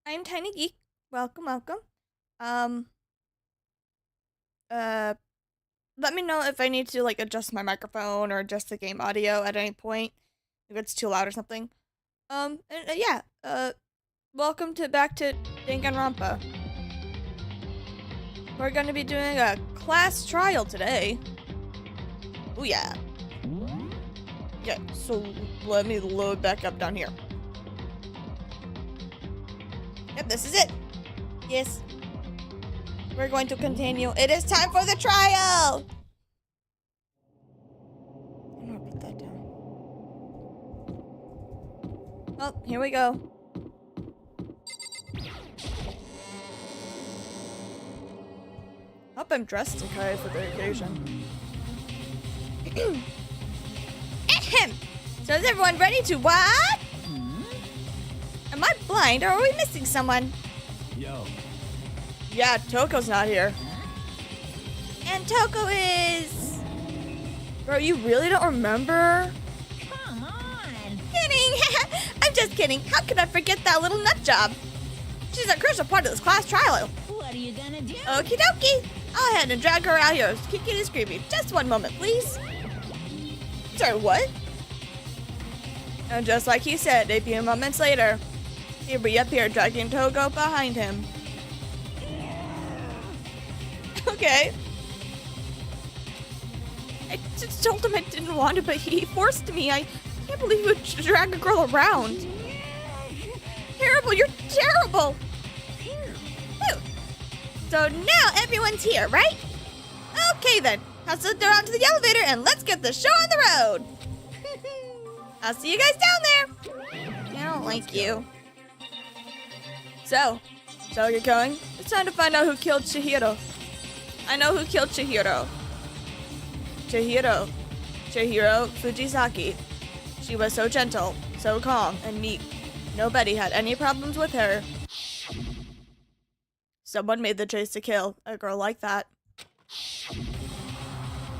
I'm TinyGeek. Welcome, welcome. Um, uh, Let me know if I need to like adjust my microphone or adjust the game audio at any point if it's too loud or something. Yeah. Welcome to back to Danganronpa. We're gonna be doing a class trial today. Oh yeah. Yeah. So let me load back up down here. Yep, this is it. Yes. We're going to continue. It is time for the trial! I'm gonna put that down. Oh, here we go. Hope I'm dressed okay for the occasion. Ahem! So is everyone ready to what? Am I blind or are we missing someone? Yo. Yeah, Toko's not here. And Toko is... Bro, you really don't remember? Come on! Kidding! I'm just kidding. How could I forget that little nut job? She's a crucial part of this class trial. What are you gonna do? Okie dokie. I'll head and drag her out here, kicking and screaming. Just one moment, please. Sorry, what? And just like he said, a few moments later, he'll be up here dragging Togo behind him. Okay. I just told him I didn't want to, but he forced me. I can't believe he would drag a girl around. Terrible, you're terrible. Whew. So now everyone's here, right? Okay then, I'll sit down onto the elevator and let's get the show on the road. I'll see you guys down there. I don't like you. So you're going? It's time to find out who killed Chihiro. I know who killed Chihiro. Chihiro Fujisaki. She was so gentle, so calm, and meek. Nobody had any problems with her. Someone made the choice to kill a girl like that.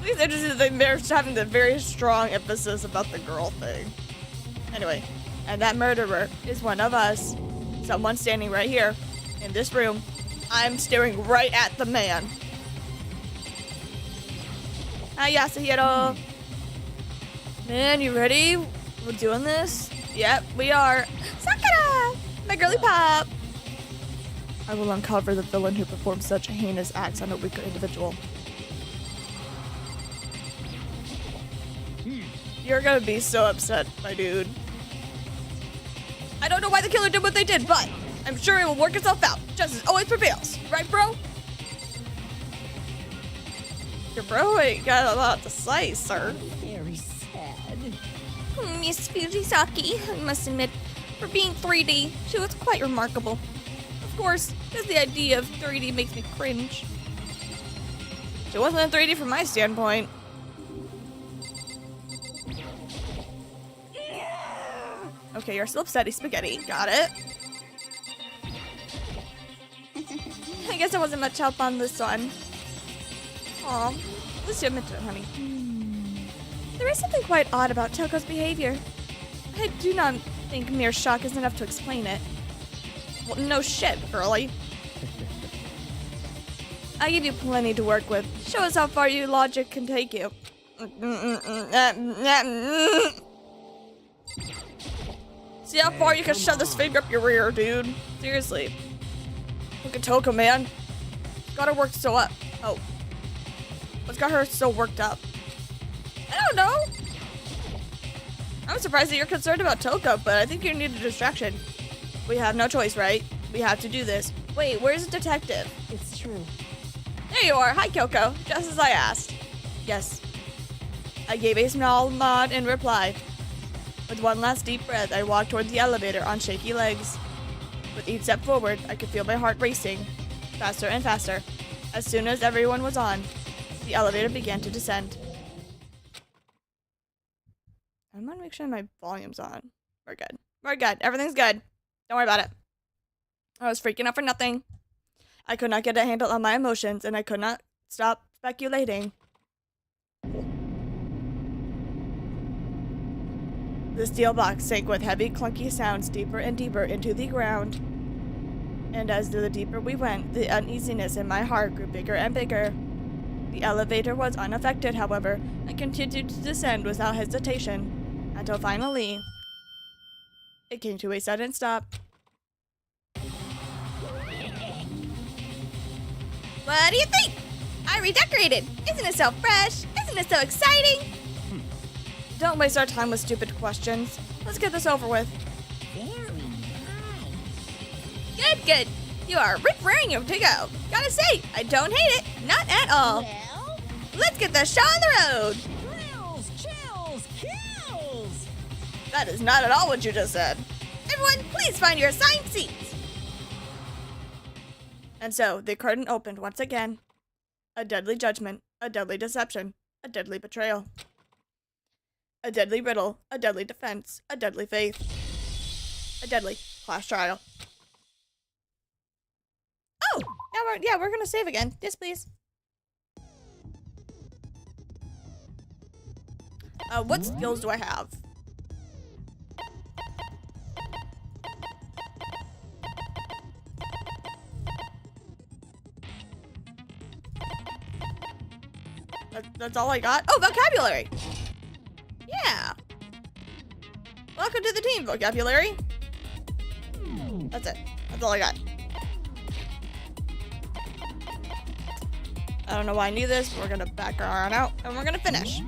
It's interesting that they're having the very strong emphasis about the girl thing. Anyway, and that murderer is one of us. Someone standing right here, in this room. I'm staring right at the man. Hi, Yasuhiro. Man, you ready? We're doing this? Yep, we are. Sakura! My girly pop! I will uncover the villain who performed such heinous acts on a weaker individual. You're gonna be so upset, my dude. I don't know why the killer did what they did, but I'm sure it will work itself out. Justice always prevails. Right, bro? Your bro ain't got a lot to say, sir. Very sad. Miss Fujisaki, I must admit, for being 3D, she was quite remarkable. Of course, just the idea of 3D makes me cringe. She wasn't in 3D from my standpoint. Okay, you're still upsetty spaghetti. Got it. I guess there wasn't much help on this one. Aw, at least you admit to it, honey. There is something quite odd about Toko's behavior. I do not think mere shock is enough to explain it. Well, no shit, girlie. I give you plenty to work with. Show us how far your logic can take you. See how far you can shove this finger up your rear, dude. Seriously. Look at Toko, man. Got her worked so up. Oh. What's got her so worked up? I don't know. I'm surprised that you're concerned about Toko, but I think you need a distraction. We have no choice, right? We have to do this. Wait, where's the detective? It's true. There you are. Hi, Kyoko. Just as I asked. Yes. I gave a small nod in reply. With one last deep breath, I walked toward the elevator on shaky legs. With each step forward, I could feel my heart racing, faster and faster. As soon as everyone was on, the elevator began to descend. I'm gonna make sure my volume's on. We're good. We're good. Everything's good. Don't worry about it. I was freaking out for nothing. I could not get a handle on my emotions, and I could not stop speculating. The steel box sank with heavy, clunky sounds deeper and deeper into the ground. And as the deeper we went, the uneasiness in my heart grew bigger and bigger. The elevator was unaffected, however, and continued to descend without hesitation, until finally, it came to a sudden stop. What do you think? I redecorated. Isn't it so fresh? Isn't it so exciting? Don't waste our time with stupid questions. Let's get this over with. Very nice. Good. You are rip-raring to go. Gotta say, I don't hate it. Not at all. Well, Let's get the show on the road. thrills, chills, kills. That is not at all what you just said. Everyone, please find your assigned seats. And so, the curtain opened once again. A deadly judgment, a deadly deception, a deadly betrayal. A deadly riddle, a deadly defense, a deadly faith. A deadly class trial. Oh, now we're gonna save again. Yes, please. What skills do I have? That's all I got? Oh, vocabulary! Yeah! Welcome to the team, vocabulary. That's it. That's all I got. I don't know why I knew this, but we're gonna back our on out, and we're gonna finish.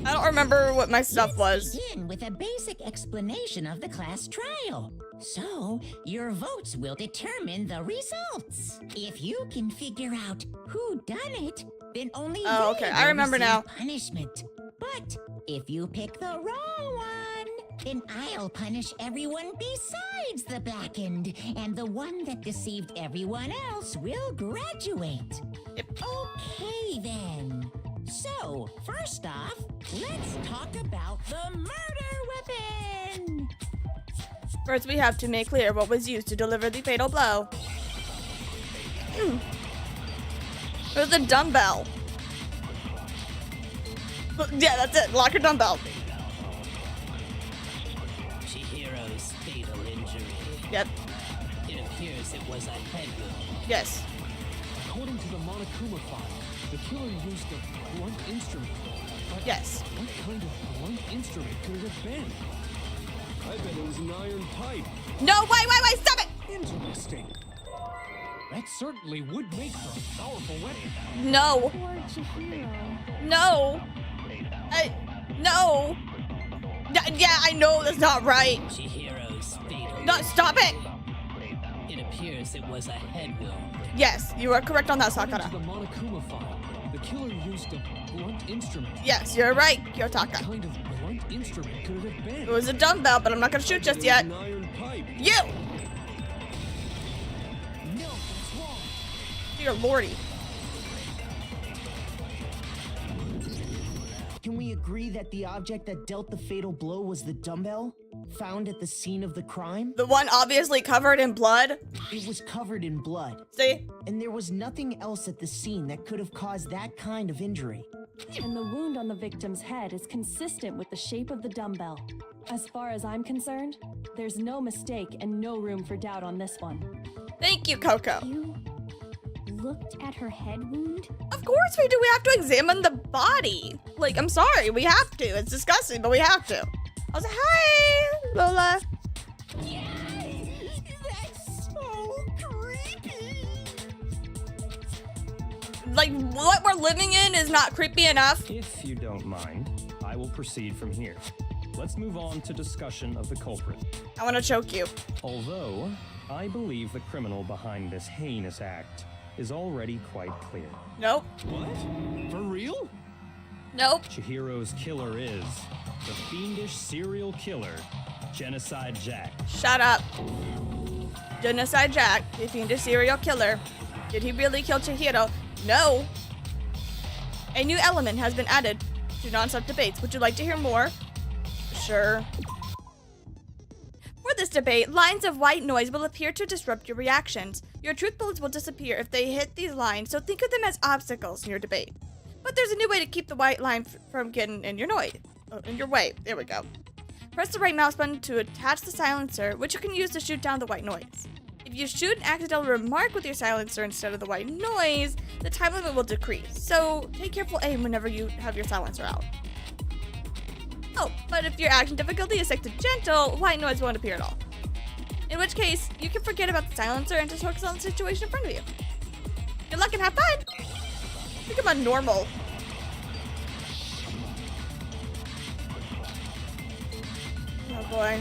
I don't remember what my stuff was. Begin with a basic explanation of the class trial. So, your votes will determine the results. If you can figure out who done it, then only Oh, they okay. I will remember receive now. punishment. But if you pick the wrong one, then I'll punish everyone besides the blackened, and the one that deceived everyone else will graduate. Yep. Okay, then. So, first off, let's talk about the murder weapon. First, we have to make clear what was used to deliver the fatal blow. It was a dumbbell. Yeah, that's it. Lock your dumbbell. Chihiro's fatal injury. Yep. It appears it was a head wound. Yes. According to the Monokuma file, the killer used a blunt instrument. But Yes. what kind of blunt instrument could it have been? I bet it was an iron pipe. No, wait, stop it! Interesting. That certainly would make for a powerful weapon. No. Poor Chihiro. No. No. Yeah, I know that's not right. Chihiro's fatal No, stop it! It appears it was a head wound. Yes, you are correct on that, According to Sakura. the Monokuma file, the killer used a blunt instrument. Yes, you're right, What Kyotaka. kind of blunt instrument could it have been? It was a dumbbell, but I'm not gonna shoot just yet. An iron pipe. You! No, that's wrong. Dear lordy. Can we agree that the object that dealt the fatal blow was the dumbbell found at the scene of the crime? The one obviously covered in blood. It was covered in blood, See? and there was nothing else at the scene that could have caused that kind of injury. And the wound on the victim's head is consistent with the shape of the dumbbell. As far as I'm concerned, there's no mistake and no room for doubt on this one. Thank you, Coco. You looked at her head wound? Of course we do. We have to examine the body. Like, I'm sorry. We have to. It's disgusting, but we have to. I was like, hi, Lola. That's so creepy. Like, what we're living in is not creepy enough. If you don't mind, I will proceed from here. Let's move on to discussion of the culprit. I want to choke you. Although, I believe the criminal behind this heinous act is already quite clear. Nope. What? For real? Nope. Chihiro's killer is the fiendish serial killer, Genocide Jack. Shut up. Genocide Jack, the fiendish serial killer. Did he really kill Chihiro? No. A new element has been added to non-stop debates. Would you like to hear more? Sure. For this debate, lines of white noise will appear to disrupt your reactions. Your truth bullets will disappear if they hit these lines, so think of them as obstacles in your debate. But there's a new way to keep the white line from getting in your noise. In your way. There we go. Press the right mouse button to attach the silencer, which you can use to shoot down the white noise. If you shoot an accidental remark with your silencer instead of the white noise, the time limit will decrease, so take careful aim whenever you have your silencer out. Oh, but if your action difficulty is set to gentle, white noise won't appear at all. In which case, you can forget about the silencer and just focus on the situation in front of you. Good luck and have fun! I think I'm on normal. Oh boy.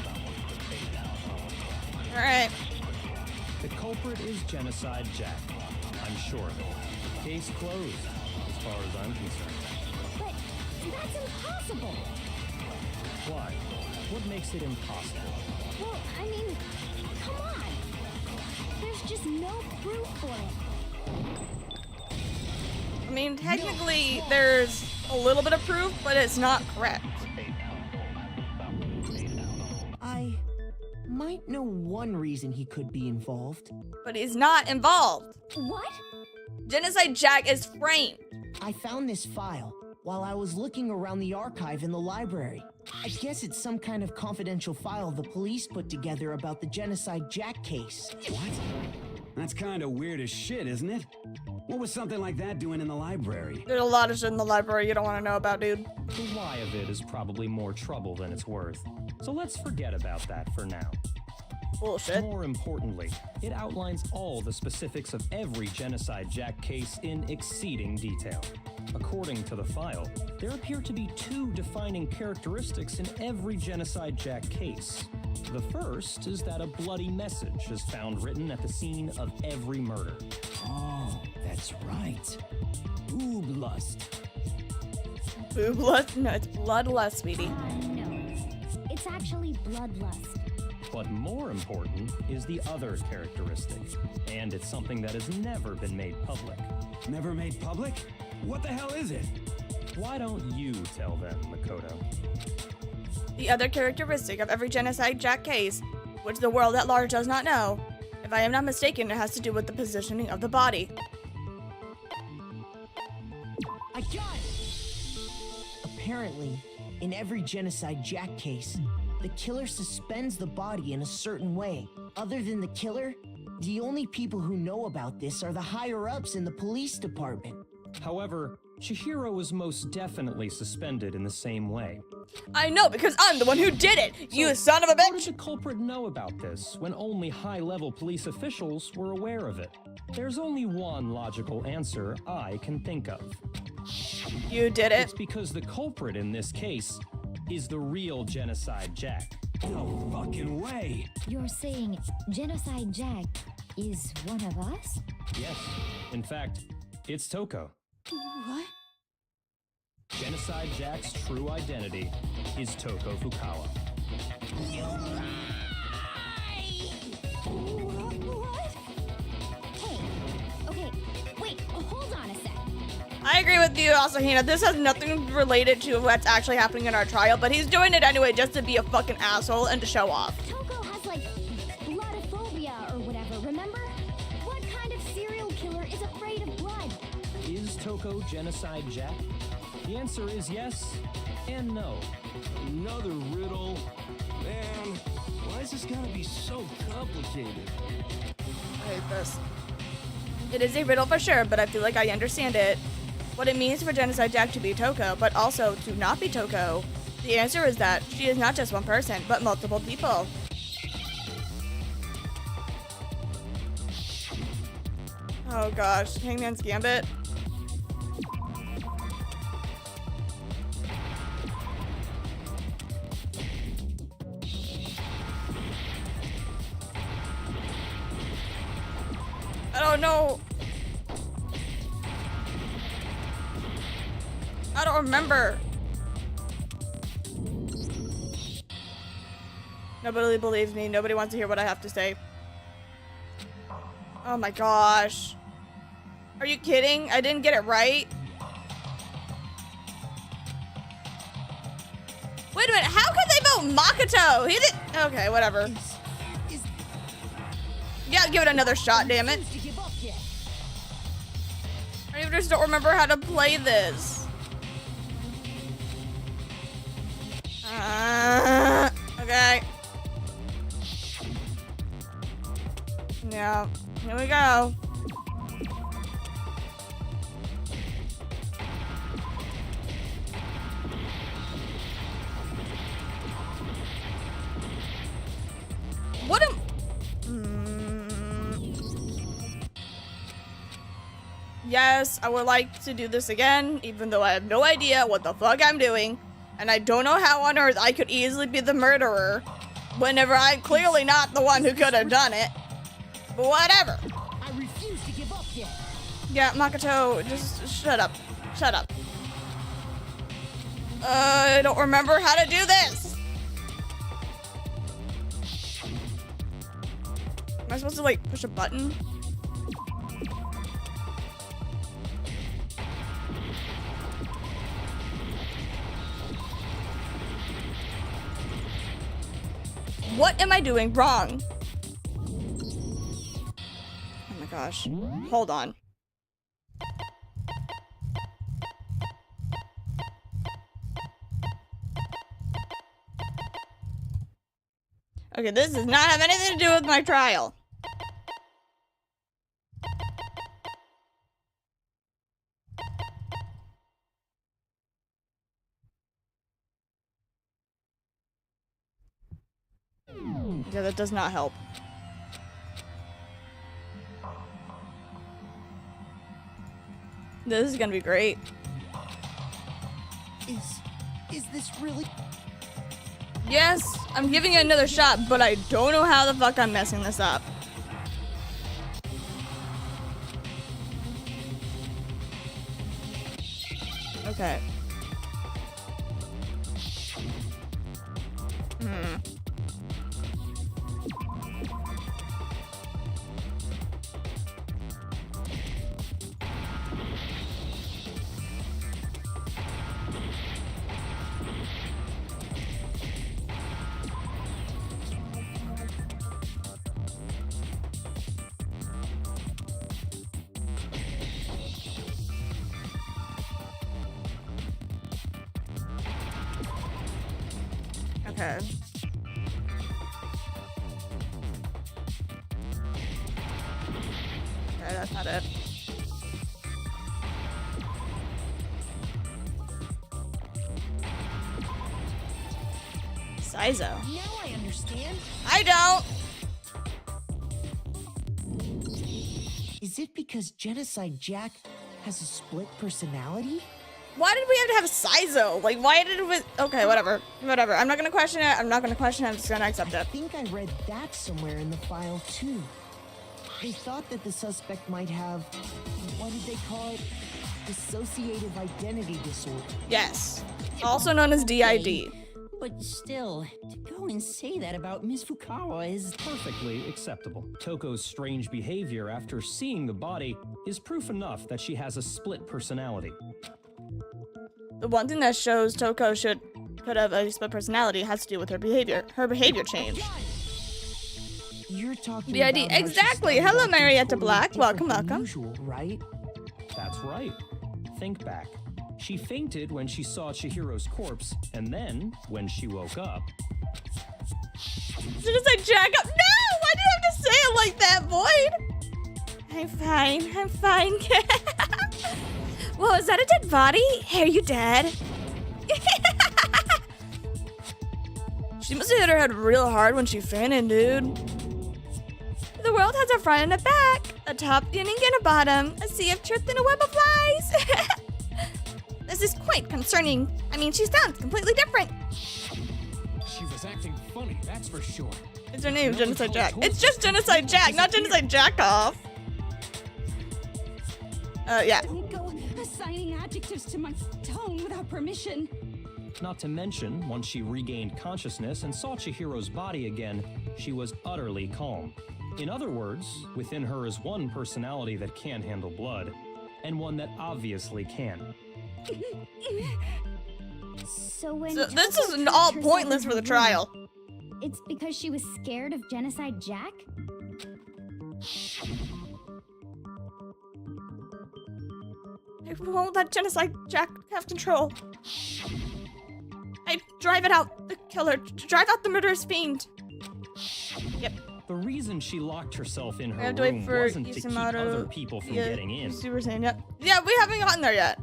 Alright. The culprit is Genocide Jack. I'm sure of it. Case closed, as far as I'm concerned. But that's impossible. Why? What makes it impossible? Well, I mean, come on. There's just no proof for it. I mean, technically, there's a little bit of proof, but it's not correct. I might know one reason he could be involved. But he's not involved. What? Genocide Jack is framed. I found this file while I was looking around the archive in the library. I guess it's some kind of confidential file the police put together about the Genocide Jack case. What? That's kind of weird as shit, isn't it? What was something like that doing in the library? There's a lot of shit in the library you don't want to know about, dude. The why of it is probably more trouble than it's worth. So let's forget about that for now. Bullshit. More importantly, it outlines all the specifics of every Genocide Jack case in exceeding detail. According to the file, there appear to be two defining characteristics in every Genocide Jack case. The first is that a bloody message is found written at the scene of every murder. Oh, that's right. Boob lust. Boob lust? No, it's bloodlust, sweetie. No. It's actually bloodlust. But more important is the other characteristic, and it's something that has never been made public. Never made public? What the hell is it? Why don't you tell them, Makoto? The other characteristic of every Genocide Jack case, which the world at large does not know, if I am not mistaken, it has to do with the positioning of the body. I got it! Apparently, in every Genocide Jack case, the killer suspends the body in a certain way. Other than the killer, the only people who know about this are the higher-ups in the police department. However, Chihiro was most definitely suspended in the same way. I know, because I'm the one who did it, you son of a How did bitch! the culprit know about this when only high-level police officials were aware of it? There's only one logical answer I can think of. You did it. It's because the culprit in this case is the real Genocide Jack. No fucking way. You're saying Genocide Jack is one of us? Yes, in fact, it's Toko. What? Genocide Jack's true identity is Toko Fukawa. What? Hey, okay, wait, hold on a sec. I agree with you, Asahina. This has nothing related to what's actually happening in our trial, but he's doing it anyway just to be a fucking asshole and to show off. Toko has like bloodophobia or whatever, remember? What kind of serial killer is afraid of blood? Is Toko Genocide Jack? The answer is yes and no. Another riddle. Man, why is this gotta be so complicated? I hate this. It is a riddle for sure, but I feel like I understand it. What it means for Genocide Jack to be Toko, but also to not be Toko. The answer is that she is not just one person, but multiple people. Oh gosh, Hangman's Gambit. I don't know. I don't remember. Nobody believes me. Nobody wants to hear what I have to say. Oh my gosh. Are you kidding? I didn't get it right. Wait a minute. How could they vote Makoto? He did. Okay, whatever. You gotta give it another shot, damn it. I just don't remember how to play this. Okay. Yeah, here we go. What am... Yes, I would like to do this again, even though I have no idea what the fuck I'm doing. And I don't know how on earth I could easily be the murderer whenever I'm clearly not the one who could have done it. But whatever. I refuse to give up yet. Yeah, Makoto, just shut up. Shut up. I don't remember how to do this. Am I supposed to, like, push a button? What am I doing wrong? Oh my gosh. Hold on. Okay, this does not have anything to do with my trial. Yeah, that does not help. This is gonna be great. Is this really? Yes, I'm giving it another shot, but I don't know how the fuck I'm messing this up. Okay. Okay. Okay, that's not it. Saizo. Now I understand. I don't! Is it because Genocide Jack has a split personality? Why did we have to have Saizo? Like, why did we... Okay, whatever. Whatever. I'm not gonna question it. I'm not gonna question it. I'm just gonna accept I it. think I read that somewhere in the file, too. They thought that the suspect might have, what did they call it? Dissociative identity disorder. Yes. Also known as DID. But still, to go and say that about Miss Fukawa is Perfectly acceptable. Toko's strange behavior after seeing the body is proof enough that she has a split personality. The one thing that shows Toko could have a split personality has to do with her behavior. Her behavior changed. You're talking DID. about how she Exactly. started Hello, acting Marietta totally Black. different Welcome, than welcome. Usual, right? That's right. Think back. She fainted when she saw Chihiro's corpse, and then, when she woke up... Should I say jack up? No! Why do you have to say it like that, Void? I'm fine. I'm fine. Whoa, is that a dead body? Hey, are you dead? She must have hit her head real hard when she fainted, dude. The world has a front and a back, a top, beginning, and a bottom, a sea of truth and a web of lies. This is quite concerning. I mean, she sounds completely different. She was acting funny, that's for sure. It's her name, Genocide Jack. It's just Genocide Jack, not Genocide Jackoff. Yeah. Don't go assigning adjectives to my tone without permission. Not to mention, once she regained consciousness and saw Chihiro's body again, she was utterly calm. In other words, within her is one personality that can handle blood, and one that obviously can. So when So this Toko is all trapped pointless herself for in the her room, trial. It's because she was scared of Genocide Jack? I won't let Genocide Jack have control. I drive it out. The killer. Drive out the murderous fiend. Yep. The reason she locked herself in We her have to wait room for wasn't to keep Isamoto. other people from getting in. Super Saiyan, yep. Yeah, we haven't gotten there yet.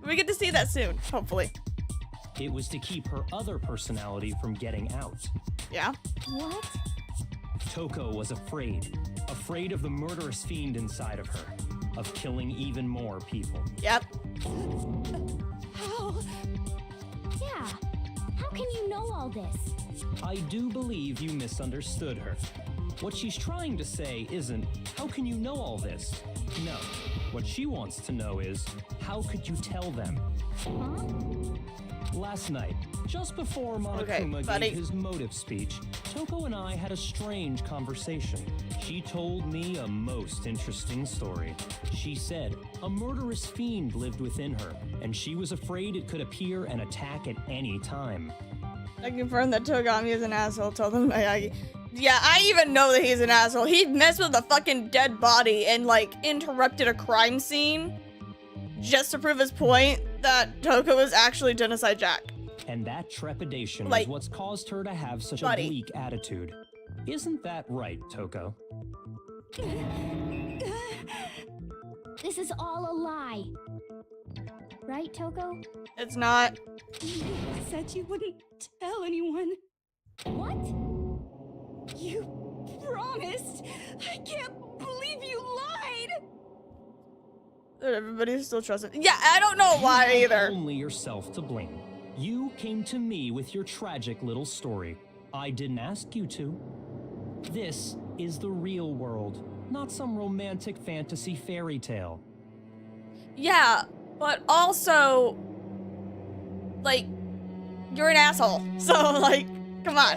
We get to see that soon, hopefully. It was to keep her other personality from getting out. Yeah. What? Toko was afraid of the murderous fiend inside of her, of killing even more people. Yep. How? Yeah. How can you know all this? I do believe you misunderstood her. What she's trying to say isn't, how can you know all this? No. What she wants to know is, how could you tell them? Huh? Last night, just before Monokuma gave his motive speech, Toko and I had a strange conversation. She told me a most interesting story. She said a murderous fiend lived within her, and she was afraid it could appear and attack at any time. I confirmed that Togami is an asshole. Told him yeah, I even know that he's an asshole. He messed with a fucking dead body and, like, interrupted a crime scene just to prove his point that Toko is actually Genocide Jack. And that trepidation Like, is what's caused her to have such buddy. a bleak attitude. Isn't that right, Toko? This is all a lie. Right, Toko? It's not. You said you wouldn't tell anyone. What? You promised. I can't believe you lied. Everybody's still trusting. Yeah, I don't know why either. Only yourself to blame. You came to me with your tragic little story. I didn't ask you to. This is the real world, not some romantic fantasy fairy tale. Yeah, but also, like, you're an asshole. So, like, come on.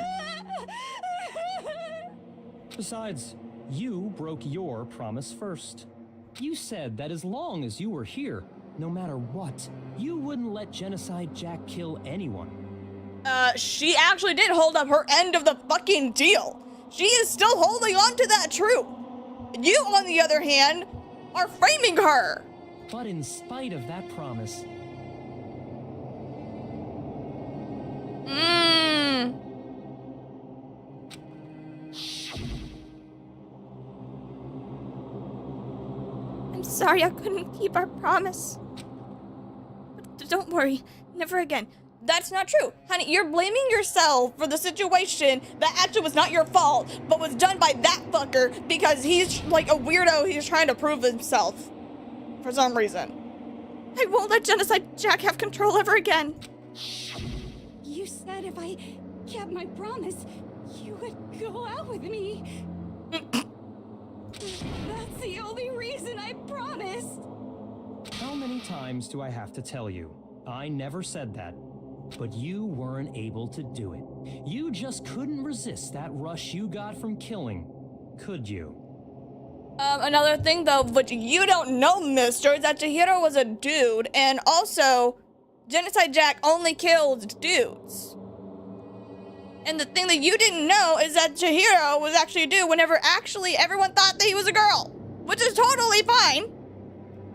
Besides, you broke your promise first. You said that as long as you were here, no matter what, you wouldn't let Genocide Jack kill anyone. She actually did hold up her end of the fucking deal. She is still holding on to that truth. You, on the other hand, are framing her. But in spite of that promise, I'm sorry I couldn't keep our promise. But don't worry, never again. That's not true. Honey, you're blaming yourself for the situation that actually was not your fault, but was done by that fucker because he's like a weirdo. He's trying to prove himself for some reason. I won't let Genocide Jack have control ever again. You said if I kept my promise, you would go out with me. That's the only reason I promised. how many times do I have to tell you? I never said that. But you weren't able to do it. You just couldn't resist that rush you got from killing, could you? Another thing though, which you don't know, mister, is that Chihiro was a dude, and also, Genocide Jack only killed dudes. And the thing that you didn't know is that Chihiro was actually a dude whenever actually everyone thought that he was a girl. Which is totally fine.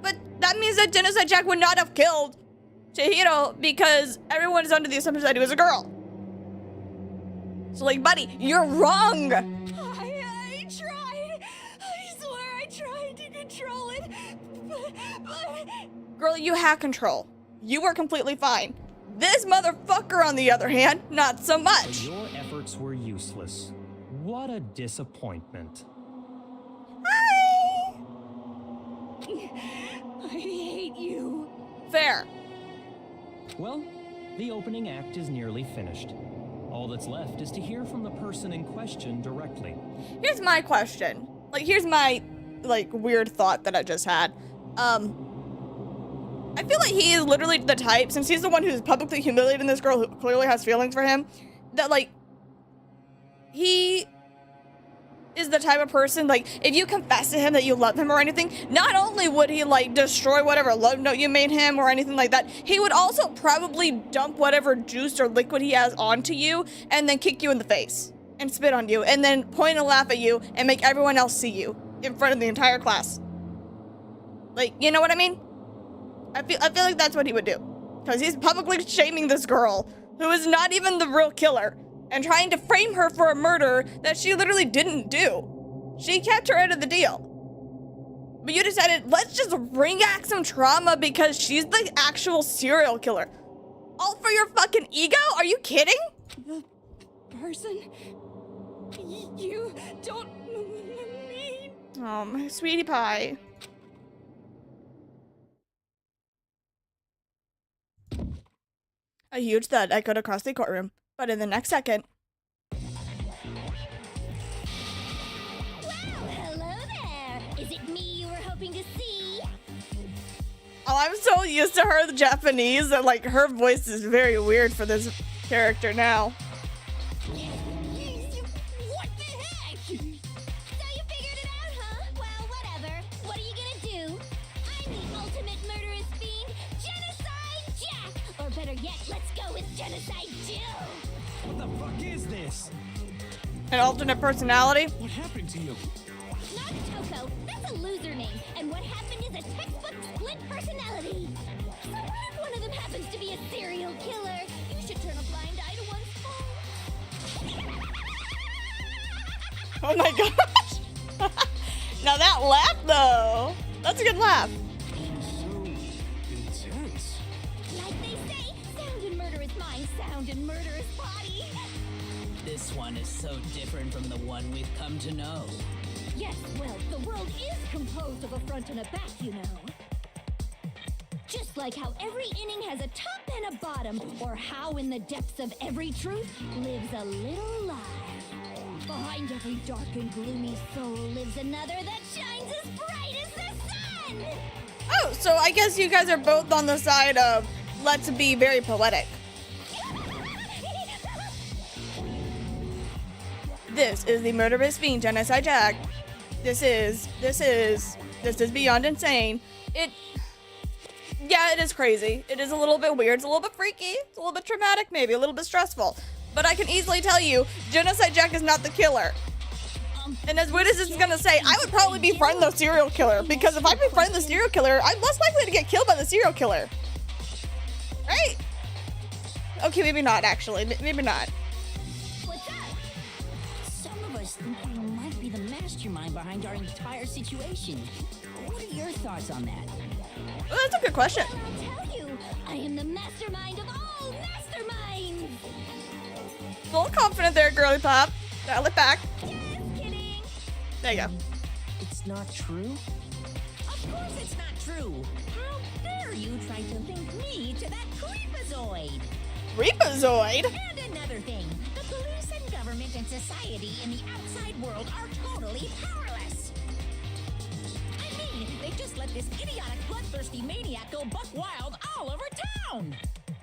But that means that Genocide Jack would not have killed Chihiro because everyone is under the assumption that he was a girl. So, like, buddy, you're wrong. I tried. I swear I tried to control it. But... Girl, you had control. You were completely fine. This motherfucker, on the other hand, not so much. But your efforts were useless. What a disappointment. Hi. I hate you. Fair. Well, the opening act is nearly finished. All that's left is to hear from the person in question directly. Here's my question. Like, here's my, like, weird thought that I just had. I feel like he is literally the type, since he's the one who's publicly humiliating this girl who clearly has feelings for him, that, like, he is the type of person, like, if you confess to him that you love him or anything, not only would he, like, destroy whatever love note you made him or anything like that, he would also probably dump whatever juice or liquid he has onto you and then kick you in the face and spit on you and then point and laugh at you and make everyone else see you in front of the entire class. Like, you know what I mean? I feel like that's what he would do. Because he's publicly shaming this girl who is not even the real killer, and trying to frame her for a murder that she literally didn't do. She kept her out of the deal. But you decided, let's just bring back some trauma because she's the actual serial killer. All for your fucking ego? Are you kidding? The person you don't mean. Oh, my sweetie pie. A huge thud echoed across the courtroom, but in the next second, Hello there. Is it me you were hoping to see? oh, I'm so used to her, the Japanese, that like her voice is very weird for this character now. What the heck? So you figured it out, huh? Well, whatever. What are you gonna do? I'm the ultimate murderous fiend, Genocide Jack! Or better yet, let's go with Genocide Jill! What the fuck is this? An alternate personality? What happened to you? Not Toko, that's a loser name. And what happened is a textbook split personality. So what if one of them happens to be a serial killer? You should turn a blind eye to one's fault. Oh my gosh! Now that laugh though, that's a good laugh. So intense. Like they say, sound in murderous mind, sound in murderous body. This one is so different from the one we've come to know. Yes, well, the world is composed of a front and a back, you know. Just like how every inning has a top and a bottom, or how in the depths of every truth lives a little lie. Behind every dark and gloomy soul lives another that shines as bright as the sun! Oh, so I guess you guys are both on the side of let's be very poetic. This is the murderous fiend, Genocide Jack. This is beyond insane. Yeah, it is crazy. It is a little bit weird. It's a little bit freaky. It's a little bit traumatic, maybe a little bit stressful. But I can easily tell you, Genocide Jack is not the killer. And as weird as it's gonna say, I would probably befriend the serial killer, because if I befriend the serial killer, I'm less likely to get killed by the serial killer. Right? Okay, maybe not actually. Maybe not. What's up? Some of us think you might be the mastermind behind our entire situation. What are your thoughts on that? Well, that's a good question. Well, I'll tell you, I am the mastermind of all masterminds! A little confident there, girly pop. Dial it back. Just kidding! There you go. It's not true? Of course it's not true. How dare you try to link me to that creepazoid? Reapazoid? And another thing, the police and government and society in the outside world are totally powerless. I mean, they just let this idiotic, bloodthirsty maniac go buck wild all over town.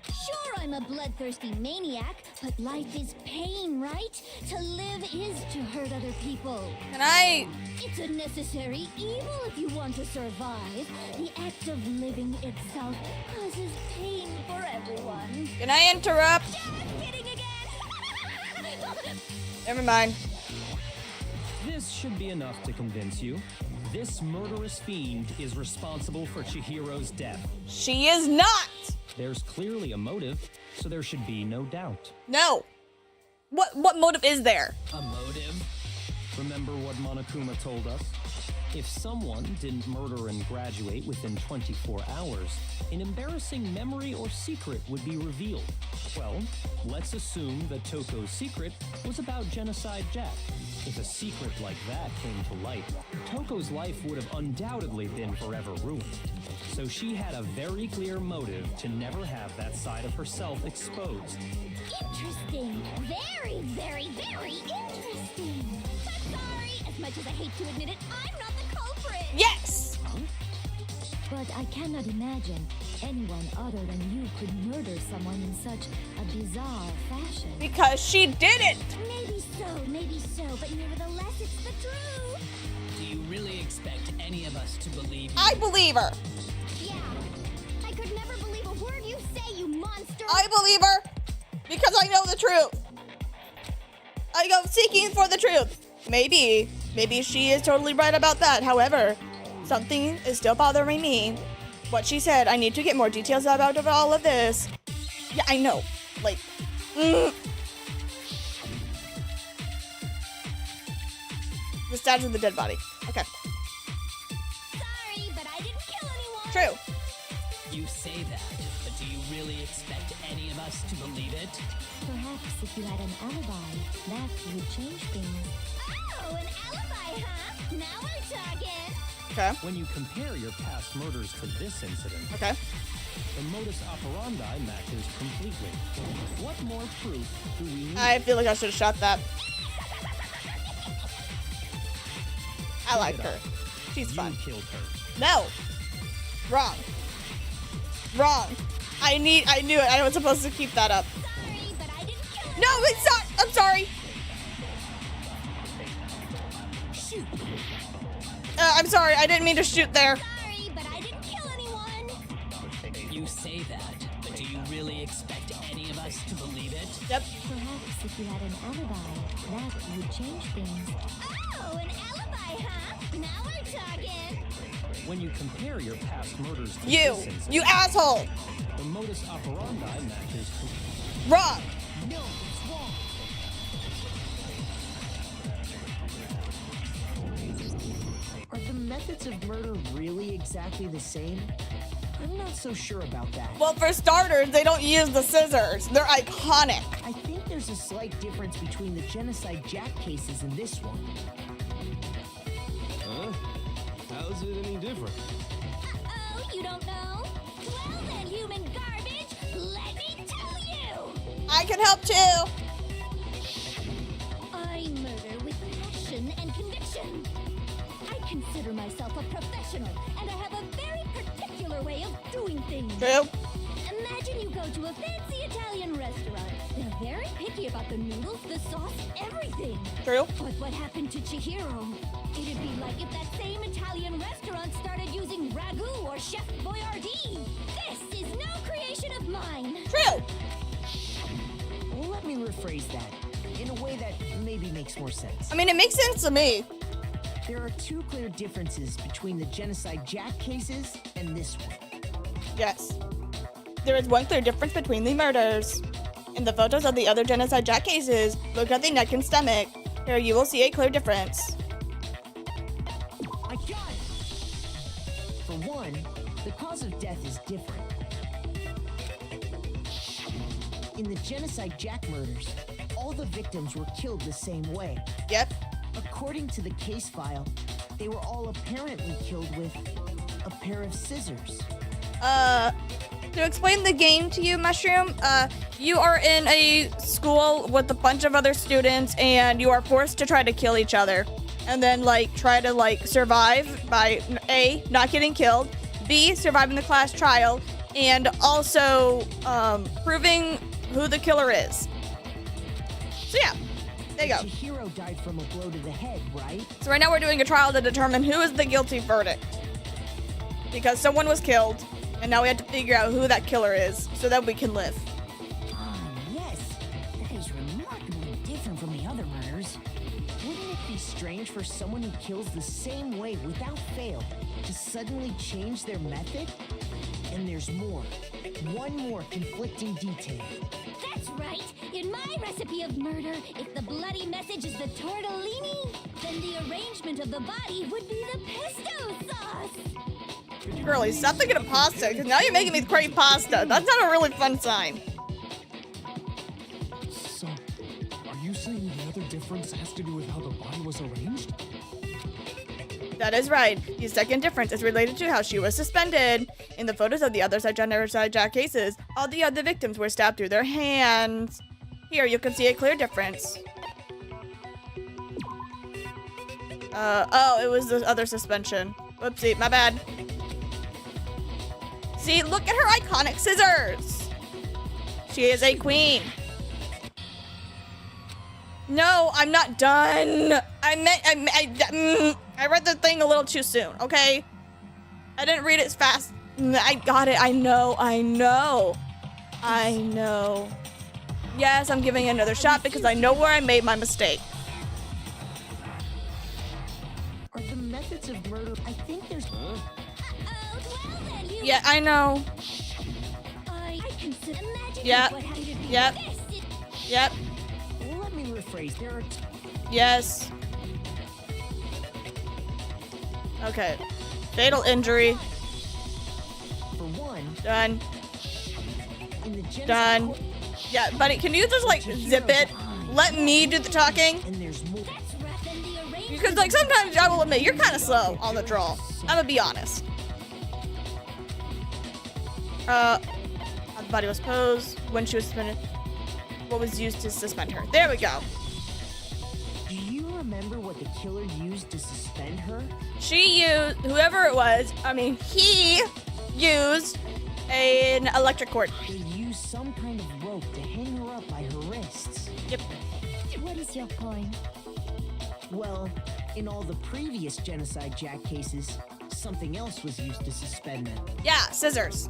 Sure, I'm a bloodthirsty maniac, but life is pain, right? To live is to hurt other people. Can I? It's a necessary evil if you want to survive. The act of living itself causes pain for everyone. Can I interrupt? Just kidding again! Never mind. This should be enough to convince you. This murderous fiend is responsible for Chihiro's death. She is not. There's clearly a motive, so there should be no doubt. No. What motive is there? A motive? Remember what Monokuma told us? If someone didn't murder and graduate within 24 hours, an embarrassing memory or secret would be revealed. Well, let's assume that Toko's secret was about Genocide Jack. If a secret like that came to light, Toko's life would have undoubtedly been forever ruined. So she had a very clear motive to never have that side of herself exposed. Interesting. Very, very, very interesting. But sorry, as much as I hate to admit it, I'm not the culprit. Yes. But I cannot imagine anyone other than you could murder someone in such a bizarre fashion. Because she didn't. Maybe so, but nevertheless, it's the truth. Do you really expect any of us to believe you? I believe her. Yeah. I could never believe a word you say, you monster. I believe her because I know the truth. I go seeking for the truth. Maybe she is totally right about that. However, something is still bothering me. What she said, I need to get more details about all of this. Yeah, I know. Like, The statue of the dead body. Okay. Sorry, but I didn't kill anyone. True. You say that, but do you really expect any of us to believe it? Perhaps if you had an alibi, that would change things. Oh, an alibi, huh? Now we're talking. Okay. When you compare your past murders to this incident, Okay. the modus operandi matches completely. What more proof do we need? I feel like I should have shot that. I like her. She's You fun. killed her. No. Wrong. Wrong. I knew it. I was supposed to keep that up. Sorry, but I didn't kill No, it's not. I'm sorry. Shoot! I'm sorry. I didn't mean to shoot there. Sorry, but I didn't kill anyone. You say that, but do you really expect any of us to believe it? Yep. Perhaps if you had an alibi, that would change things. Oh, an alibi, huh? Now we're talking. When you compare your past murders to You. this incident, You asshole. the modus operandi matches completely. Wrong. No, it's wrong. Are the methods of murder really exactly the same? I'm not so sure about that. Well, for starters, they don't use the scissors. They're iconic. I think there's a slight difference between the Genocide Jack cases and this one. Huh? How's it any different? Oh, you don't know? Well then, human garbage, let me tell you! I can help too. I murder with passion and conviction. I consider myself a professional, and I have a very particular way of doing things. True. Imagine you go to a fancy Italian restaurant. They're very picky about the noodles, the sauce, everything. True. But what happened to Chihiro? It'd be like if that same Italian restaurant started using ragu or Chef Boyardee. This is no creation of mine. True. Let me rephrase that in a way that maybe makes more sense. I mean, it makes sense to me. There are two clear differences between the Genocide Jack cases and this one. Yes. There is one clear difference between the murders. In the photos of the other Genocide Jack cases, look at the neck and stomach. Here you will see a clear difference. I got it! For one, the cause of death is different. In the Genocide Jack murders, all the victims were killed the same way. Yep. According to the case file, they were all apparently killed with a pair of scissors. To explain the game to you, Mushroom, you are in a school with a bunch of other students and you are forced to try to kill each other. And then, try to, survive by A, not getting killed, B, surviving the class trial, and also, proving who the killer is. So, yeah. There you go. Chihiro died from a blow to the head, right? So right now we're doing a trial to determine who is the guilty verdict. Because someone was killed, and now we have to figure out who that killer is, so that we can live. Ah, yes. That is remarkably different from the other murders. Wouldn't it be strange for someone who kills the same way without fail to suddenly change their method? And there's more. One more conflicting detail. That's right. In my recipe of murder, if the bloody message is the tortellini, then the arrangement of the body would be the pesto sauce. Girlie, stop thinking of pasta, because now you're making me crave pasta. That's not a really fun sign. So, are you saying the other difference has to do with how the body was arranged? That is right. The second difference is related to how she was suspended. In the photos of the other Genocide Jack cases, all the other victims were stabbed through their hands. Here, you can see a clear difference. Oh, it was the other suspension. Whoopsie, my bad. See, look at her iconic scissors. She is a queen. No, I'm not done. I read the thing a little too soon, okay? I didn't read it as fast. I got it. I know. Yes, I'm giving it another shot because I know where I made my mistake. Are the methods of murder? I think there's. Well then, you. Yeah, I know. I consider. Imagine Yeah. what happened to be Yep. this. Yep. Let me rephrase. There are Yes. Okay. Fatal injury. for one, Done. in the genocide Done. court, Yeah, buddy, can you just, like, zip it? Let me do the talking? and there's more. That's rough and the arrangement. Because, like, sometimes I will admit, you're kind of slow on the draw. I'm gonna be honest. How the body was posed, when she was suspended, what was used to suspend her. There we go. Do you remember what the killer used to suspend her? She used, whoever it was, he used an electric cord. They used some kind of rope to hang her up by her wrists. Yep. What is your point? Well, in all the previous Genocide Jack cases, something else was used to suspend them. Yeah, scissors.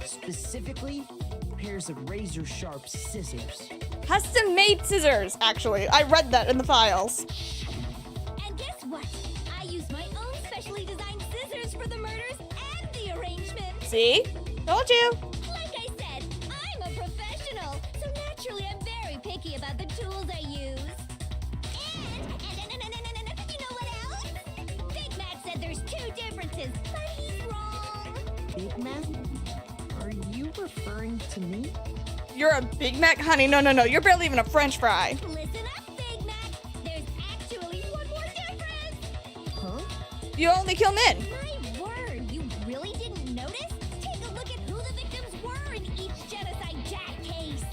Specifically, pairs of razor-sharp scissors. Custom-made scissors, actually. I read that in the files. And guess what? I used my own specially designed scissors for the murders and the arrangement. See? Told you. Like I said, I'm a professional, so naturally I'm very picky about the tools I use. And you know what else? Big Mac said there's 2 differences, but he's wrong. Big Man? Are you referring to me? You're a Big Mac? Honey, no. You're barely even a French fry. Listen up, Big Mac. There's actually one more difference. Huh? You only kill men. My word, you really didn't notice? Take a look at who the victims were in each Genocide Jack case.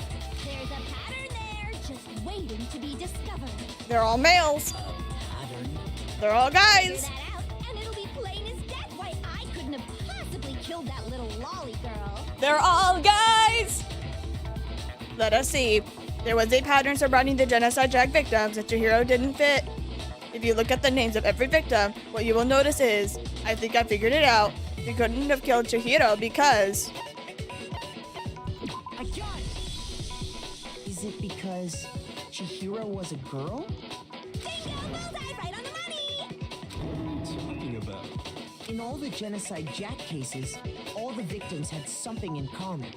There's a pattern there, just waiting to be discovered. They're all males. Pattern. They're all Figure guys. that out, and it'll be plain as death why I couldn't have possibly killed that little lolly girl. They're all guys. Let us see. There was a pattern surrounding the Genocide Jack victims that your hero didn't fit. If you look at the names of every victim, what you will notice is, I think I figured it out. You couldn't have killed Chihiro because... I got it! Is it because Chihiro was a girl? Bingo, bullseye, right on the money! What are you talking about? In all the Genocide Jack cases, all the victims had something in common.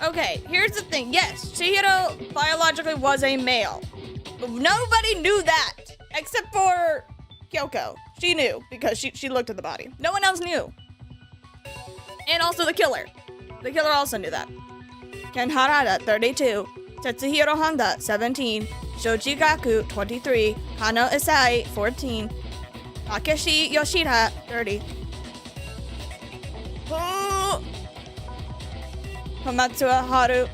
Okay, here's the thing. Yes, Chihiro biologically was a male. But nobody knew that. Except for Kyoko. She knew because she looked at the body. No one else knew. And also the killer. The killer also knew that. Ken Harada, 32. Tetsuhiro Honda, 17. Shoji Gaku, 23. Hano Isai, 14. Takeshi Yoshida, 30. Oh. Komatsuya Haru,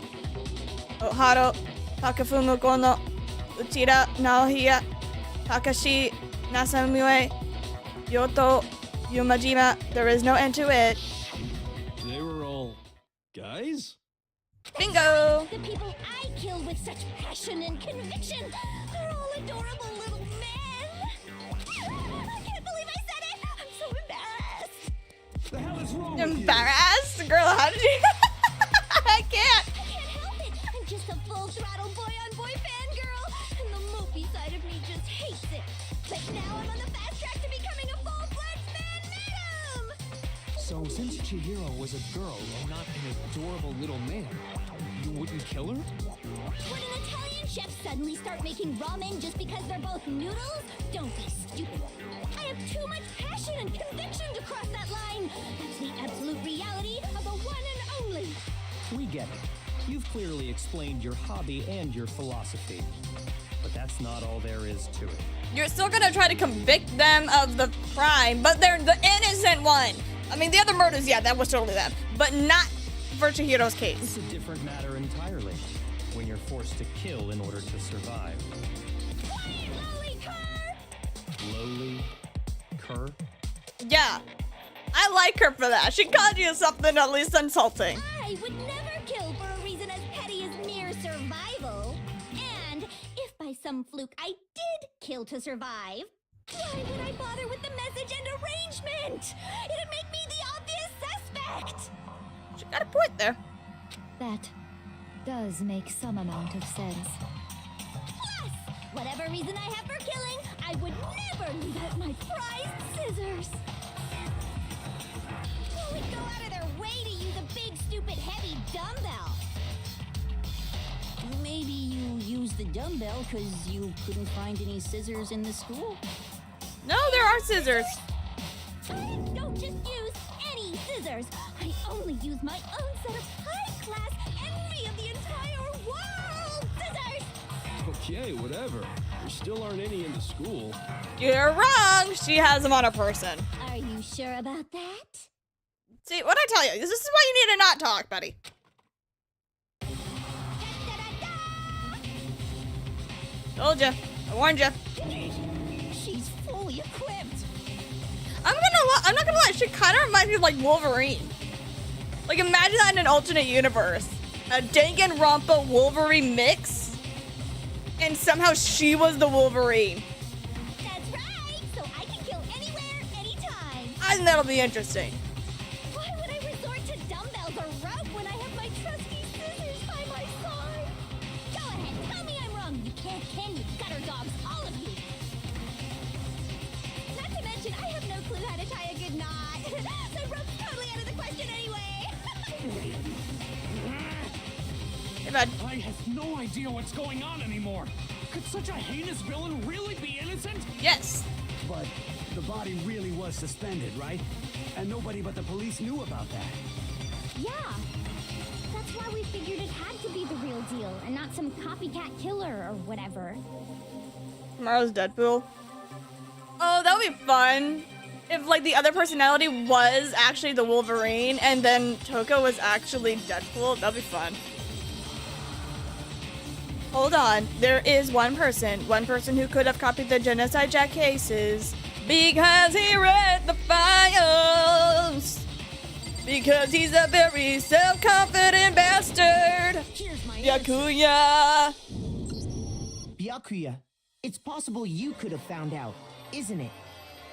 Oharo, Takafumu Kono, Uchida Naohia, Takashi Nasamue, Yoto Yumajima. There is no end to it. They were all guys? Bingo! The people I killed with such passion and conviction are all adorable little men. I can't believe I said it. I'm so embarrassed. The hell is wrong with you? Embarrassed? Girl, how did you... I can't. I can't help it. I'm just a full-throttle boy-on-boy fangirl, and the mopey side of me just hates it. But now I'm on the fast track to becoming a full-fledged fan madam. So since Chihiro was a girl and not an adorable little man, you wouldn't kill her? Would an Italian chef suddenly start making ramen just because they're both noodles? Don't be stupid. I have too much passion and conviction to cross that line. That's the absolute reality of the one and only. We get it. You've clearly explained your hobby and your philosophy. But that's not all there is to it. You're still gonna try to convict them of the crime, but they're the innocent one. I mean, the other murders, yeah, that was totally them. But not for Chihiro's case. It's a different matter entirely. When you're forced to kill in order to survive. Quiet, lolly cur! Lowly cur? Yeah. I like her for that. She called you something at least insulting. I would never kill for a reason as petty as mere survival. And if by some fluke I did kill to survive, why would I bother with the message and arrangement? It'd make me the obvious suspect. She got a point there. That does make some amount of sense. Plus, whatever reason I have for killing, I would never leave out my prized scissors. Will we go out of their way to use a big, stupid, heavy dumbbell. Maybe you used the dumbbell because you couldn't find any scissors in the school? No, there are scissors. Don't just use any scissors. I only use my own set of high-class envy of the entire world scissors. Okay, whatever. There still aren't any in the school. You're wrong. She has them on her person. Are you sure about that? See, what I tell you, this is why you need to not talk, buddy. Told ya. I warned ya. She's fully equipped. I'm not gonna lie, she kind of reminds me of like Wolverine. Like imagine that in an alternate universe. A Danganronpa Wolverine mix. And somehow she was the Wolverine. That's right, so I can kill anywhere, anytime. I think that'll be interesting. Why would I resort to dumbbells or rope when I have my trusty scissors by my side? Go ahead, tell me I'm wrong. You can't, can you, gutter dogs, all of you? Not to mention, I have no clue how to tie a good knot. So rope's totally out of the question anyway. Hey, bud. I have no idea what's going on anymore. Could such a heinous villain really be innocent? Yes. But the body really was suspended, right? And nobody but the police knew about that. Yeah. That's why we figured it had to be the real deal and not some copycat killer or whatever. Tomorrow's Deadpool. Oh, that would be fun. If like the other personality was actually the Wolverine and then Toko was actually Deadpool, that'd be fun. Hold on, there is one person who could have copied the Genocide Jack cases because he read the files. Because he's a very self-confident bastard. Here's my Byakuya. Byakuya, it's possible you could have found out, isn't it?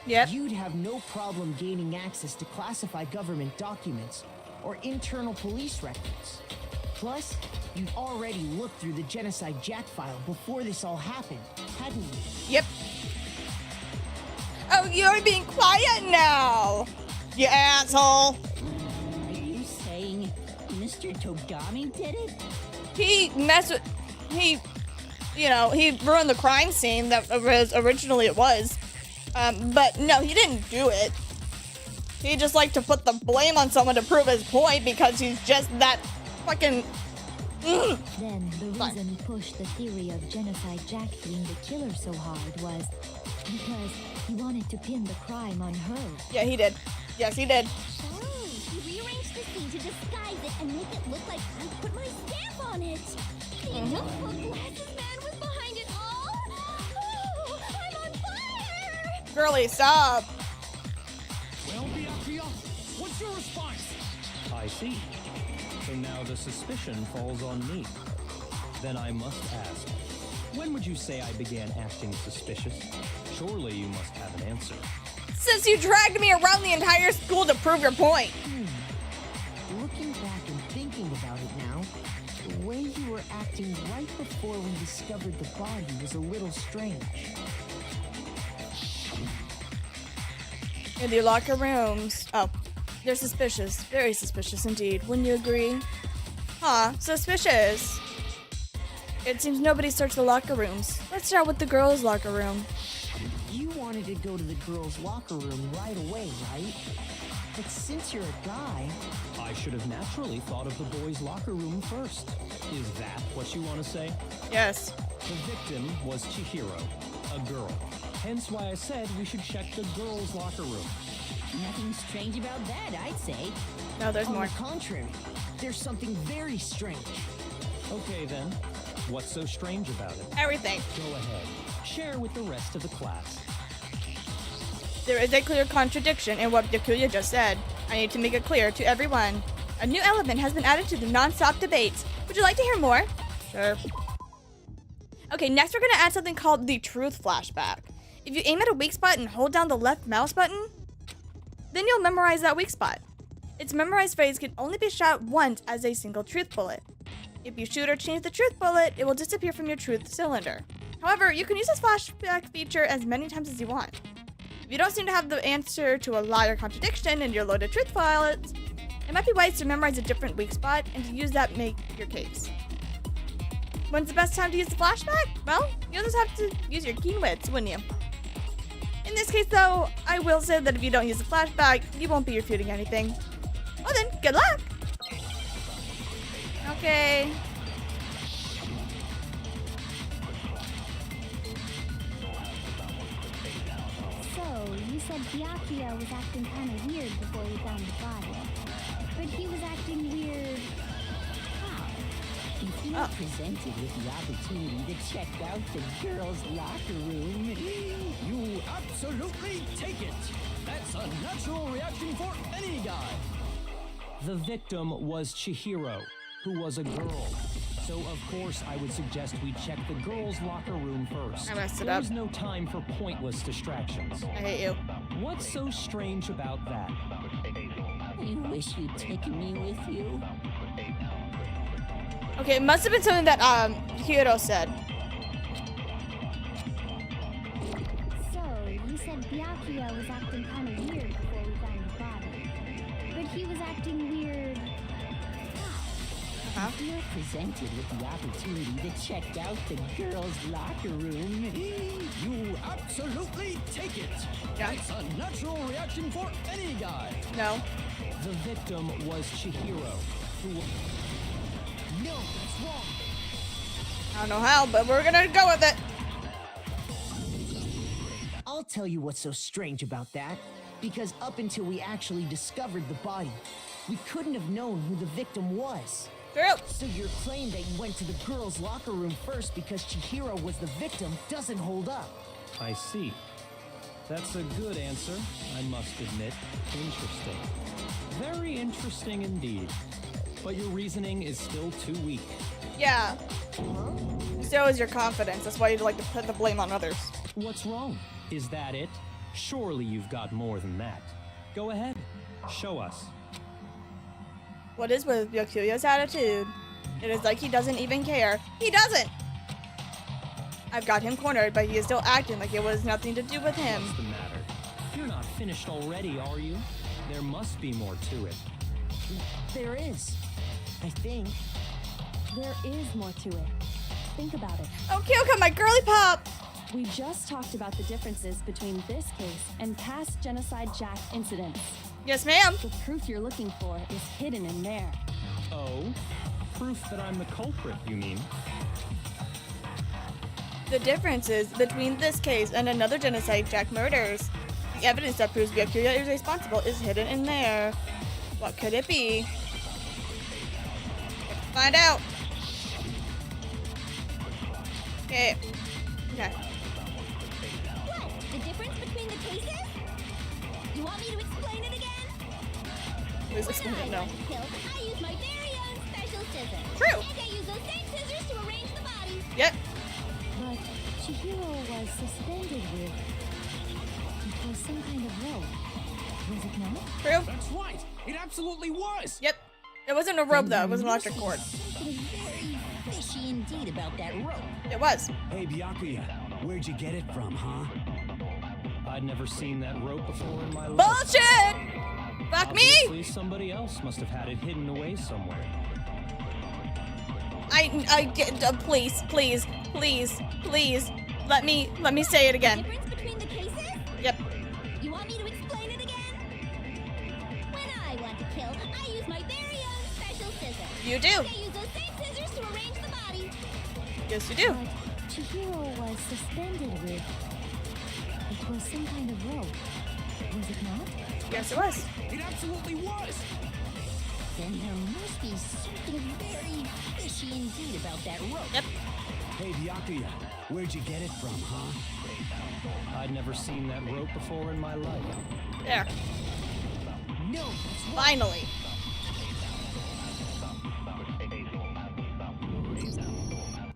Yep. You'd have no problem gaining access to classified government documents or internal police records. Plus, you'd already looked through the Genocide Jack file before this all happened, hadn't you? Yep. Oh, you're being quiet now, you asshole. Are you saying Mr. Togami did it? He messed with, he ruined the crime scene that was originally it was. But no, he didn't do it. He just liked to put the blame on someone to prove his point because he's just that fucking. Then the reason he pushed the theory of Genocide Jack being the killer so hard was because he wanted to pin the crime on her. Yeah, he did. Yes, he did. Oh, he rearranged the scene to disguise it and make it look like I put my stamp on it. The invisible glasses man was behind it all. Oh, I'm on fire! Girlie, stop. Well, Byakuya, what's your response? I see. So now the suspicion falls on me. Then I must ask, when would you say I began acting suspicious? Surely you must have an answer. Since you dragged me around the entire school to prove your point. Looking back and thinking about it now, the way you were acting right before we discovered the body was a little strange. In the locker rooms. Oh, they're suspicious. Very suspicious indeed. Wouldn't you agree? Huh, suspicious. It seems nobody searched the locker rooms. Let's start with the girls' locker room. You wanted to go to the girls' locker room right away, right? But since you're a guy... I should have naturally thought of the boys' locker room first. Is that what you want to say? Yes. The victim was Chihiro, a girl. Hence why I said we should check the girls' locker room. Nothing strange about that, I'd say. No, there's On more. the contrary, there's something very strange. Okay then, what's so strange about it? Everything. Go ahead, share with the rest of the class. There is a clear contradiction in what Byakuya just said. I need to make it clear to everyone. A new element has been added to the non-stop debates. Would you like to hear more? Sure. Okay, next we're going to add something called the truth flashback. If you aim at a weak spot and hold down the left mouse button, then you'll memorize that weak spot. Its memorized phrase can only be shot once as a single truth bullet. If you shoot or change the truth bullet, it will disappear from your truth cylinder. However, you can use this flashback feature as many times as you want. If you don't seem to have the answer to a lie or contradiction in your loaded truth files, It might be wise to memorize a different weak spot and to use that to make your case. When's the best time to use the flashback? Well, you'll just have to use your keen wits, wouldn't you? In this case, though, I will say that if you don't use the flashback, you won't be refuting anything. Well then, good luck! Okay. So, you said Byakuya was acting kind of weird before we found the body. But he was acting weird. How? If you were presented with the opportunity to check out the girls' locker room, You absolutely take it. That's a natural reaction for any guy. The victim was Chihiro, who was a girl. So, of course, I would suggest we check the girls' locker room first. I messed it There's up. no time for pointless distractions. I hate you. What's so strange about that? you wish you'd taken me with you. Okay, it must have been something that Hiro said. So, you said Byakuya was acting kind of weird before we found the body. But he was acting weird. If you're presented with the opportunity to check out the girls' locker room, You absolutely take it. Yeah. That's a natural reaction for any guy. No. The victim was Chihiro, who... No, that's wrong. I don't know how, but we're gonna go with it. I'll tell you what's so strange about that. Because up until we actually discovered the body, we couldn't have known who the victim was. True. So your claim that you went to the girls' locker room first because Chihiro was the victim doesn't hold up. I see. That's a good answer, I must admit. Interesting. Very interesting indeed. But your reasoning is still too weak. Yeah. So is your confidence. That's why you'd like to put the blame on others. What's wrong? Is that it? Surely you've got more than that. Go ahead. Show us. What is with Byakuya's attitude? It is like he doesn't even care. He doesn't! I've got him cornered, but he is still acting like it was nothing to do with him. What's the matter? You're not finished already, are you? There must be more to it. There is. I think. There is more to it. Think about it. Oh, Kyoko, my girly pop! We just talked about the differences between this case and past Genocide Jack incidents. Yes, ma'am. The proof you're looking for is hidden in there. Oh? Proof that I'm the culprit, you mean? The differences between this case and another Genocide Jack murders. The evidence that proves Byakuya is responsible is hidden in there. What could it be? Let's find out. Okay. Okay. What? The difference between the cases? You want me to explain it again? Please explain it, no. When I was killed, I used my very own special scissors. True. And I used those same scissors to arrange the body. Yep. But Chihiro was suspended with... It was some kind of rope. Was it not? True. That's right. It absolutely was. Yep. It wasn't a rope, though. It was an electric cord. Something very fishy indeed about that rope. It was. Hey, Byakuya, where'd you get it from, huh? I'd never seen that rope before in my life. Bullshit! Fuck me! Obviously, somebody else must have had it hidden away somewhere. Please, please, please, please. Let me say it again. Difference between the cases? Yep. You want me to explain it again? When I want to kill, I use my very own special scissors. You do. And I use those same scissors to arrange the body. Yes, you do. But Chihiro was suspended with... It was some kind of rope. Was it not? Yes, it was. It absolutely was. Then there must be something very fishy indeed about that rope. Yep. Hey, Byakuya, where'd you get it from, huh? I'd never seen that rope before in my life. There. No, that's wrong. Finally.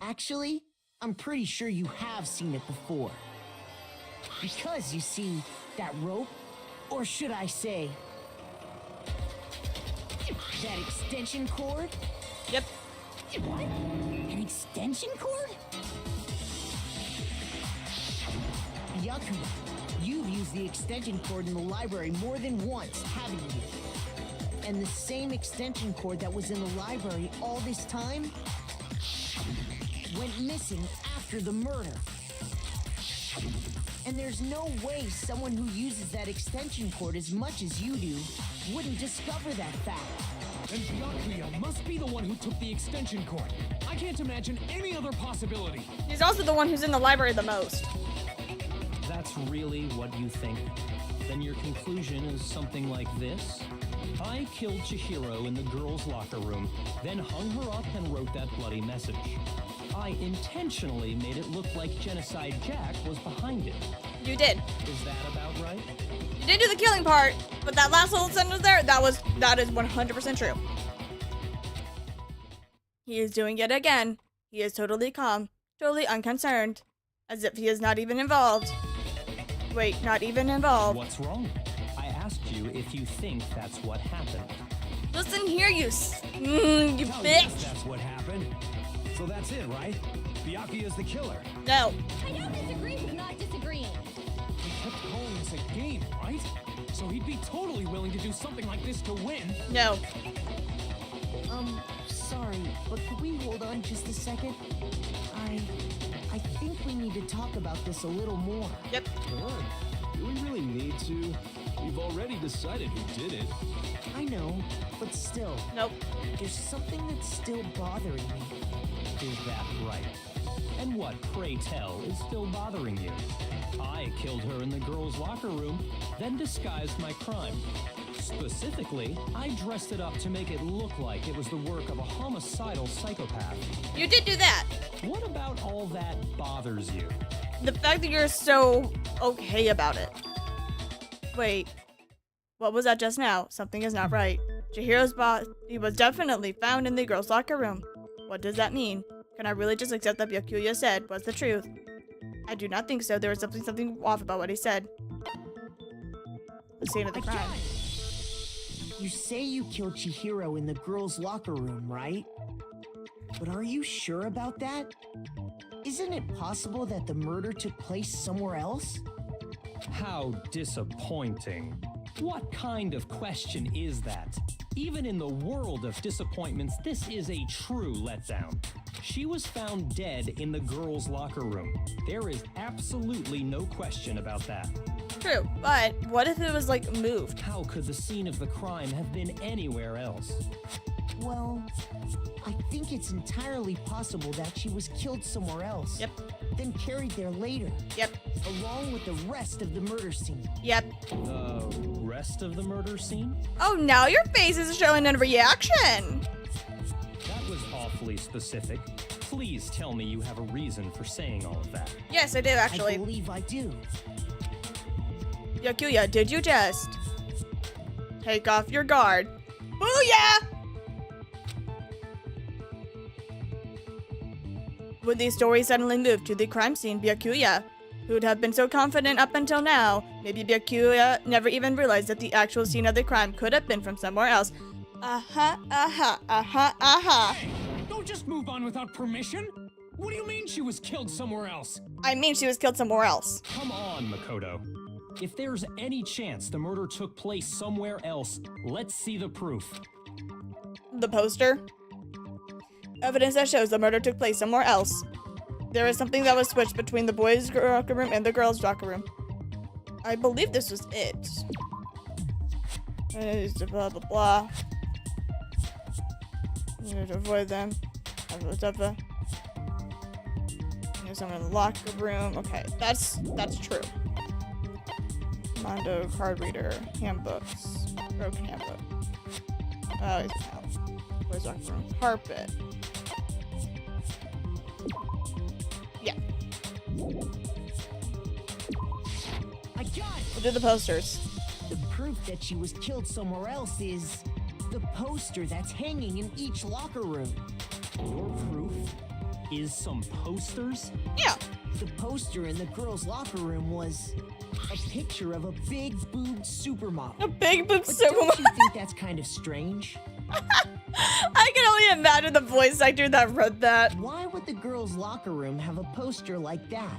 Actually, I'm pretty sure you have seen it before. Because, you see, that rope, or should I say, that extension cord? Yep. What? An extension cord? Byakuya, you've used the extension cord in the library more than once, haven't you? And the same extension cord that was in the library all this time went missing after the murder. And there's no way someone who uses that extension cord as much as you do wouldn't discover that fact. Then Byakuya must be the one who took the extension cord. I can't imagine any other possibility. He's also the one who's in the library the most. That's really what you think? Then your conclusion is something like this? I killed Chihiro in the girls' locker room, then hung her up and wrote that bloody message. I intentionally made it look like Genocide Jack was behind it. You did. Is that about right? You did do the killing part, but that last little sentence there, that is 100% true. He is doing it again. He is totally calm, totally unconcerned, as if he is not even involved. Wait, not even involved. What's wrong? I asked you if you think that's what happened. Listen here, you Hell bitch. yes, that's what happened. So that's it, right? Byakuya's the killer. No. I don't disagree with not disagreeing. He kept calling this a game, right? So he'd be totally willing to do something like this to win. No. Sorry, but could we hold on just a second? I think we need to talk about this a little more. Yep. Do we really need to? We've already decided who did it. I know, but still, Nope. there's something that's still bothering me. Is that right? And what, pray tell, is still bothering you? I killed her in the girls' locker room, then disguised my crime. Specifically, I dressed it up to make it look like it was the work of a homicidal psychopath. You did do that. What about all that bothers you? The fact that you're so okay about it. Wait. What was that just now? Something is not right. Chihiro's body was definitely found in the girls' locker room. What does that mean? Can I really just accept that Byakuya said was the truth? I do not think so. There was something off about what he said. The scene of the crime. You say you killed Chihiro in the girls' locker room, right? But are you sure about that? Isn't it possible that the murder took place somewhere else? How disappointing. What kind of question is that? Even in the world of disappointments, this is a true letdown. She was found dead in the girls' locker room. There is absolutely no question about that. True, but what if it was like moved? How could the scene of the crime have been anywhere else? Well, I think it's entirely possible that she was killed somewhere else. Yep. Then carried there later. Yep. Along with the rest of the murder scene. Yep. The rest of the murder scene? Oh, now your face is showing a reaction. That was awfully specific. Please tell me you have a reason for saying all of that. Yes, I do actually. I believe I do. Byakuya, did you just take off your guard? Booyah! When the story suddenly moved to the crime scene, Byakuya, who would have been so confident up until now, maybe Byakuya never even realized that the actual scene of the crime could have been from somewhere else. Hey, don't just move on without permission. What do you mean she was killed somewhere else? I mean she was killed somewhere else. Come on, Makoto. If there's any chance the murder took place somewhere else, let's see the proof. The poster? Evidence that shows the murder took place somewhere else. There is something that was switched between the boys' locker room and the girls' locker room. I believe this was it. Blah, blah, blah. You need to avoid them. There's someone in the locker room. Okay, that's true. Mondo card reader, handbooks, broken handbook. Oh, he's out. Where's locker room? Carpet. Yeah. I got it! We'll do the posters. The proof that she was killed somewhere else is the poster that's hanging in each locker room. Your proof is some posters? Yeah. The poster in the girls' locker room was a picture of a big-boobed supermodel. A big boob But don't supermodel. you think that's kind of strange? I can only imagine the voice actor that wrote that. Why would the girls' locker room have a poster like that?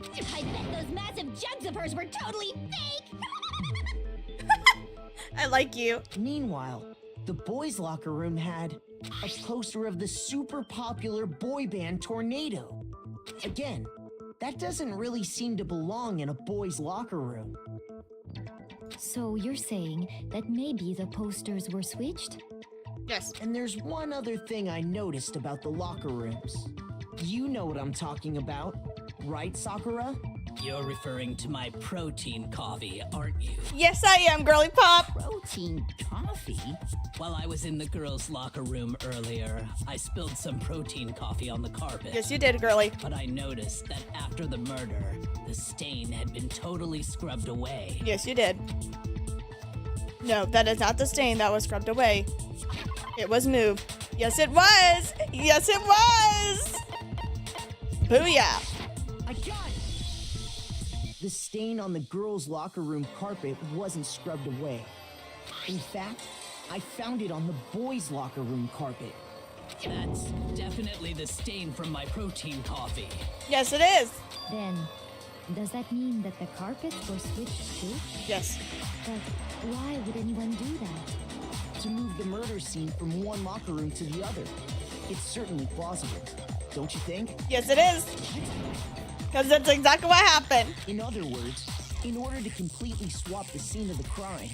I bet those massive jugs of hers were totally fake. I like you. Meanwhile, the boys' locker room had a poster of the super popular boy band Tornado. Again, that doesn't really seem to belong in a boys' locker room. So you're saying that maybe the posters were switched? Yes. And there's one other thing I noticed about the locker rooms. You know what I'm talking about, right, Sakura? You're referring to my protein coffee, aren't you? Yes, I am, girly pop. Protein coffee? While I was in the girls' locker room earlier, I spilled some protein coffee on the carpet. Yes, you did, girly. But I noticed that after the murder, the stain had been totally scrubbed away. Yes, you did. No, that is not the stain that was scrubbed away. It was moved. Yes, it was. Yes, it was. Booyah. I got it! The stain on the girls' locker room carpet wasn't scrubbed away. In fact, I found it on the boys' locker room carpet. That's definitely the stain from my protein coffee. Yes, it is. Then, does that mean that the carpets were switched too? Yes. But why would anyone do that? To move the murder scene from one locker room to the other. It's certainly plausible, don't you think? Yes, it is. Because that's exactly what happened. In other words, in order to completely swap the scene of the crime,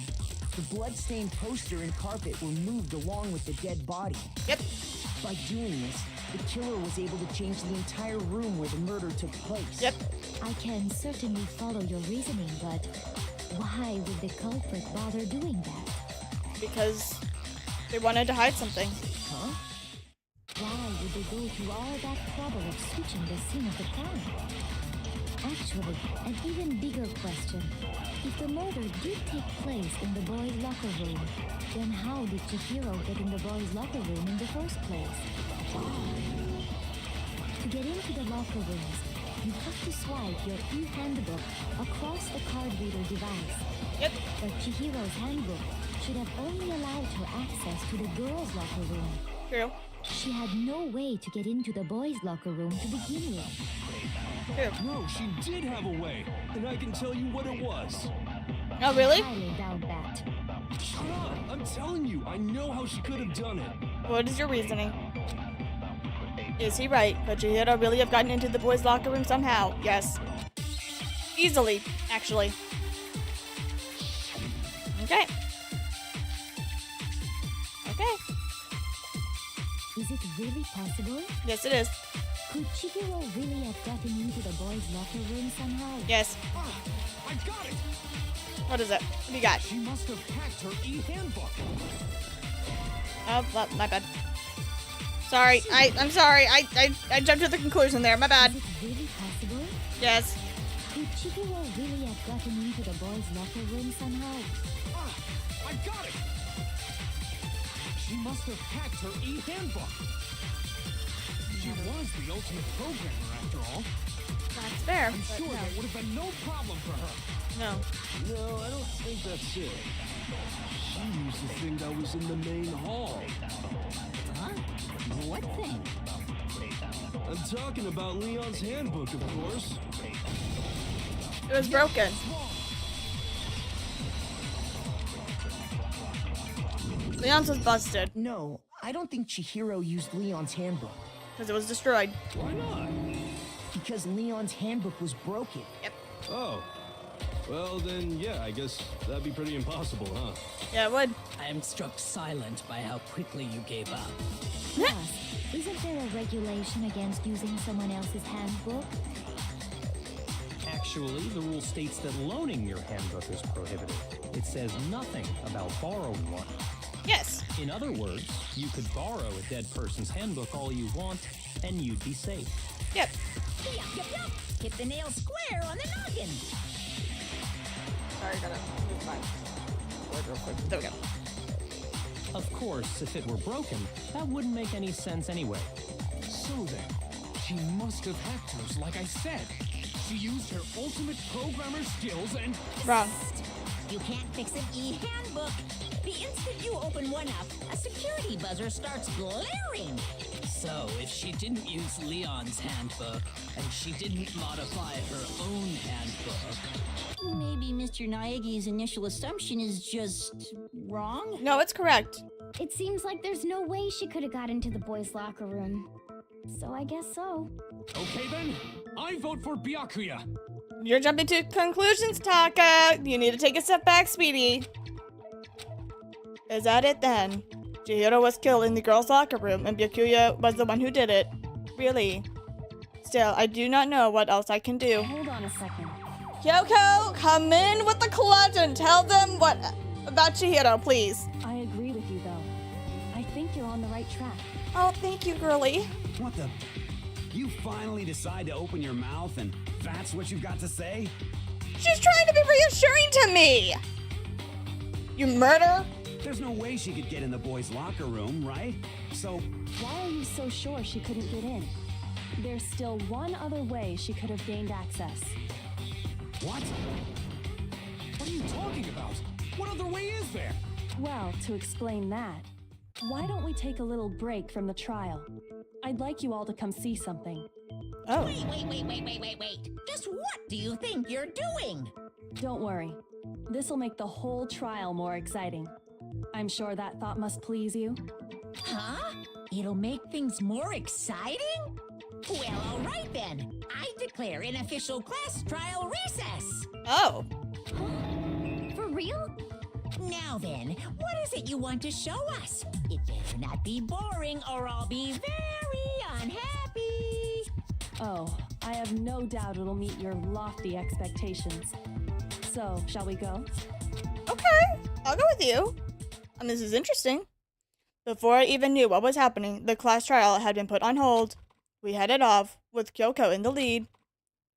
the bloodstained poster and carpet were moved along with the dead body. Yep. By doing this, the killer was able to change the entire room where the murder took place. Yep. I can certainly follow your reasoning, but why would the culprit bother doing that? Because they wanted to hide something. Huh? Why would they go through all that trouble of switching the scene of the crime? Actually, an even bigger question. If the murder did take place in the boys' locker room, then how did Chihiro get in the boys' locker room in the first place? To get into the locker rooms, you have to swipe your e-handbook across the card reader device. Yep. But Chihiro's handbook should have only allowed her access to the girls' locker room. True. She had no way to get into the boys' locker room to begin with. True. No, she did have a way, and I can tell you what it was. Oh, really? I highly doubt that. Shut up! I'm telling you, I know how she could have done it. What is your reasoning? Is he right? Could Chihiro really have gotten into the boys' locker room somehow? Yes. Easily, actually. Okay. Okay. Is it really possible? Yes, it is. Could Chihiro really have gotten into the boys' locker room somehow? Yes. Ah, I got it! What is it? What do you got? She must have hacked her e-handbook. Oh, well, my bad. Sorry. I'm sorry. I jumped to the conclusion there. My bad. Is it really possible? Yes. Could Chihiro really have gotten into the boys' locker room somehow? Ah, I got it! She must have hacked her e-handbook. She was the ultimate programmer, after all. That's fair. I'm but sure no. that would have been no problem for her. No. No, I don't think that's it. She used to think I was in the main hall. Huh? What thing? I'm talking about Leon's handbook, of course. It was broken. Leon's was busted No, I don't think Chihiro used Leon's handbook. because it was destroyed. Why not? Because Leon's handbook was broken. Yep. Oh. Well, then, yeah, I guess that'd be pretty impossible, huh? Yeah, it would. I am struck silent by how quickly you gave up. Plus, isn't there a regulation against using someone else's handbook? Actually, the rule states that loaning your handbook is prohibited. It says nothing about borrowing one. Yes. In other words, you could borrow a dead person's handbook all you want, and you'd be safe. Yep. Yup, yup, yup. Hit the nail square on the noggin. Sorry, gotta move my board real quick. There we go. Of course, if it were broken, that wouldn't make any sense anyway. So then, she must have hacked hers, like I said. She used her ultimate programmer skills and... Wrong. You can't fix an e-handbook. The instant you open one up, a security buzzer starts glaring. So, if she didn't use Leon's handbook, and she didn't modify her own handbook... Maybe Mr. Naegi's initial assumption is just wrong? No, it's correct. It seems like there's no way she could have got into the boys' locker room. So I guess so. Okay then, I vote for Byakuya. You're jumping to conclusions, Taka. You need to take a step back, sweetie. Is that it then? Chihiro was killed in the girls' locker room and Byakuya was the one who did it. Really? Still, I do not know what else I can do. Hold on a second. Kyoko, come in with the clutch and tell them what about Chihiro, please. I agree with you, though. I think you're on the right track. Oh, thank you, girlie. What the? You finally decide to open your mouth and that's what you've got to say? She's trying to be reassuring to me. You murder? There's no way she could get in the boys' locker room, right? So... Why are you so sure she couldn't get in? There's still one other way she could have gained access. What? What are you talking about? What other way is there? Well, to explain that, why don't we take a little break from the trial? I'd like you all to come see something. Oh. Wait. Just what do you think you're doing? Don't worry. This'll make the whole trial more exciting. I'm sure that thought must please you. Huh? It'll make things more exciting? Well, all right then. I declare an official class trial recess. Oh. For real? Now then, what is it you want to show us? It better not be boring or I'll be very unhappy. Oh, I have no doubt it'll meet your lofty expectations. So, shall we go? Okay, I'll go with you. This is interesting. Before I even knew what was happening, the class trial had been put on hold. We headed off, with Kyoko in the lead.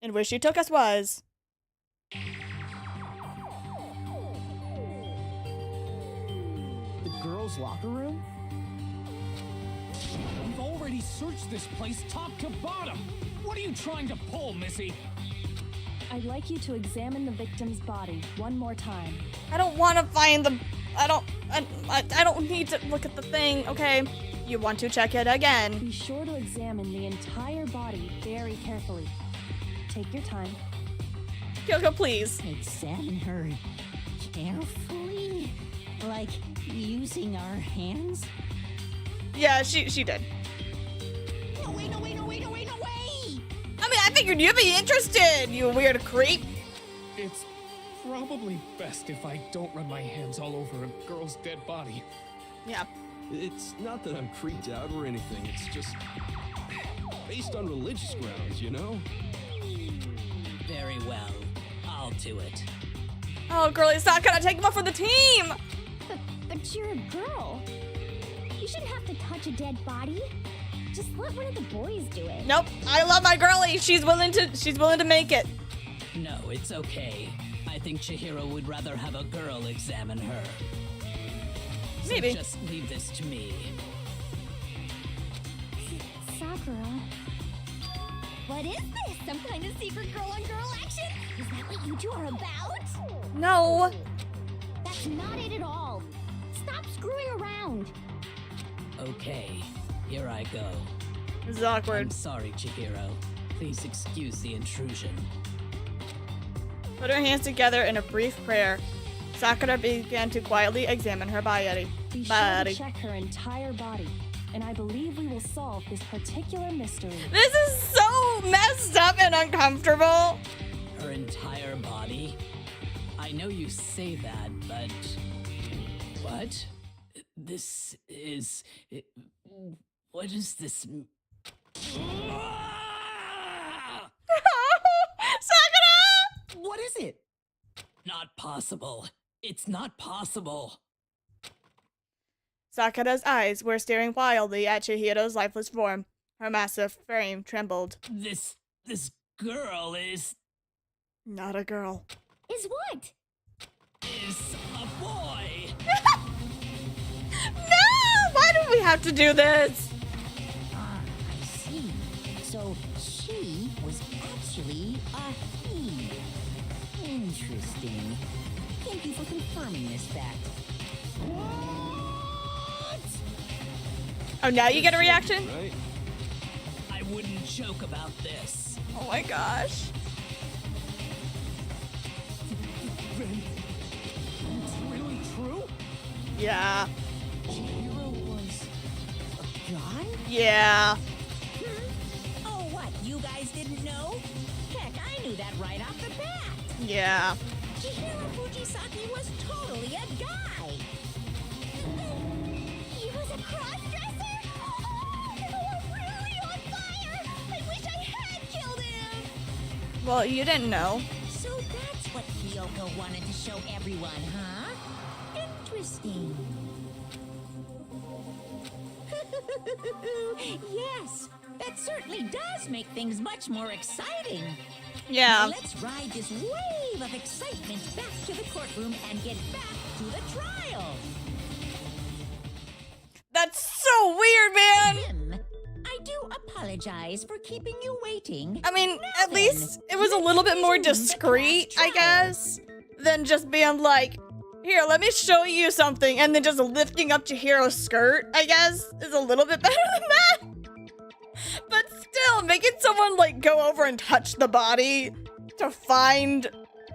And where she took us was... The girls' locker room? We've already searched this place top to bottom. What are you trying to pull, Missy? I'd like you to examine the victim's body one more time. I don't want to find the... I don't need to look at the thing, okay? You want to check it again. Be sure to examine the entire body very carefully. Take your time. Kyoko, please. Examine her carefully? Like using our hands? Yeah, she did. No way! I mean, I figured you'd be interested, you weird creep. It's probably best if I don't run my hands all over a girl's dead body. Yeah. It's not that I'm creeped out or anything, it's just based on religious grounds, you know? Very well. I'll do it. Oh, girlie, it's not gonna take him off for the team. But you're a girl. You shouldn't have to touch a dead body. Just let one of the boys do it. Nope, I love my girlie. She's willing to make it. No, it's okay. I think Chihiro would rather have a girl examine her. So Maybe. Just leave this to me. Sakura. What is this? Some kind of secret girl-on-girl action? Is that what you two are about? No. That's not it at all. Stop screwing around. Okay, here I go. This is awkward. I'm sorry, Chihiro. Please excuse the intrusion. Put her hands together in a brief prayer. Sakura began to quietly examine her body. Be sure to check her entire body, and I believe we will solve this particular mystery. This is so messed up and uncomfortable. Her entire body? I know you say that, but... What? This is... What is this... Sakura! What is it? Not possible. It's not possible. Sakura's eyes were staring wildly at Chihiro's lifeless form. Her massive frame trembled. This girl is Not a girl. Is what? a boy. No! Why do we have to do this? Ah, I see. So she was actually a he. Interesting. Thank you for confirming this fact. Oh, now you get a reaction? Right? I wouldn't joke about this. Oh my gosh. Then, it's really true? Yeah. Chihiro was a guy? Yeah. Oh, what? You guys didn't know? Heck, I knew that right off the bat. Yeah. Chihiro Fujisaki was totally a guy. He was a cross-dresser? Oh, you're really on fire! I wish I had killed him! Well, you didn't know. So that's what Kyoko wanted to show everyone, huh? Interesting. Yes, that certainly does make things much more exciting. Now Yeah. let's ride this wave of excitement back to the courtroom and get back to the trial. That's so weird, man. Tim, I do apologize for keeping you waiting. I mean, Now at then, least it was a little bit more resume the discreet, class I trial. guess, than just being like, here, let me show you something, and then just lifting up Chihiro's skirt, I guess, is a little bit better than that. But still, making someone, like, go over and touch the body to find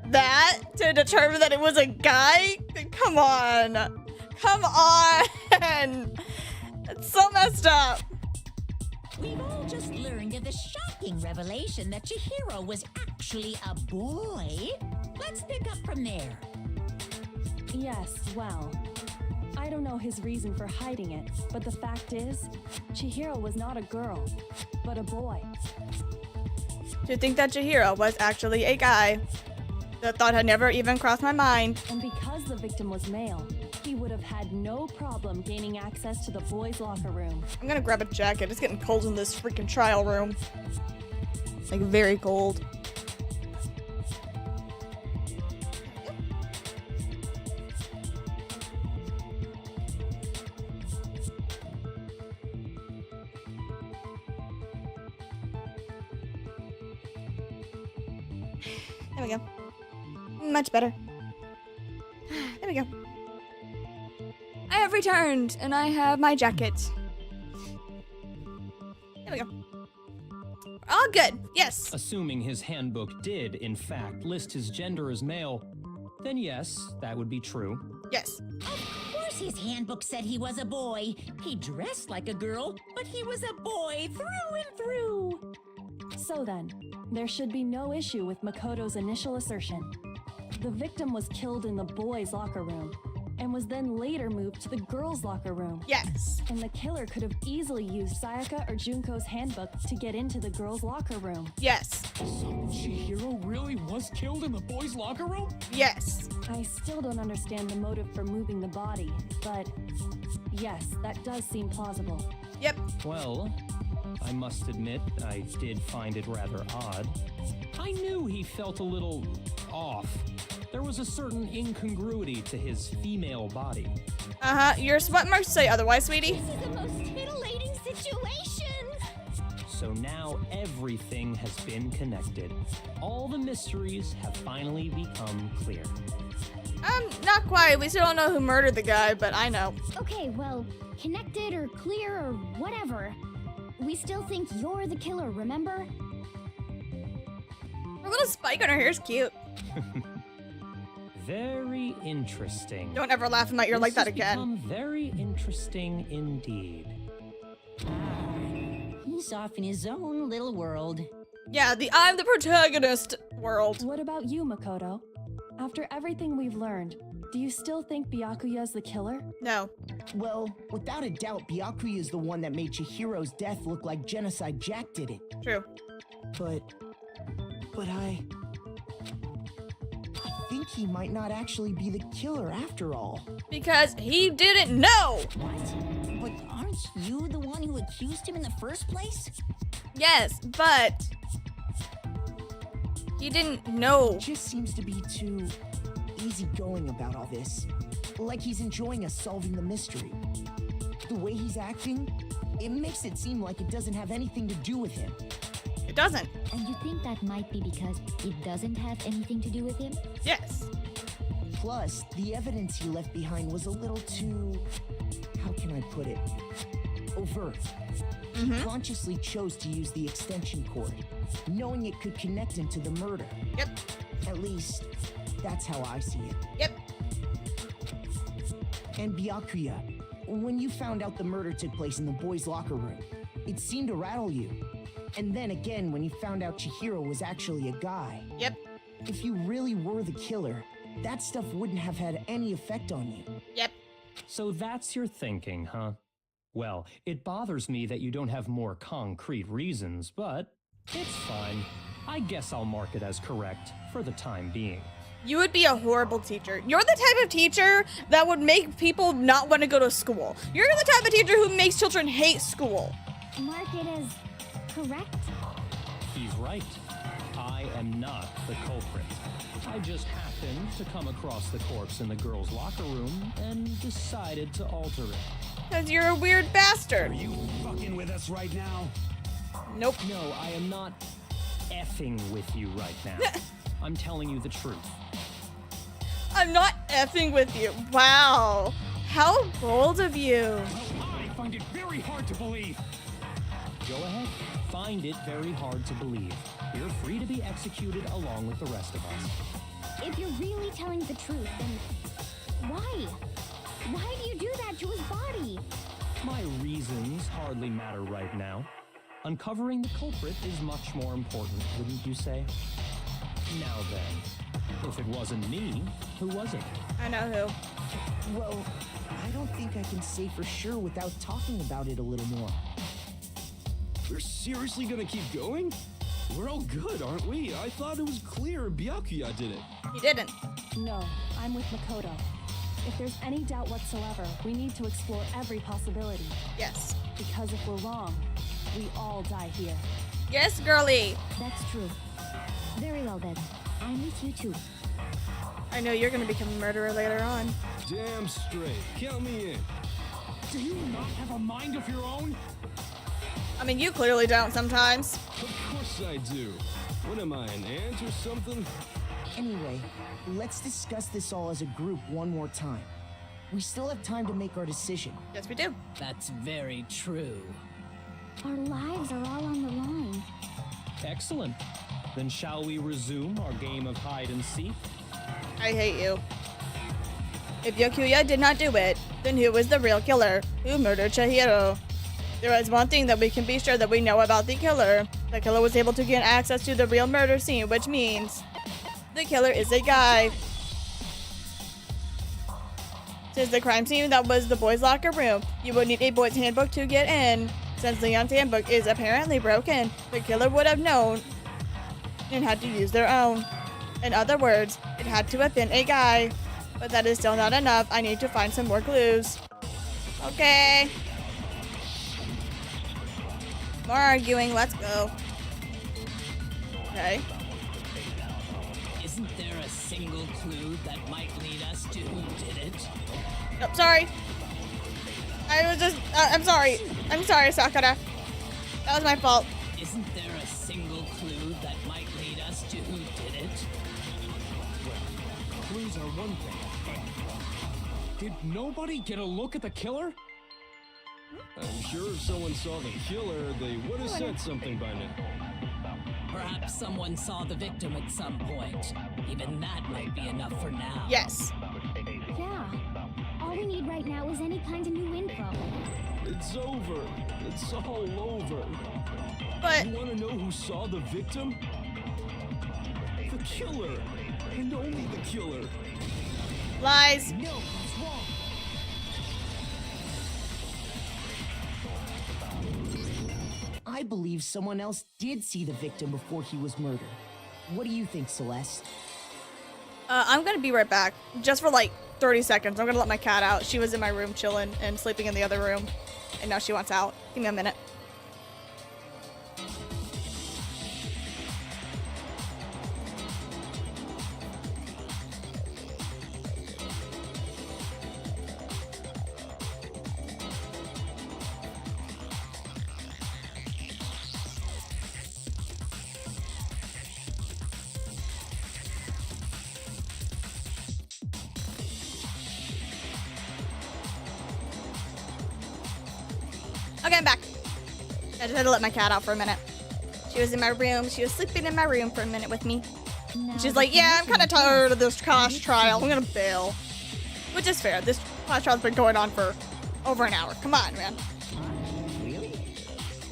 that, to determine that it was a guy? Come on. Come on. It's so messed up. We've all just learned of the shocking revelation that Chihiro was actually a boy. Let's pick up from there. Yes, well, I don't know his reason for hiding it, but the fact is, Chihiro was not a girl, but a boy. To think that Chihiro was actually a guy. That thought had never even crossed my mind. And because the victim was male, he would have had no problem gaining access to the boys' locker room. I'm gonna grab a jacket. It's getting cold in this freaking trial room. Like, very cold. There we go. Much better. There we go. I have returned, and I have my jacket. There we go. All good. Yes. Assuming his handbook did, in fact, list his gender as male, then yes, that would be true. Yes. Of course his handbook said he was a boy. He dressed like a girl, but he was a boy through and through. So then, there should be no issue with Makoto's initial assertion. The victim was killed in the boys' locker room, and was then later moved to the girls' locker room. Yes. And the killer could have easily used Sayaka or Junko's handbook to get into the girls' locker room. Yes. So Chihiro really was killed in the boys' locker room? Yes. I still don't understand the motive for moving the body, but yes, that does seem plausible. Yep. Well, I must admit, I did find it rather odd. I knew he felt a little off. There was a certain incongruity to his female body. Uh-huh. Your sweat marks say otherwise, sweetie. This is the most titillating situation! So now everything has been connected. All the mysteries have finally become clear. Not quite. We still don't know who murdered the guy, but I know. Okay, well, connected or clear or whatever. We still think you're the killer, remember? Her little spike on her hair is cute. Very interesting. Don't ever laugh in my ear like that This has again. become very interesting indeed. He's off in his own little world. Yeah, the I'm the protagonist world. What about you, Makoto? After everything we've learned, do you still think Byakuya's the killer? No. Well, without a doubt, Byakuya is the one that made Chihiro's death look like Genocide Jack did it. True. But I think he might not actually be the killer after all. Because he didn't know. What? But aren't you the one who accused him in the first place? Yes, but he didn't know. Just seems to be too easygoing about all this. Like he's enjoying us solving the mystery. The way he's acting, it makes it seem like it doesn't have anything to do with him. It doesn't. And you think that might be because it doesn't have anything to do with him? Yes. Plus, the evidence he left behind was a little too... how can I put it? Overt. He consciously chose to use the extension cord, knowing it could connect him to the murder. Yep. At least, that's how I see it. Yep. And Byakuya, when you found out the murder took place in the boys' locker room, it seemed to rattle you. And then again, when you found out Chihiro was actually a guy. Yep. If you really were the killer, that stuff wouldn't have had any effect on you. Yep. So that's your thinking, huh? Well, it bothers me that you don't have more concrete reasons, but it's fine. I guess I'll mark it as correct for the time being. You would be a horrible teacher. You're the type of teacher that would make people not want to go to school. You're the type of teacher who makes children hate school. Mark it as correct? He's right. I am not the culprit. I just happened to come across the corpse in the girls' locker room and decided to alter it. Because you're a weird bastard. Are you fucking with us right now? Nope. No, I am not effing with you right now. I'm telling you the truth. I'm not effing with you. Wow. How bold of you. I find it very hard to believe. Go ahead. Find it very hard to believe. You're free to be executed along with the rest of us. If you're really telling the truth, then why? Why do you do that to his body? My reasons hardly matter right now. Uncovering the culprit is much more important, wouldn't you say? Now then, if it wasn't me, who was it? I know who. Well, I don't think I can say for sure without talking about it a little more. We're seriously gonna keep going? We're all good, aren't we? I thought it was clear Byakuya did it. He didn't. No, I'm with Makoto. If there's any doubt whatsoever, we need to explore every possibility. Yes. Because if we're wrong, we all die here. Yes, girly. That's true. Very well then. I'm with you too. I know you're going to become a murderer later on. Damn straight. Count me in. Do you not have a mind of your own? I mean, you clearly don't sometimes. Of course I do. What am I, an ant or something? Anyway, let's discuss this all as a group one more time. We still have time to make our decision. Yes, we do. That's very true. Our lives are all on the line. Excellent. Then shall we resume our game of hide and seek? I hate you. If Byakuya did not do it, then who was the real killer? Who murdered Chihiro? There is one thing that we can be sure that we know about the killer. The killer was able to gain access to the real murder scene, which means the killer is a guy. Since the crime scene that was the boys' locker room, you would need a boys' handbook to get in. Since Leon's handbook is apparently broken, the killer would have known and had to use their own. In other words, it had to have been a guy. But that is still not enough. I need to find some more clues. Okay. More arguing. Let's go. Okay. Isn't there a single clue that might lead us to who did it? Nope, sorry. I was just... I'm sorry. I'm sorry, Sakura. That was my fault. Isn't there a single clue that might lead us to who did it? Clues are one thing. Did nobody get a look at the killer? I'm sure if someone saw the killer, they would have said something by now. Perhaps someone saw the victim at some point. Even that might be enough for now. Yes. Yeah. All we need right now is any kind of new info. It's over. It's all over. But... You want to know who saw the victim? The killer. And only the killer. Lies. No, it's wrong. I believe someone else did see the victim before he was murdered. What do you think, Celeste? I'm gonna be right back. Just for like 30 seconds. I'm gonna let my cat out. She was in my room chilling and sleeping in the other room. And now she wants out. Give me a minute. getting back. I just had to let my cat out for a minute. She was in my room. She was sleeping in my room for a minute with me. She's like, yeah, I'm kind of tired of this class trial. I'm gonna bail. Which is fair. This class trial's been going on for over an hour. Come on, man. Really?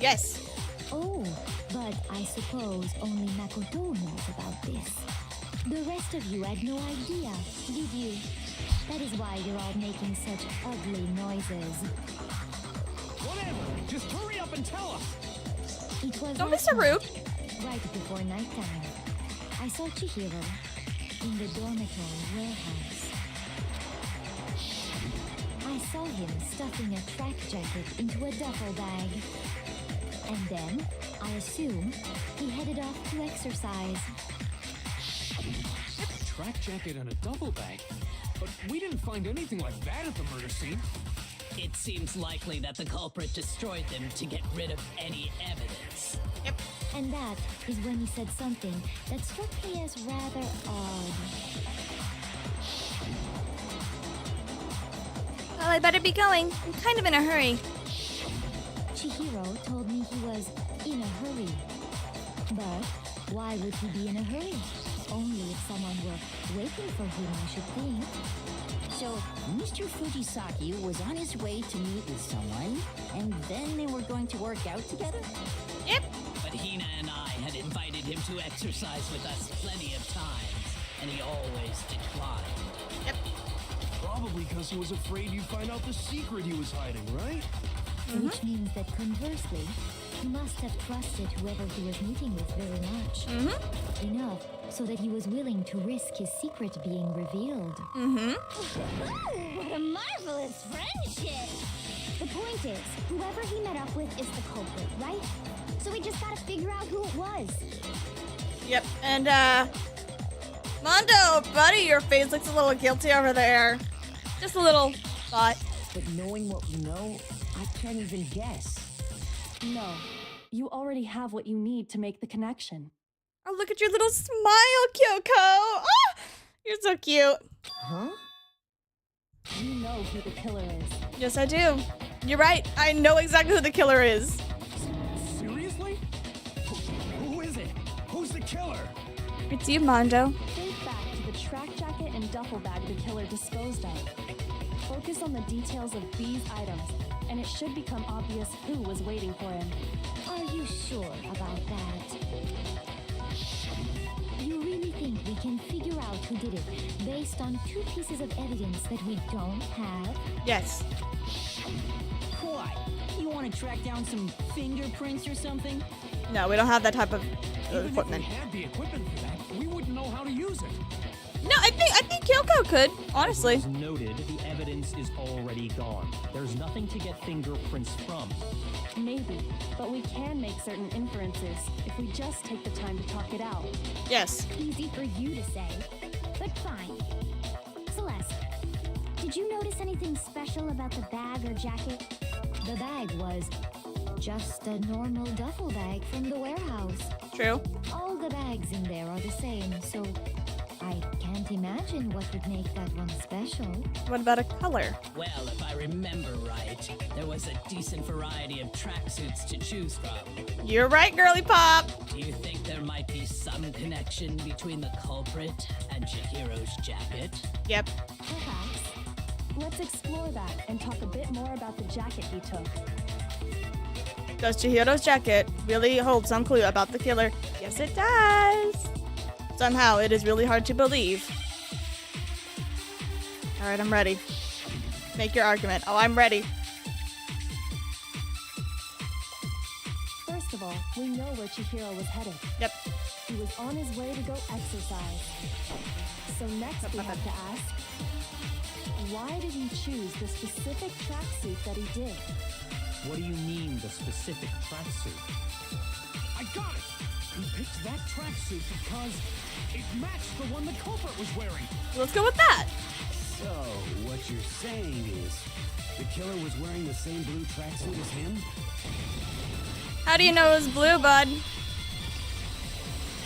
Yes. Oh, but I suppose only Makoto knows about this. The rest of you had no idea, did you? That is why you're all making such ugly noises. Whatever. Just hurry up and tell us. It was Don't be last so rude. night, right before nighttime. I saw Chihiro in the dormitory warehouse. I saw him stuffing a track jacket into a duffel bag. And then, I assume, he headed off to exercise. A track jacket and a duffel bag? But we didn't find anything like that at the murder scene. It seems likely that the culprit destroyed them to get rid of any evidence. Yep. And that is when he said something that struck me as rather odd. Well, I better be going. I'm kind of in a hurry. Chihiro told me he was in a hurry. But why would he be in a hurry? Only if someone were waiting for him, I should think. So, Mr. Fujisaki was on his way to meet with someone, and then they were going to work out together? Yep. But Hina and I had invited him to exercise with us plenty of times, and he always declined. Yep. Probably because he was afraid you'd find out the secret he was hiding, right? Which means that conversely, he must have trusted whoever he was meeting with very much. Enough so that he was willing to risk his secret being revealed. What a marvelous friendship! The point is, whoever he met up with is the culprit, right? So we just gotta figure out who it was. Yep. And, Mondo, buddy, your face looks a little guilty over there. Just a little thought. But knowing what we know, I can't even guess. No, you already have what you need to make the connection. Oh, look at your little smile, Kyoko. Oh, you're so cute. Huh? You know who the killer is. Yes, I do. You're right. I know exactly who the killer is. Seriously? Who is it? Who's the killer? It's you, Mondo. Think back to the track jacket and duffel bag the killer disposed of. Focus on the details of these items, and it should become obvious who was waiting for him. Are you sure about that? You really think we can figure out who did it based on two pieces of evidence that we don't have? Yes. Why? You want to track down some fingerprints or something? No, we don't have that type of Even equipment. if we had the equipment for that, we wouldn't know how to use it. No, I think Kyoko could, honestly. As noted, the evidence is already gone. There's nothing to get fingerprints from. Maybe, but we can make certain inferences if we just take the time to talk it out. Yes. Easy for you to say, but fine. Celeste, did you notice anything special about the bag or jacket? The bag was just a normal duffel bag from the warehouse. True. All the bags in there are the same, so I can't imagine what would make that one special. What about a color? Well, if I remember right, there was a decent variety of tracksuits to choose from. You're right, girly pop. Do you think there might be some connection between the culprit and Chihiro's jacket? Yep. Perhaps. Let's explore that and talk a bit more about the jacket he took. Does Chihiro's jacket really hold some clue about the killer? Yes, it does. Somehow, it is really hard to believe. All right, I'm ready. Make your argument. Oh, I'm ready. First of all, we know where Chihiro was headed. Yep. He was on his way to go exercise. So next we have to ask, why did he choose the specific tracksuit that he did? What do you mean, the specific tracksuit? I got it! He picked that tracksuit because it matched the one the culprit was wearing. Let's go with that. So, what you're saying is, the killer was wearing the same blue tracksuit as him? How do you know it was blue, bud?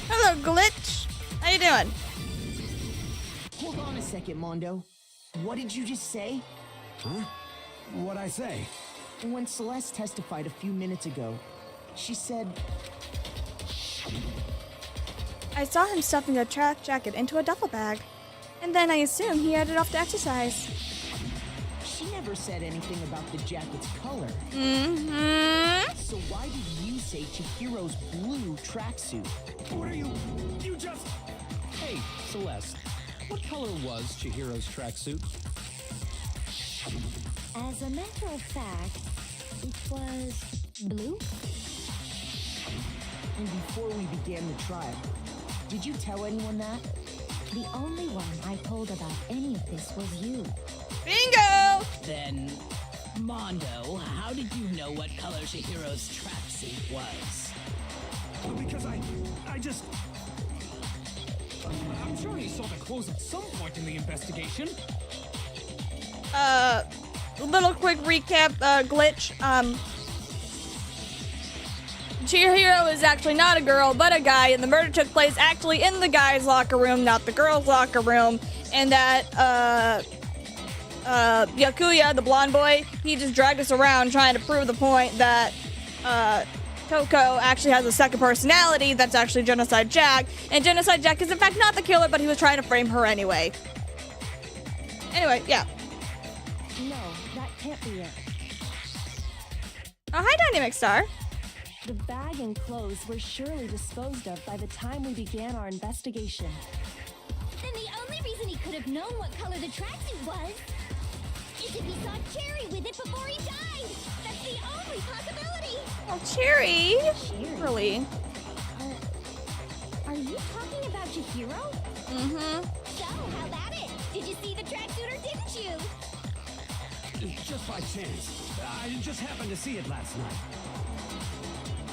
Hello, Glitch. How you doing? Hold on a second, Mondo. What did you just say? Huh? What'd I say? And when Celeste testified a few minutes ago, she said, I saw him stuffing a track jacket into a duffel bag. And then I assume he headed off to exercise. she never said anything about the jacket's color. Mm-hmm. So why did you say Chihiro's blue tracksuit? What are you? You just. Hey, Celeste, what color was Chihiro's tracksuit? As a matter of fact, it was blue. And before we began the trial, did you tell anyone that? The only one I told about any of this was you. Bingo! Then, Mondo, how did you know what color Chihiro's tracksuit was? Because I just. I'm sure he saw the clothes at some point in the investigation. Little quick recap, glitch. Chihiro is actually not a girl, but a guy, and the murder took place actually in the guy's locker room, not the girl's locker room, and that, Byakuya, the blonde boy, he just dragged us around trying to prove the point that, Toko actually has a second personality that's actually Genocide Jack, and Genocide Jack is in fact not the killer, but he was trying to frame her anyway. Anyway, yeah. No, that can't be it. Oh, hi, Dynamic Star. The bag and clothes were surely disposed of by the time we began our investigation. Then the only reason he could have known what color the tracksuit was is if he saw Cherry with it before he died. That's the only possibility. Oh, Cherry. Really? Are you talking about Chihiro? Mm-hmm. So, how about it? Did you see the tracksuit or didn't you? Just by chance. I just happened to see it last night.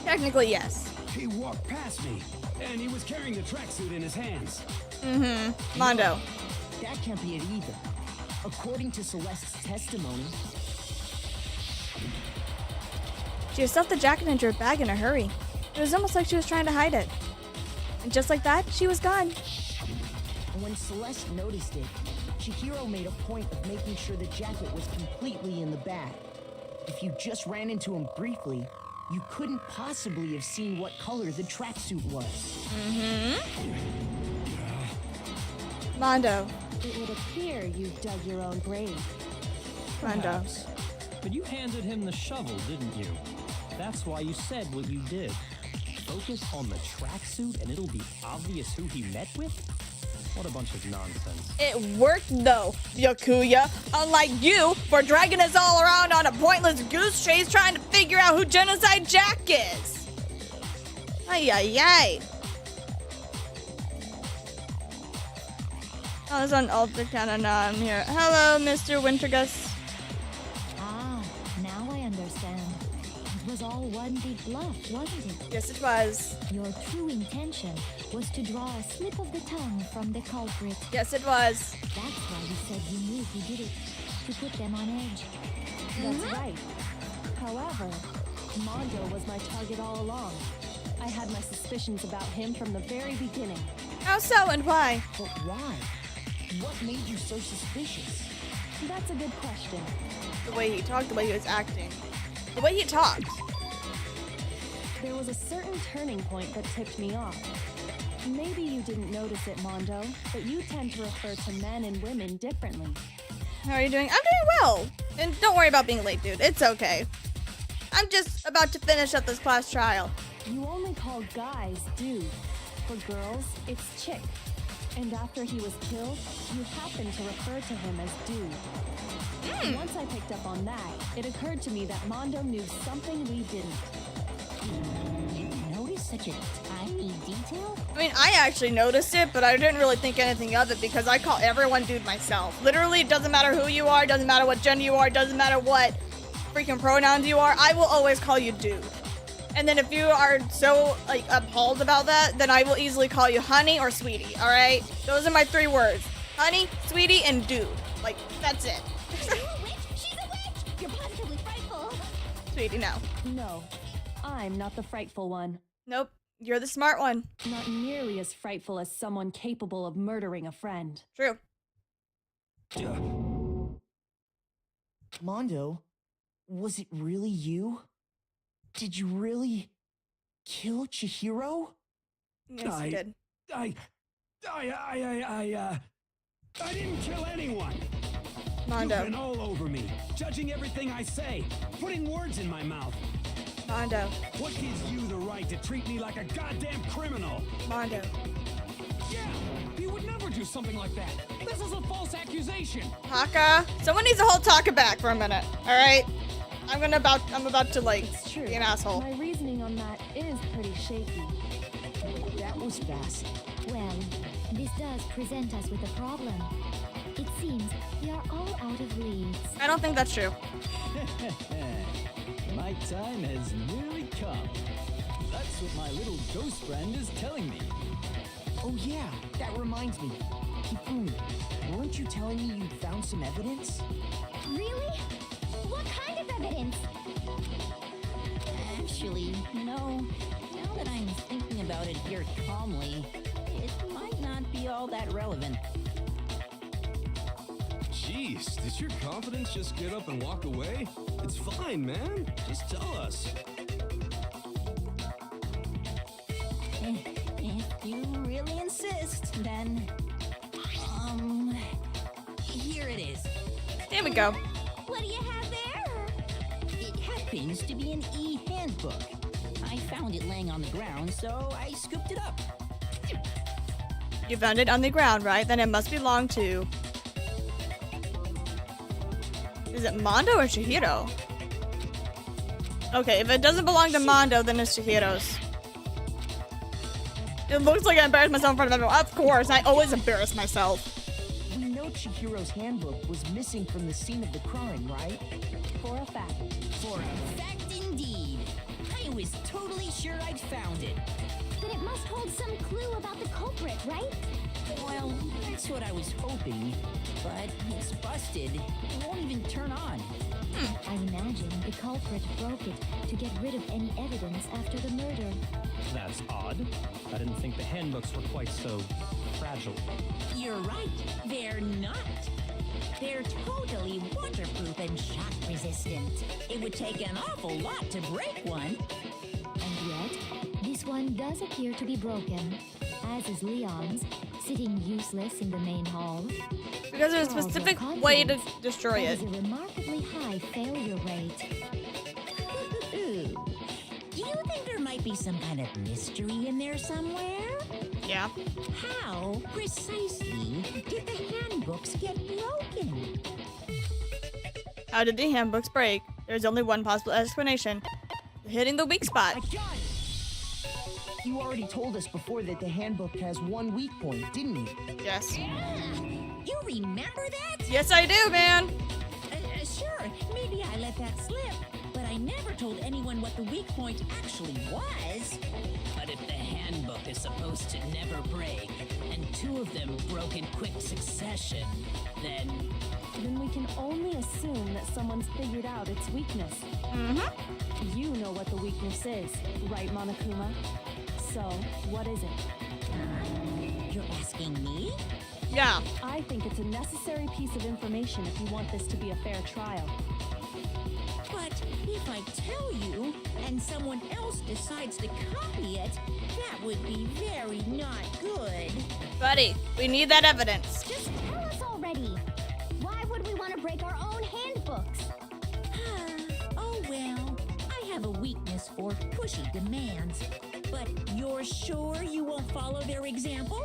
Technically, yes. He walked past me, and he was carrying the tracksuit in his hands. Mm-hmm. Mondo. That can't be it either. According to Celeste's testimony, She stuffed the jacket into her bag in a hurry. It was almost like she was trying to hide it. And just like that, she was gone. and when Celeste noticed it, Chihiro made a point of making sure the jacket was completely in the bag. If you just ran into him briefly, you couldn't possibly have seen what color the tracksuit was. Mm-hmm. Mondo. It would appear you dug your own grave. Mondo. Perhaps. But you handed him the shovel, didn't you? That's why you said what you did. Focus on the tracksuit and it'll be obvious who he met with? What a bunch of nonsense. It worked though, Byakuya. Unlike you, for dragging us all around on a pointless goose chase trying to figure out who Genocide Jack is. Ay, ay, ay. Oh, there's an alter cannon here. Hello, Mr. Wintergus. Ah, now I understand. It was all one big bluff, wasn't it? Yes, it was. Your true intention was to draw a slip of the tongue from the culprit. Yes, it was. That's why you said you knew who did it, to put them on edge. That's right. However, Mondo was my target all along. I had my suspicions about him from the very beginning. How so and why? But why? What made you so suspicious? That's a good question. The way he talked, the way he was acting. The way he talked. There was a certain turning point that tipped me off. Maybe you didn't notice it, Mondo, but you tend to refer to men and women differently. How are you doing? I'm doing well. And don't worry about being late, dude. It's okay. I'm just about to finish up this class trial. You only call guys dude. For girls, it's chick. And after he was killed, you happened to refer to him as dude. Once I picked up on that, it occurred to me that Mondo knew something we didn't. You noticed such a tiny detail? I mean, I actually noticed it, but I didn't really think anything of it because I call everyone dude myself. Literally, it doesn't matter who you are, doesn't matter what gender you are, doesn't matter what freaking pronouns you are, I will always call you dude. And then if you are so, like, appalled about that, then I will easily call you honey or sweetie, alright? Those are my 3 words. Honey, sweetie, and dude. Like, that's it. Are you a witch? She's a witch! You're positively frightful. Sweetie, no. No, I'm not the frightful one. Nope. You're the smart one. Not nearly as frightful as someone capable of murdering a friend. True. Mondo, Was it really you? Did you really kill Chihiro? Yes, he did. I didn't kill anyone. Mondo. You've been all over me, judging everything I say, putting words in my mouth. Mondo. What gives you the right to treat me like a goddamn criminal? Mondo. Yeah, he would never do something like that. This is a false accusation. Taka. Someone needs to hold Taka back for a minute. All right. I'm about to like It's true. be an asshole. My reasoning on that is pretty shaky. That was fast. Well, this does present us with a problem. It seems we are all out of leads. I don't think that's true. My time has nearly come. That's what my little ghost friend is telling me. Oh yeah, that reminds me. Kifumi, weren't you telling me you'd found some evidence? Really? What kind of evidence? Actually, no. Now that I'm thinking about it here calmly, it might not be all that relevant. Jeez, did your confidence just get up and walk away? It's fine, man. Just tell us. If you really insist, then... Here it is. There we go. What do you have there? It happens to be an e-handbook. I found it laying on the ground, so I scooped it up. You found it on the ground, right? Then it must belong to... Is it Mondo or Chihiro? Okay, if it doesn't belong to Mondo, then it's Chihiro's. It looks like I embarrassed myself in front of everyone. Of course, I always embarrass myself. We know Chihiro's handbook was missing from the scene of the crime, right? For a fact. For a fact indeed. I was totally sure I'd found it. Then it must hold some clue about the culprit, right? Well, that's what I was hoping. But it's busted. It won't even turn on. I imagine the culprit broke it to get rid of any evidence after the murder. That's odd. I didn't think the handbooks were quite so fragile. You're right. They're not. They're totally waterproof and shock resistant. It would take an awful lot to break one. And yet, this one does appear to be broken, as is Leon's, sitting useless in the main hall. Because there's a For all your specific way to confidence, destroy that it. is a remarkably high failure rate. Do you think there might be some kind of mystery in there somewhere? Yeah. How precisely did the handbooks get broken? How did the handbooks break? There's only one possible explanation. Hitting the weak spot. I got it! You already told us before that the handbook has one weak point, didn't you? Yes. You remember that? Yes, I do, man. Sure, maybe I let that slip, but I never told anyone what the weak point actually was. But if the handbook is supposed to never break, and two of them broke in quick succession, then Then we can only assume that someone's figured out its weakness. Mm-hmm. You know what the weakness is, right, Monokuma? So, what is it? You're asking me? Yeah. I think it's a necessary piece of information if you want this to be a fair trial. But if I tell you, and someone else decides to copy it, that would be very not good. Buddy, we need that evidence. Just tell us already. Why would we want to break our own handbooks? Oh well, I have a weakness for pushy demands. But you're sure you won't follow their example?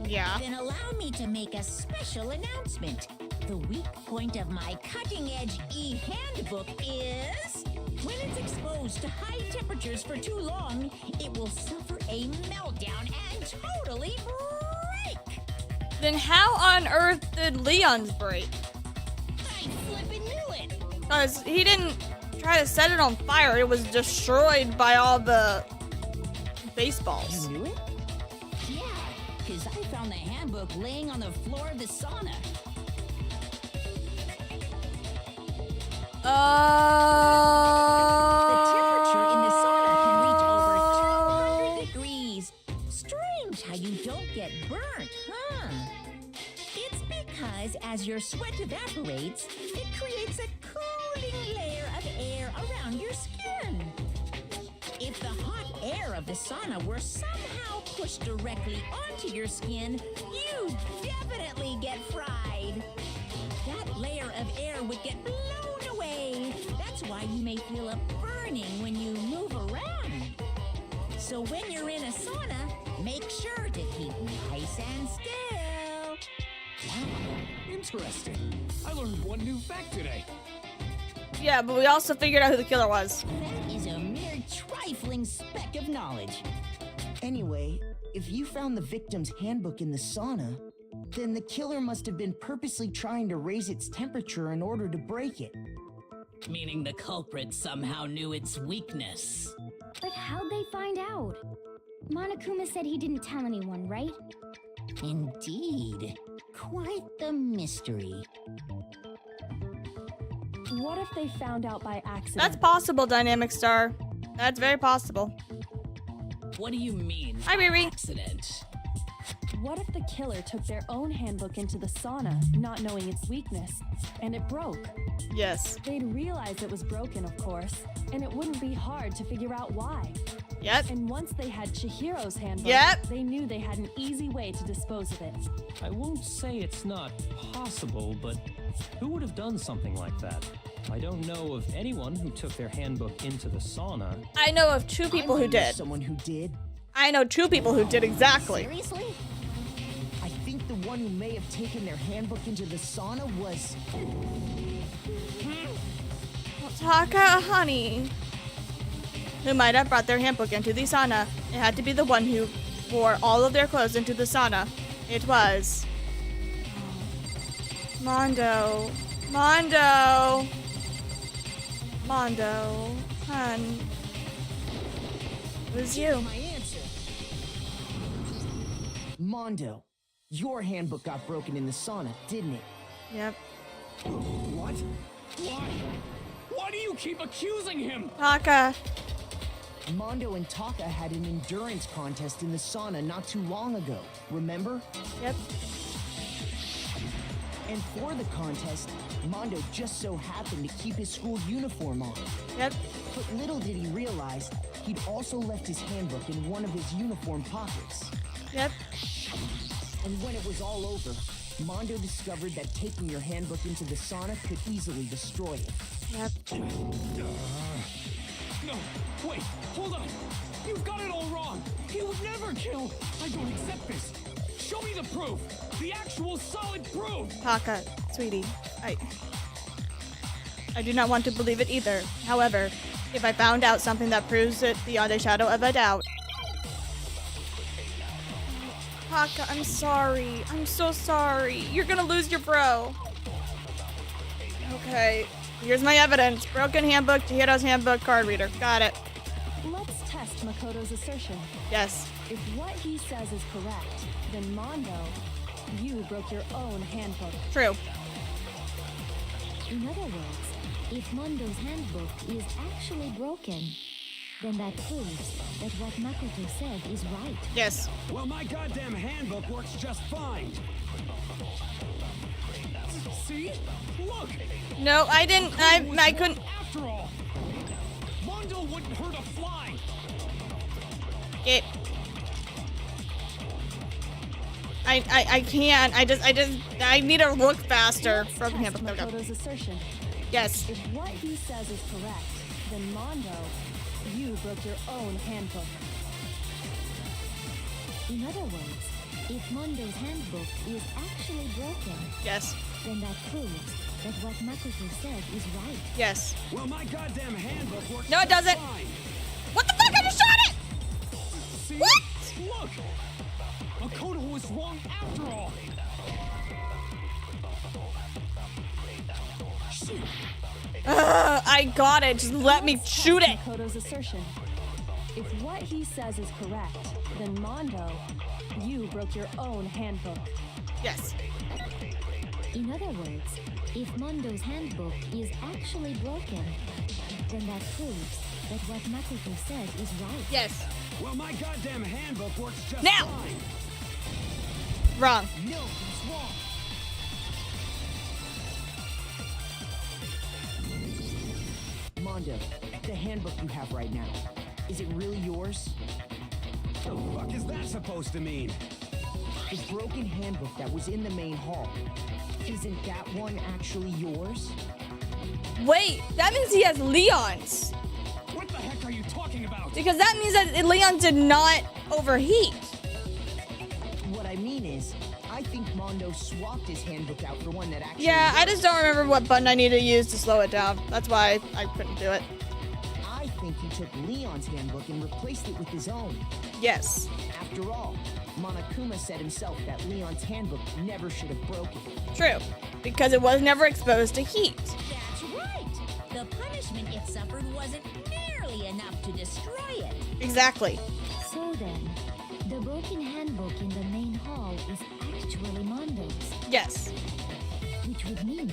Yeah. Then allow me to make a special announcement. The weak point of my cutting-edge e-handbook is... when it's exposed to high temperatures for too long, it will suffer a meltdown and totally break! Then how on earth did Leon's break? I flippin' knew it! Because he didn't try to set it on fire. It was destroyed by all the baseballs. You knew it? Yeah, because I found the handbook laying on the floor of the sauna. The temperature in the sauna can reach over 200 degrees. Strange how you don't get burnt, huh? It's because as your sweat evaporates, it creates a cooling layer of air around your skin. If the hot air of the sauna were somehow pushed directly onto your skin, you'd definitely get fried. That layer of air would get blown away. That's why you may feel a burning when you move around. So when you're in a sauna, make sure to keep nice and still. Interesting. I learned one new fact today. Yeah, but we also figured out who the killer was. That is a mere trifling speck of knowledge. Anyway, if you found the victim's handbook in the sauna, then the killer must have been purposely trying to raise its temperature in order to break it. Meaning the culprit somehow knew its weakness. But how'd they find out? Monokuma said he didn't tell anyone, right? Indeed. Quite the mystery. What if they found out by accident? That's possible, Dynamic Star. That's very possible. What do you mean? Hi, Riri. Accident. What if the killer took their own handbook into the sauna, not knowing its weakness, and it broke? Yes. They'd realize it was broken, of course, and it wouldn't be hard to figure out why. Yep. And once they had Chihiro's handbook, Yep. they knew they had an easy way to dispose of it. I won't say it's not possible, but who would have done something like that? I don't know of anyone who took their handbook into the sauna. I know of two people who did. Someone who did. I know two people who did exactly. Seriously? I think the one who may have taken their handbook into the sauna was... Taka Honey, who might have brought their handbook into the sauna. It had to be the one who wore all of their clothes into the sauna. It was... Mondo. Mondo. Mondo. Hun. It was you. My answer. Mondo, your handbook got broken in the sauna, didn't it? Yep. What? Why? Why do you keep accusing him? Taka. Mondo and Taka had an endurance contest in the sauna not too long ago, remember? Yep. And for the contest, Mondo just so happened to keep his school uniform on. Yep. But little did he realize, he'd also left his handbook in one of his uniform pockets. Yep. And when it was all over, Mondo discovered that taking your handbook into the sauna could easily destroy it. Yep. No, wait, hold on. You've got it all wrong. He would never kill. I don't accept this. Show me the proof. The actual solid proof. Taka, sweetie, I do not want to believe it either. However, if I found out something that proves it beyond a shadow of a doubt. Taka, I'm sorry. I'm so sorry. You're gonna lose your bro. Okay, here's my evidence. Broken handbook, Chihiro's handbook, card reader. Got it. Let's test Makoto's assertion. Yes. If what he says is correct, then Mondo, you broke your own handbook. True. In other words, if Mondo's handbook is actually broken, then that proves that what Makoto said is right. Yes. Well, my goddamn handbook works just fine. See? Look! No, I didn't. I couldn't. After all, Mondo wouldn't hurt a fly. It. I can't. I need to look faster. Let's Broken test handbook. There we go. Makoto's assertion. Yes. If what he says is correct, then Mondo, you broke your own handbook. In other words, if Mondo's handbook is actually broken, Yes. then that proves that what Makoto said is right. Yes. Well, my goddamn handbook works No, it just doesn't. fine. What the fuck? I just shot it! See? What? Look! Makoto was wrong after all. Shoot. I got it. Just let me Let's shoot test it. Makoto's assertion. If what he says is correct, then Mondo, you broke your own handbook. Yes. In other words, if Mondo's handbook is actually broken, then that proves that what Makoto said is right. Yes. Well, my goddamn handbook works just Now. fine. Wrong. No, he's wrong. Mondo, the handbook you have right now, is it really yours? The fuck is that supposed to mean? The broken handbook that was in the main hall, isn't that one actually yours? Wait, that means he has Leon's. What the heck are you talking about? Because that means that Leon did not overheat. What I mean is, I think Mondo swapped his handbook out for one that actually Yeah, I works. just don't remember what button I need to use to slow it down. That's why I couldn't do it. I think he took Leon's handbook and replaced it with his own. Yes. After all, Monokuma said himself that Leon's handbook never should have broken. True. Because it was never exposed to heat. That's right. The punishment it suffered wasn't nearly enough to destroy it. Exactly. So then, the broken handbook in the main hall is actually Mondo's. Yes. Which would mean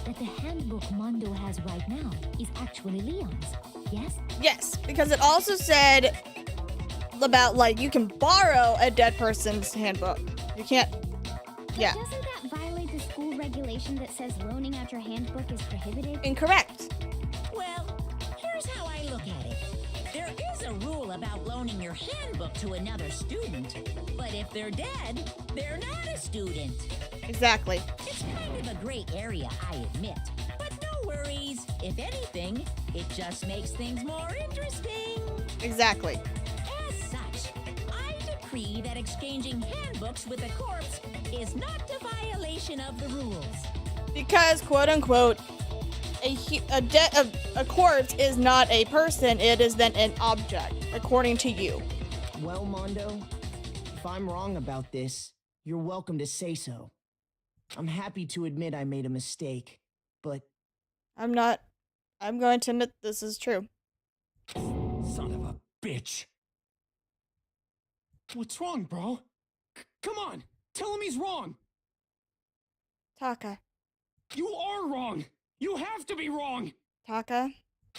that the handbook Mondo has right now is actually Leon's. Yes? Yes. Because it also said about, like, you can borrow a dead person's handbook. You can't. Yeah. Doesn't that violate the school regulation that says loaning out your handbook is prohibited? Incorrect. Well, here's how I look at it. There is a rule about loaning your handbook to another student, but if they're dead, they're not a student. Exactly. It's kind of a gray area, I admit. But no worries. If anything, it just makes things more interesting. Exactly. As such, I decree that exchanging handbooks with a corpse is not a violation of the rules. Because, quote unquote, a corpse is not a person, it is then an object, according to you. Well, Mondo, if I'm wrong about this, you're welcome to say so. I'm happy to admit I made a mistake, but... I'm not. I'm going to admit this is true. Son of a bitch. What's wrong, bro? Come on, tell him he's wrong. Taka. You are wrong. You have to be wrong. Taka.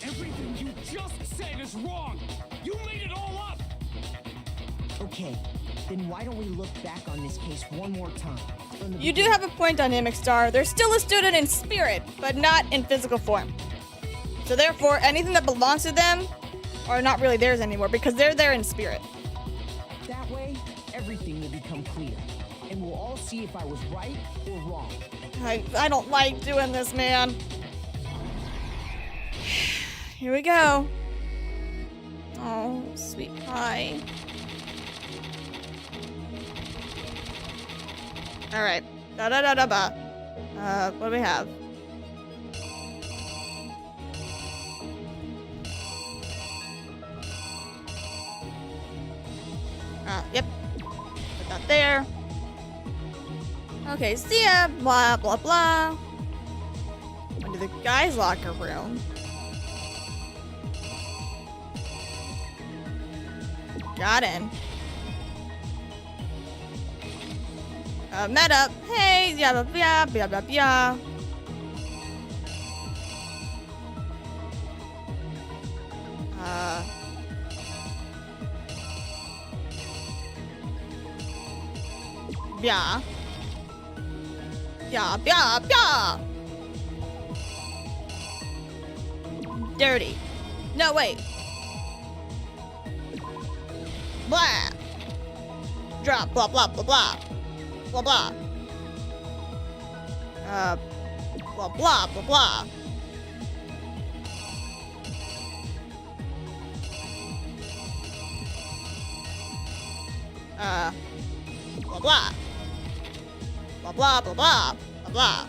Everything you just said is wrong. You made it all up. Okay, then why don't we look back on this case one more time? You do have a point on Mimic Star. They're still a student in spirit, but not in physical form. So therefore, anything that belongs to them are not really theirs anymore because they're there in spirit. That way, everything will become clear, and we'll all see if I was right or wrong. I don't like doing this, man. Here we go. Oh, sweet pie. All right. Da-da-da-da-ba. What do we have? Yep. Put that there. Okay, see ya. Blah, blah, blah. Into the guys' locker room. Got in. Met up. Hey, yeah, blah, blah, blah, blah. Yeah. Yeah, yeah, yeah. Dirty. No, wait. Blah. Drop, blah, blah, blah, blah. Blah, blah. Blah, blah, blah, blah. Blah, blah. Blah, blah, blah, blah, blah, blah.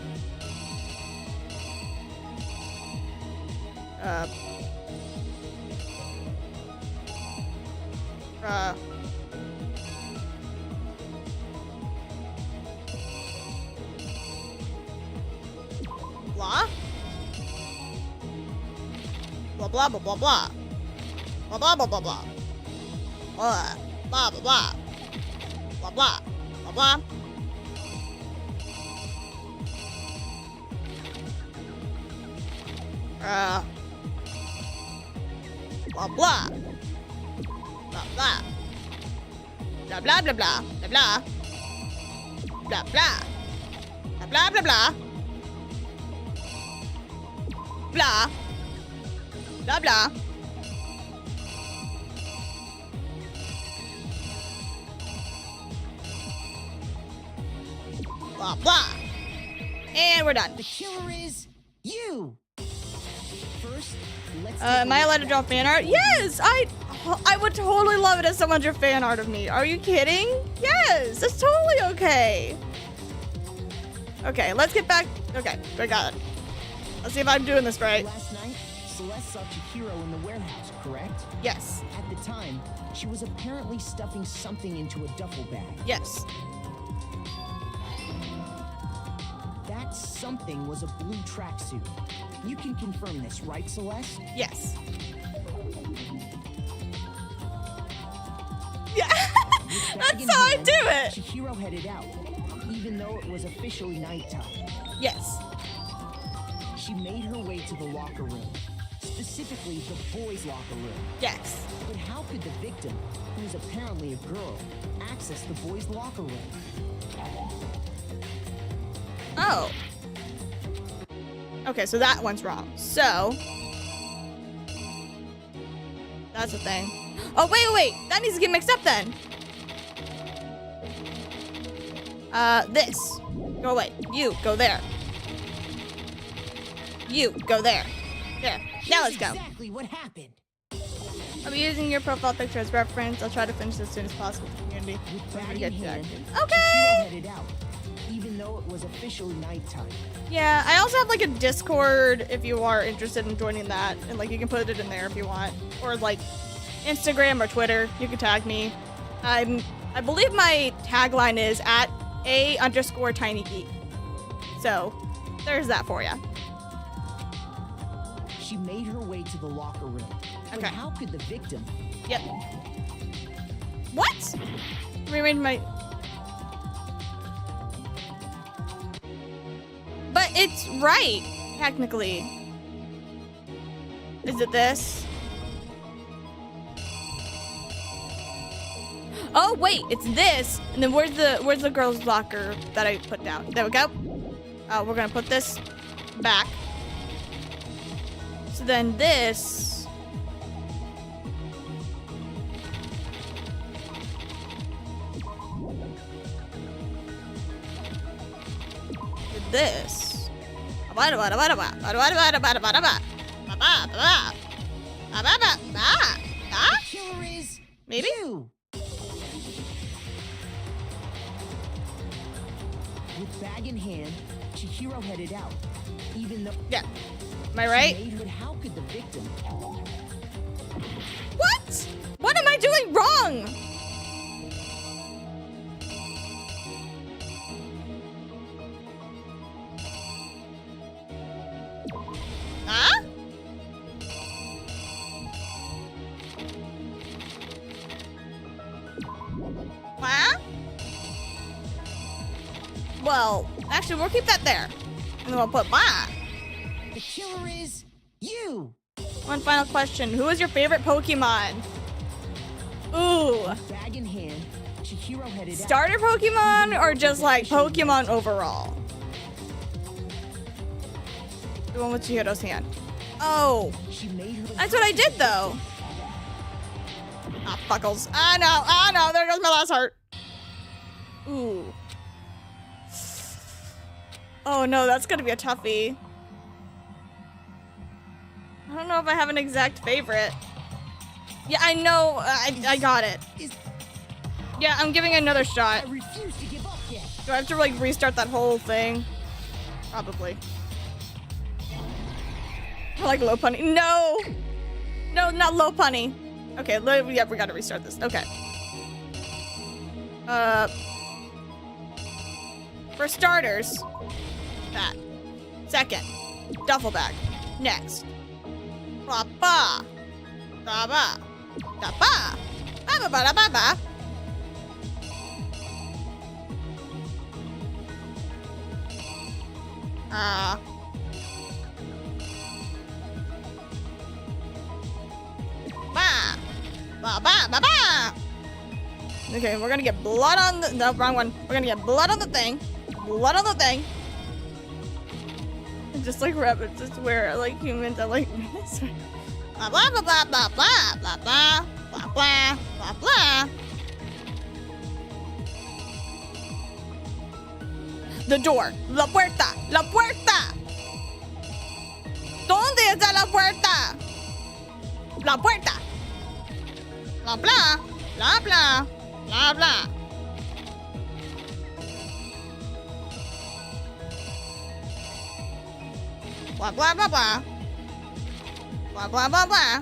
Blah? Blah, blah, blah, blah, blah. Blah, blah, blah, blah, blah. Blah, blah, blah, blah. Blah, blah, blah, blah. Blah, blah. Blah, blah. Blah, blah, blah, blah. Blah, blah. Blah, blah. Blah, blah, blah, blah. Blah. Blah, blah. Blah, blah. And we're done. The killer is you. First, let's Am I allowed to draw fan art? Yes! I would totally love it if someone drew fan art of me. Are you kidding? Yes! That's totally okay. Okay, let's get back. Okay, I got it. Let's see if I'm doing this right. Last night, Celeste saw Chihiro in the warehouse, correct? Yes. At the time, she was apparently stuffing something into a duffel bag. Yes. That something was a blue tracksuit. You can confirm this, right, Celeste? Yes. Yeah. That's how I do it. Chihiro headed out, even though it was officially nighttime. Yes. She made her way to the locker room, specifically the boys' locker room. Yes. But how could the victim, who is apparently a girl, access the boys' locker room? Oh. Okay, so that one's wrong. So that's the thing. Oh, wait. That needs to get mixed up then. This. Go away. You, go there. You, go there. There. Now let's go. Exactly what happened. I'll be using your profile picture as reference. I'll try to finish as soon as possible with the community. With Don't bag forget in to hand, active. Okay. Chihiro headed out, even though it was officially nighttime. Yeah, I also have like a Discord if you are interested in joining that, and like you can put it in there if you want, or like Instagram or Twitter. You can tag me. I believe my tagline is @A_TinyGeek. So there's that for you. She made her way to the locker room. But Okay. how could the victim? Yep. What? Rearrange my. But it's right, technically. Is it this? Oh wait, it's this. And then where's the girls' locker that I put down? There we go. We're gonna put this back. So then this. This. The killer is Maybe? you. With bag in hand, Chihiro headed out, even though. Yeah. Am I right? She made her, how could the victim? What? What am I doing wrong? Huh? Huh? Well, actually, we'll keep that there. And then we'll put mine. The killer is you. One final question. Who is your favorite Pokemon? Ooh. Bag in hand, Chihiro headed out. Starter Pokemon or just like Pokemon overall? The one with Chihiro's hand. Oh. She made her. That's what I did though. Ah, fuckles. I know. There goes my last heart. Ooh. Oh no, that's gonna be a toughie. I don't know if I have an exact favorite. Yeah, I know. I got it. Yeah, I'm giving it another shot. I refuse to give up yet. Do I have to like restart that whole thing? Probably. I like low punny. No! No, not low punny. Okay, yeah, we gotta restart this. Okay. For starters, that. Second, duffel bag. Next. Ba-ba. Ba-ba. Da-ba. Ba-ba-ba-da-ba-ba. Ba-ba-ba-ba. Okay, we're gonna get blood on the... No, wrong one. We're gonna get blood on the thing. Blood on the thing. Just like rabbits, I swear. Like humans, I like... Blah blah blah blah blah blah blah blah blah blah blah blah. The door. La puerta. La puerta. ¿Dónde está la puerta? La puerta. Blah blah. Blah blah. Blah blah. Blah blah blah blah. Blah blah blah blah.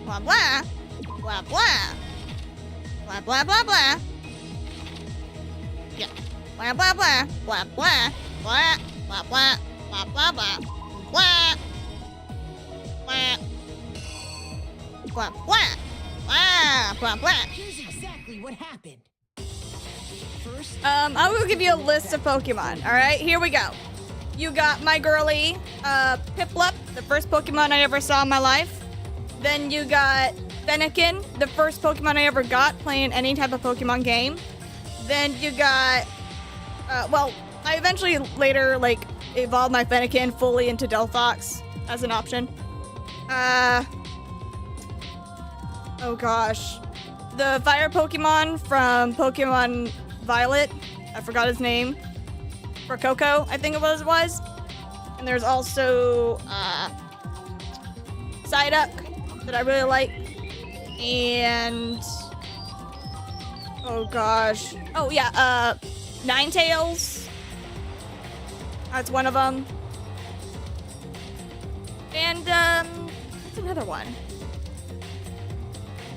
Blah blah. Blah blah. Blah blah blah blah. Yeah. Blah blah blah. Blah blah. Blah blah blah. Blah blah blah. Blah. Blah. Blah blah. Blah blah blah. Here's exactly what happened. First, I will give you a list of Pokemon. All right, here we go. You got my girly, Piplup, the first Pokemon I ever saw in my life. Then you got Fennekin, the first Pokemon I ever got playing any type of Pokemon game. Then you got, well, I eventually later, like, evolved my Fennekin fully into Delphox as an option. Oh gosh. The fire Pokemon from Pokemon Violet, I forgot his name. For Coco, I think it was. And there's also Psyduck that I really like. And oh gosh. Oh yeah, Ninetales. That's one of them. And what's another one?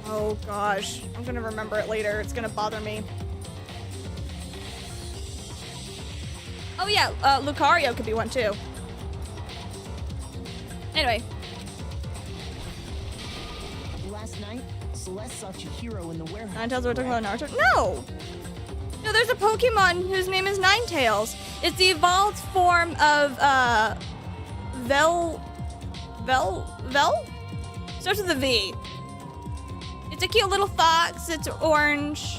Oh gosh, I'm gonna remember it later. It's gonna bother me. Oh yeah, Lucario could be one too. Anyway. last night, Celeste saw Chihiro in the warehouse. Ninetales, we're talking about Naruto? No! No, there's a Pokemon whose name is Ninetales. It's the evolved form of, Vel? Starts with a V. It's a cute little fox. It's orange.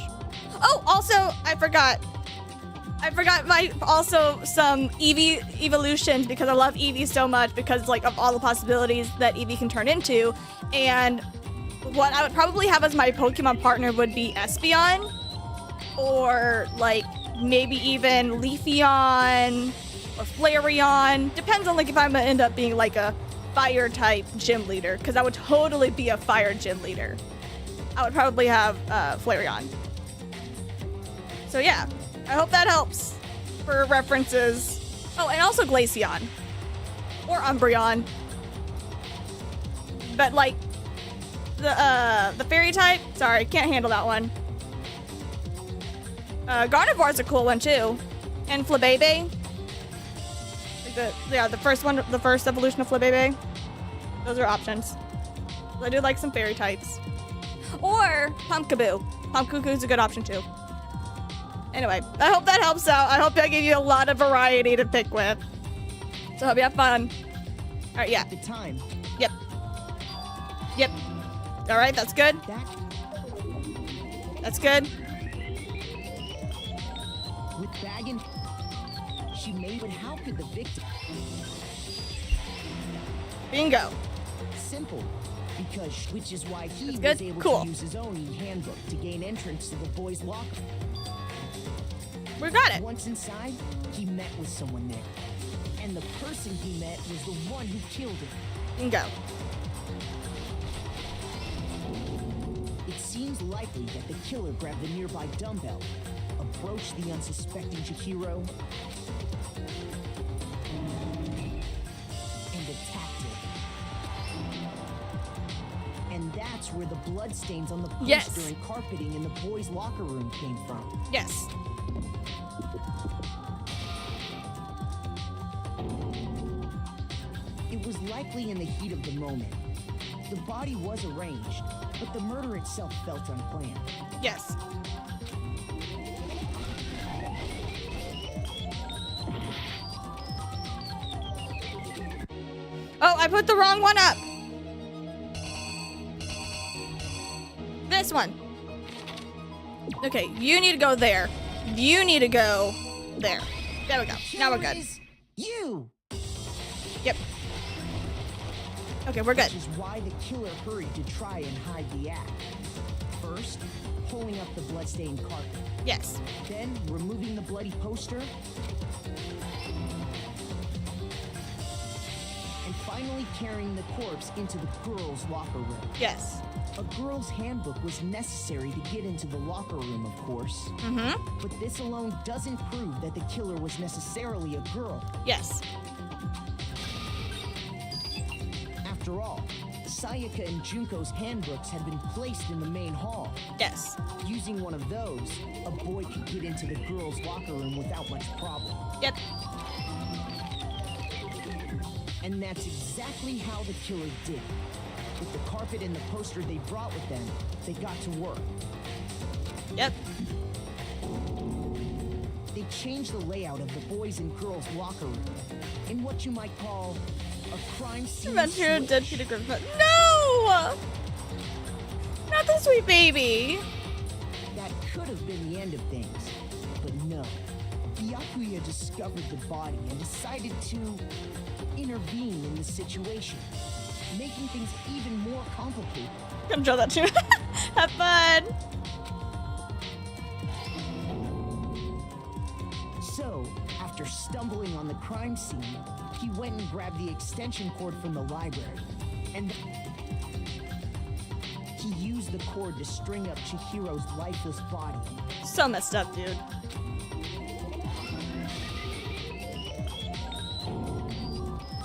Oh, also, I forgot also some Eevee evolutions because I love Eevee so much because like of all the possibilities that Eevee can turn into. And what I would probably have as my Pokemon partner would be Espeon or like maybe even Leafeon or Flareon. Depends on like if I'm gonna end up being like a fire type gym leader because I would totally be a fire gym leader. I would probably have Flareon. So yeah. I hope that helps for references. Oh, and also Glaceon. Or Umbreon. But like the fairy type, sorry, can't handle that one. Gardevoir's a cool one too. And Flabebe. Like the first one, the first evolution of Flabebe. Those are options. I do like some fairy types. Or Pumpkaboo. Pumpkaboo's a good option too. Anyway, I hope that helps out. I hope I gave you a lot of variety to pick with. So I hope you have fun. All right, yeah. The time. Yep. Yep. All right, that's good. That's good. With Baggin, she made it. How could the victim? Bingo. Simple. Because, which is why he was good. able Cool. to use his own handbook to gain entrance to the boys' locker. We got it. Once inside, he met with someone there. And the person he met was the one who killed him. Bingo. It seems likely that the killer grabbed the nearby dumbbell, approached the unsuspecting Chihiro, and attacked him. And that's where the bloodstains on the poster and carpeting in the boys' locker room came from. Yes. It was likely in the heat of the moment. The body was arranged, but the murder itself felt unplanned. Yes. Oh, I put the wrong one up. This one. Okay, you need to go there. You need to go there. There we go. Now we're good. You! Yep. Okay, we're good. Which is why the killer hurried to try and hide the act. First, pulling up the bloodstained carpet. Yes. Then, removing the bloody poster. And finally carrying the corpse into the girls' locker room. Yes. A girl's handbook was necessary to get into the locker room, of course. Mm-hmm. But this alone doesn't prove that the killer was necessarily a girl. Yes. After all, Sayaka and Junko's handbooks had been placed in the main hall. Yes. Using one of those, a boy could get into the girls' locker room without much problem. Yep. And that's exactly how the killer did it. With the carpet and the poster they brought with them, they got to work. Yep. They changed the layout of the boys' and girls' locker room in what you might call a crime scene Adventure of switch. Dead Peter Griffin. No! Not the sweet baby. That could have been the end of things, but no. Byakuya discovered the body and decided to intervene in the situation, making things even more complicated. Gonna draw that too. Have fun. So, after stumbling on the crime scene, he went and grabbed the extension cord from the library, and he used the cord to string up Chihiro's lifeless body. So messed up, dude.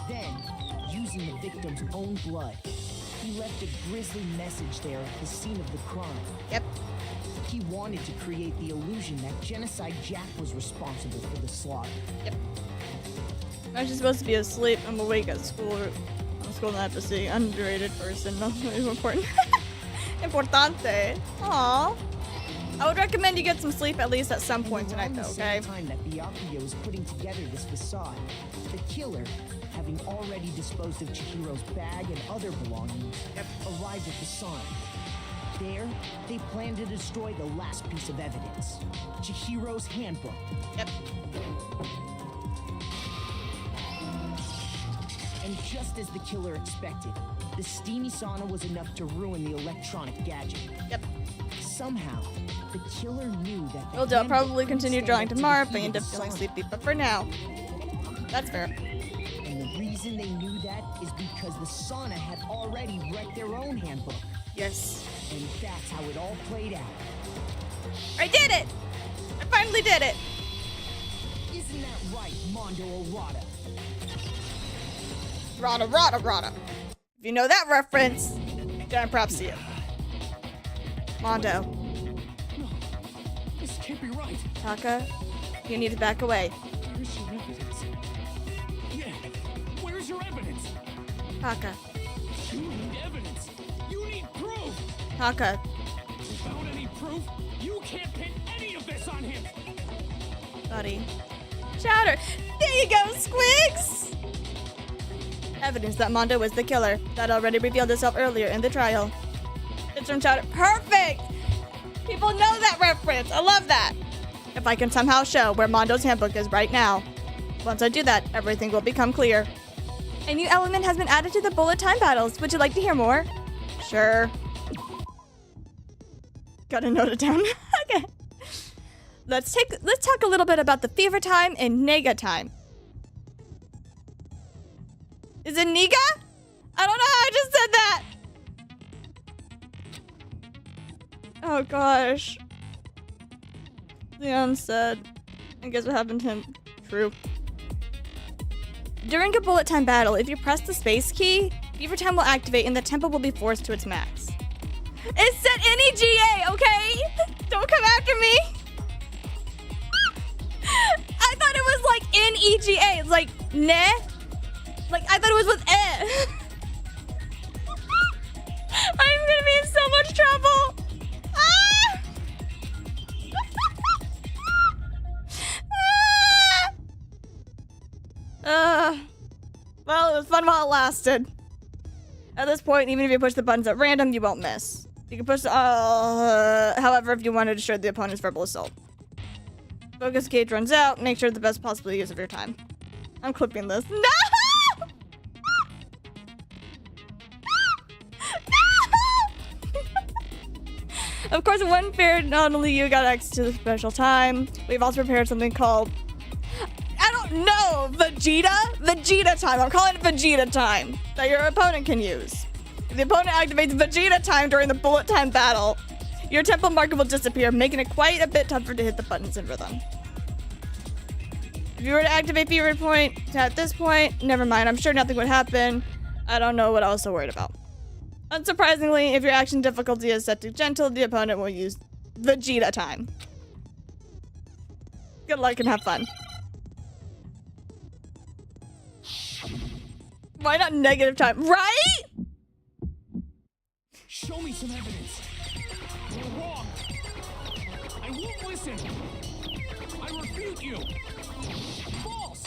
Then, using the victim's own blood, he left a grisly message there at the scene of the crime. Yep. He wanted to create the illusion that Genocide Jack was responsible for the slaughter. Yep. I'm just supposed to be asleep. I'm awake at school. I'm school not to see. Underrated person. Nothing important. Importante. Aww. I would recommend you get some sleep at least at some point tonight, though, okay? At the same time that Byakuya was putting together this facade, the killer, having already disposed of Chihiro's bag and other belongings, arrived at the sign. There, they planned to destroy the last piece of evidence, Chihiro's handbook. Yep. And just as the killer expected, the steamy sauna was enough to ruin the electronic gadget. Yep. Somehow, the killer knew that the I'll handbook probably wouldn't continue stand drawing up to the tomorrow if I heat end of up the feeling sauna. sleepy, but for now, that's fair. And the reason they knew that is because the sauna had already wrecked their own handbook. Yes. And that's how it all played out. I did it! I finally did it! Isn't that right, Mondo Orada? Rada, rada, rada. If you know that reference, then props to you. Mondo. No, this can't be right. Taka, you need to back away. Where's your evidence? Yeah, where's your evidence? Taka. You need evidence. You need proof. Taka. Without any proof, you can't pin any of this on him. Buddy. Chowder. There you go, Squigs! Evidence that Mondo was the killer. That already revealed itself earlier in the trial. It's from Chowder. Perfect! People know that reference. I love that. If I can somehow show where Mondo's handbook is right now. Once I do that, everything will become clear. A new element has been added to the bullet time battles. Would you like to hear more? Sure. Gotta note it down. Okay. Let's talk a little bit about the fever time and nega time. Is it Niga? I don't know how I just said that. Oh gosh. Leon said, I guess what happened to him. True. During a bullet time battle, if you press the space key, fever time will activate and the tempo will be forced to its max. It said NEGA, okay? Don't come after me. I thought it was like NEGA. It's like ne. Like I thought it was with eh. I'm gonna be in so much trouble. Ah! Well, it was fun while it lasted. At this point, even if you push the buttons at random, you won't miss. You can push however, if you want to destroy the opponent's verbal assault. Focus gauge runs out. Make sure the best possible use of your time. I'm clipping this. No! Of course, one fair, not only you got access to the special time, we've also prepared something called, I don't know, Vegeta time. I'm calling it Vegeta time that your opponent can use. If the opponent activates Vegeta time during the bullet time battle, your tempo marker will disappear, making it quite a bit tougher to hit the buttons in rhythm. If you were to activate Fever Point at this point, never mind. I'm sure nothing would happen. I don't know what I was so worried about. Unsurprisingly, if your action difficulty is set to gentle, the opponent will use Vegeta time. Good luck and have fun. Why not negative time? Right? Show me some evidence. You're wrong. I won't listen. I refute you. False.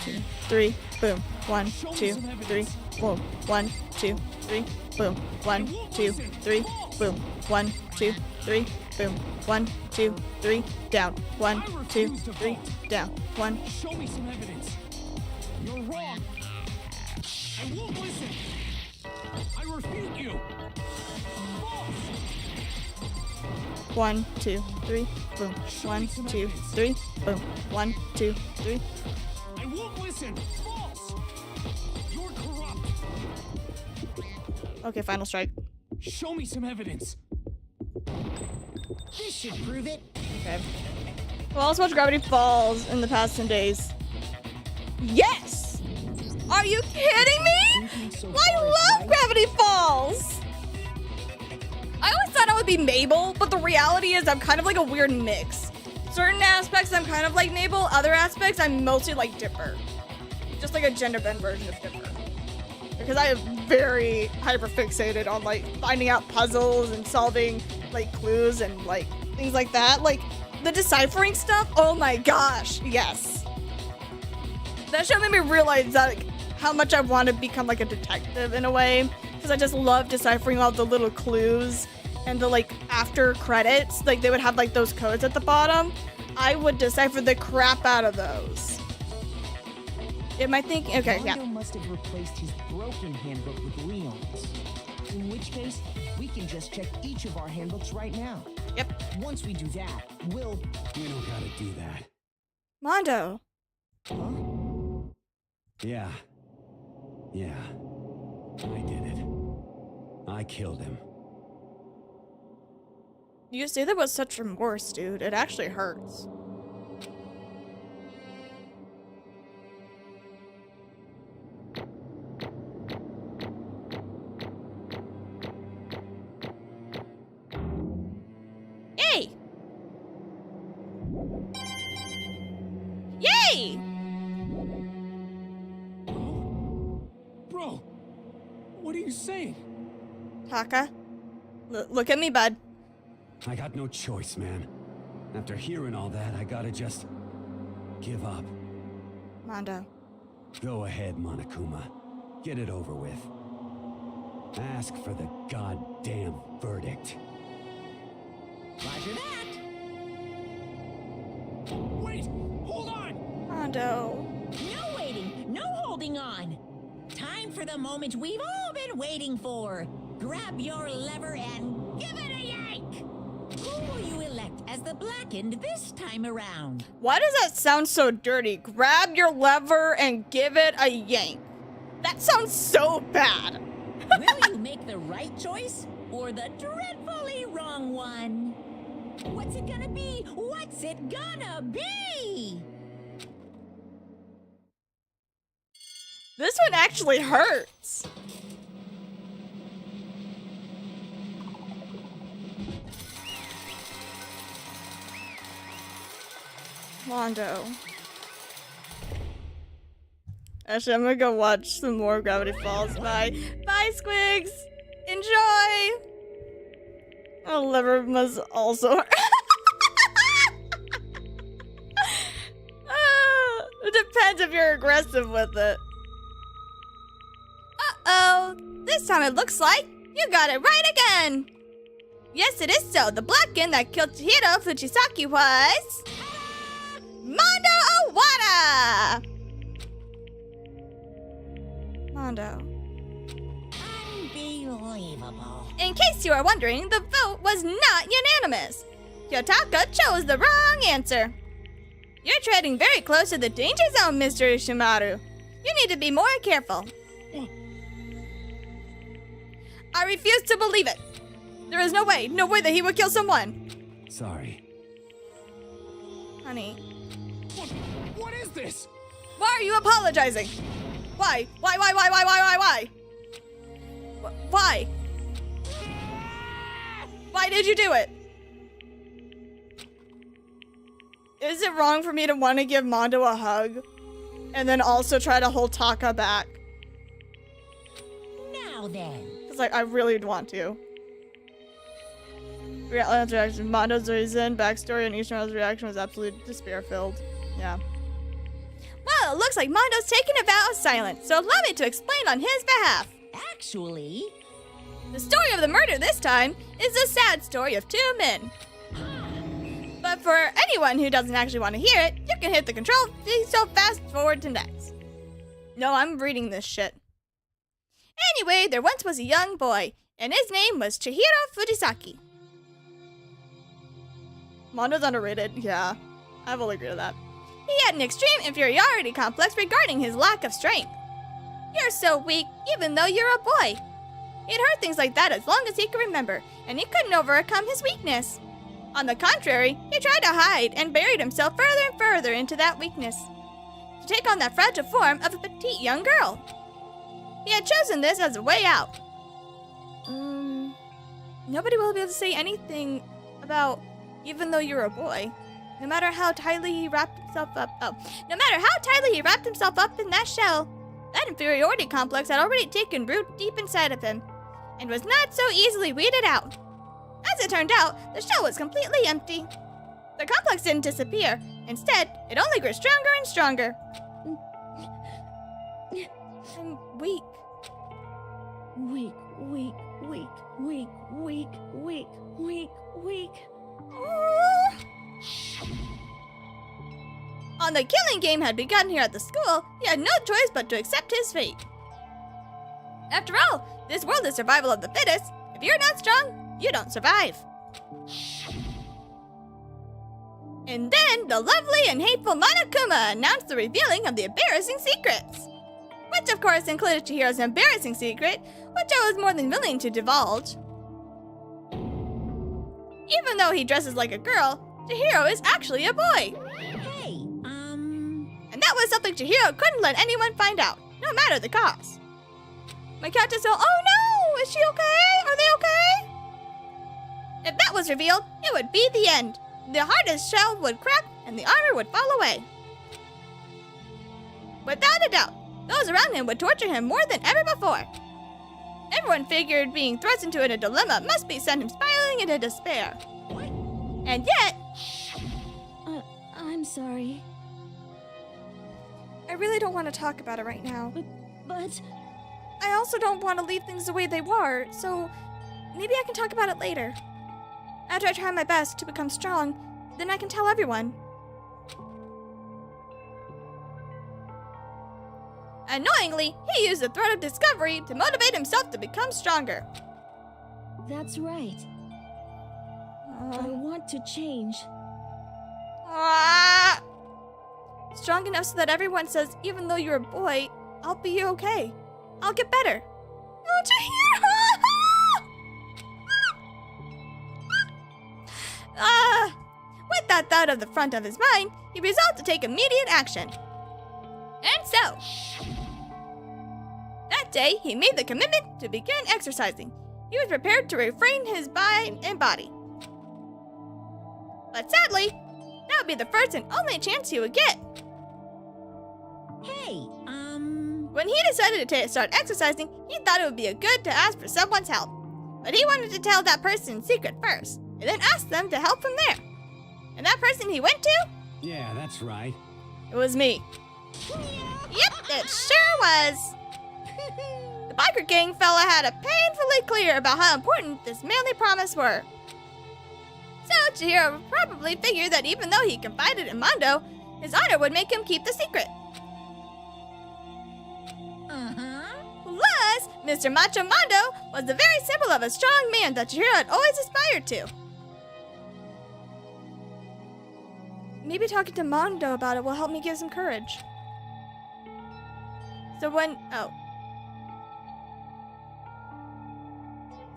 2, 3, boom. 1, 2, 3, boom. 1, 2, 3, boom. 1, 2, 3, boom. 1, 2, 3, boom. 1, 2, 3, down. 1, 2, 3, down. 1. Show me some evidence. You're wrong. I won't listen. I refute you. False. 1, 2, 3, boom. 1, 2, 3, boom. 1, 2, 3. I won't listen. False. You're corrupt. Okay, final strike. Show me some evidence. This should prove it. Okay. Well, also watched Gravity Falls in the past 10 days. Yes! Are you kidding me? I love Gravity Falls! I always thought I would be Mabel, but the reality is I'm kind of like a weird mix. Certain aspects I'm kind of like Mabel, other aspects I'm mostly like Dipper. Just like a gender bend version of Dipper. Because I am very hyper fixated on like finding out puzzles and solving like clues and like things like that. Like the deciphering stuff, oh my gosh, yes. That show made me realize that like, how much I want to become like a detective in a way. Because I just love deciphering all the little clues and the like after credits. Like they would have like those codes at the bottom. I would decipher the crap out of those. Am I thinking? Okay, yeah. Mondo must have replaced his broken handbook with Leon's. In which case, we can just check each of our handbooks right now. Yep. Once we do that, We don't gotta do that. Mondo. Huh? Yeah. I did it. I killed him. You say that with such remorse, dude. It actually hurts. Yay! Yay! Bro, what are you saying? Taka, look at me, bud. I got no choice, man. After hearing all that, I gotta just give up. Mondo. Go ahead, Monokuma. Get it over with. Ask for the goddamn verdict. Roger that. Wait, hold on! Mondo. No waiting, no holding on. Time for the moment we've all been waiting for. Grab your lever and give it a yank. Who will you elect as the Blackened this time around? Why does that sound so dirty? Grab your lever and give it a yank. That sounds so bad. Will you make the right choice or the dreadfully wrong one? What's it gonna be? What's it gonna be? This one actually hurts. Mondo. Actually, I'm gonna go watch some more Gravity Falls. Bye. Bye, Squigs. Enjoy. Oh, liver must also hurt. It depends if you're aggressive with it. Uh-oh. This time it looks like you got it right again. Yes, it is so. The Blackened that killed Chihiro Fujisaki was... Mondo Owada! Mondo. Unbelievable. Unbelievable. In case you are wondering, the vote was not unanimous. Yotaka chose the wrong answer. You're treading very close to the danger zone, Mr. Ishimaru. You need to be more careful. I refuse to believe it. There is no way that he would kill someone. Sorry. Honey. What is this? Why are you apologizing? Why? Why? Why? Why did you do it? Is it wrong for me to want to give Mondo a hug? And then also try to hold Taka back? Now then. It's like, I really want to. Reaction. Mondo's reason, backstory, and Ishimaru's reaction was absolutely despair-filled. Yeah. Well, it looks like Mondo's taking a vow of silence, so allow me to explain on his behalf. Actually, the story of the murder this time is the sad story of two men. But for anyone who doesn't actually want to hear it, you can hit the control key, so fast forward to next. No, I'm reading this shit. Anyway, there once was a young boy, and his name was Chihiro Fujisaki. Mondo's underrated, yeah. I will agree to that. He had an extreme inferiority complex regarding his lack of strength. You're so weak, even though you're a boy. He'd heard things like that as long as he could remember, and he couldn't overcome his weakness. On the contrary, he tried to hide and buried himself further and further into that weakness, to take on that fragile form of a petite young girl. He had chosen this as a way out. Nobody will be able to say anything about even though you're a boy. No matter how tightly he wrapped himself up. No matter how tightly he wrapped himself up in that shell, that inferiority complex had already taken root deep inside of him, and was not so easily weeded out. As it turned out, the shell was completely empty. The complex didn't disappear. Instead, it only grew stronger and stronger. I'm weak. Weak. On the killing game had begun here at the school, he had no choice but to accept his fate. After all, this world is survival of the fittest. If you're not strong, you don't survive. And then, the lovely and hateful Monokuma announced the revealing of the embarrassing secrets. Which of course included Chihiro's embarrassing secret, which I was more than willing to divulge. Even though he dresses like a girl, Chihiro is actually a boy. Hey, And that was something Chihiro couldn't let anyone find out, no matter the cost. My cat just said, "Oh no! Is she okay? Are they okay?" If that was revealed, it would be the end. The hardest shell would crack and the armor would fall away. Without a doubt, those around him would torture him more than ever before. Everyone figured being thrust into a dilemma must be sent him spiraling into despair. And yet, I'm sorry. I really don't want to talk about it right now. But I also don't want to leave things the way they were, so maybe I can talk about it later. After I try my best to become strong, then I can tell everyone. Annoyingly, he used the thread of discovery to motivate himself to become stronger. that's right. I want to change. Strong enough so that everyone says, even though you're a boy, I'll be okay. I'll get better. Oh, Chihiro! With that thought at the front of his mind, he resolved to take immediate action. And so, that day, he made the commitment to begin exercising. He was prepared to refrain his mind and body. But sadly, that would be the first and only chance he would get. hey, When he decided to start exercising, he thought it would be good to ask for someone's help. But he wanted to tell that person in secret first, and then ask them to help from there. And that person he went to? Yeah, that's right. It was me. Yep, it sure was. The biker gang fella had it painfully clear about how important this manly promise were. So Chihiro probably figured that even though he confided in Mondo, his honor would make him keep the secret. uh-huh. But Yes, Mr. Macho Mondo was the very symbol of a strong man that Chihiro had always aspired to. Maybe talking to Mondo about it will help me give some courage. So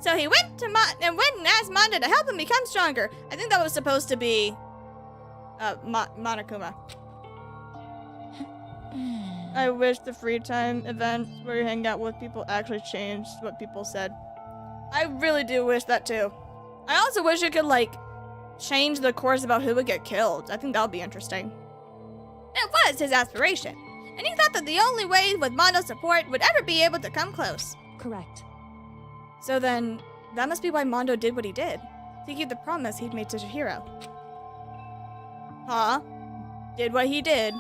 So he went and asked Mondo to help him become stronger. I think that was supposed to be Monokuma. I wish the free time events where you hang out with people actually changed what people said. I really do wish that too. I also wish it could like change the course about who would get killed. I think that would be interesting. It was his aspiration, and he thought that the only way with Mondo's support would ever be able to come close. Correct. So then, that must be why Mondo did what he did, to keep the promise he'd made to Chihiro. Huh? Did what he did?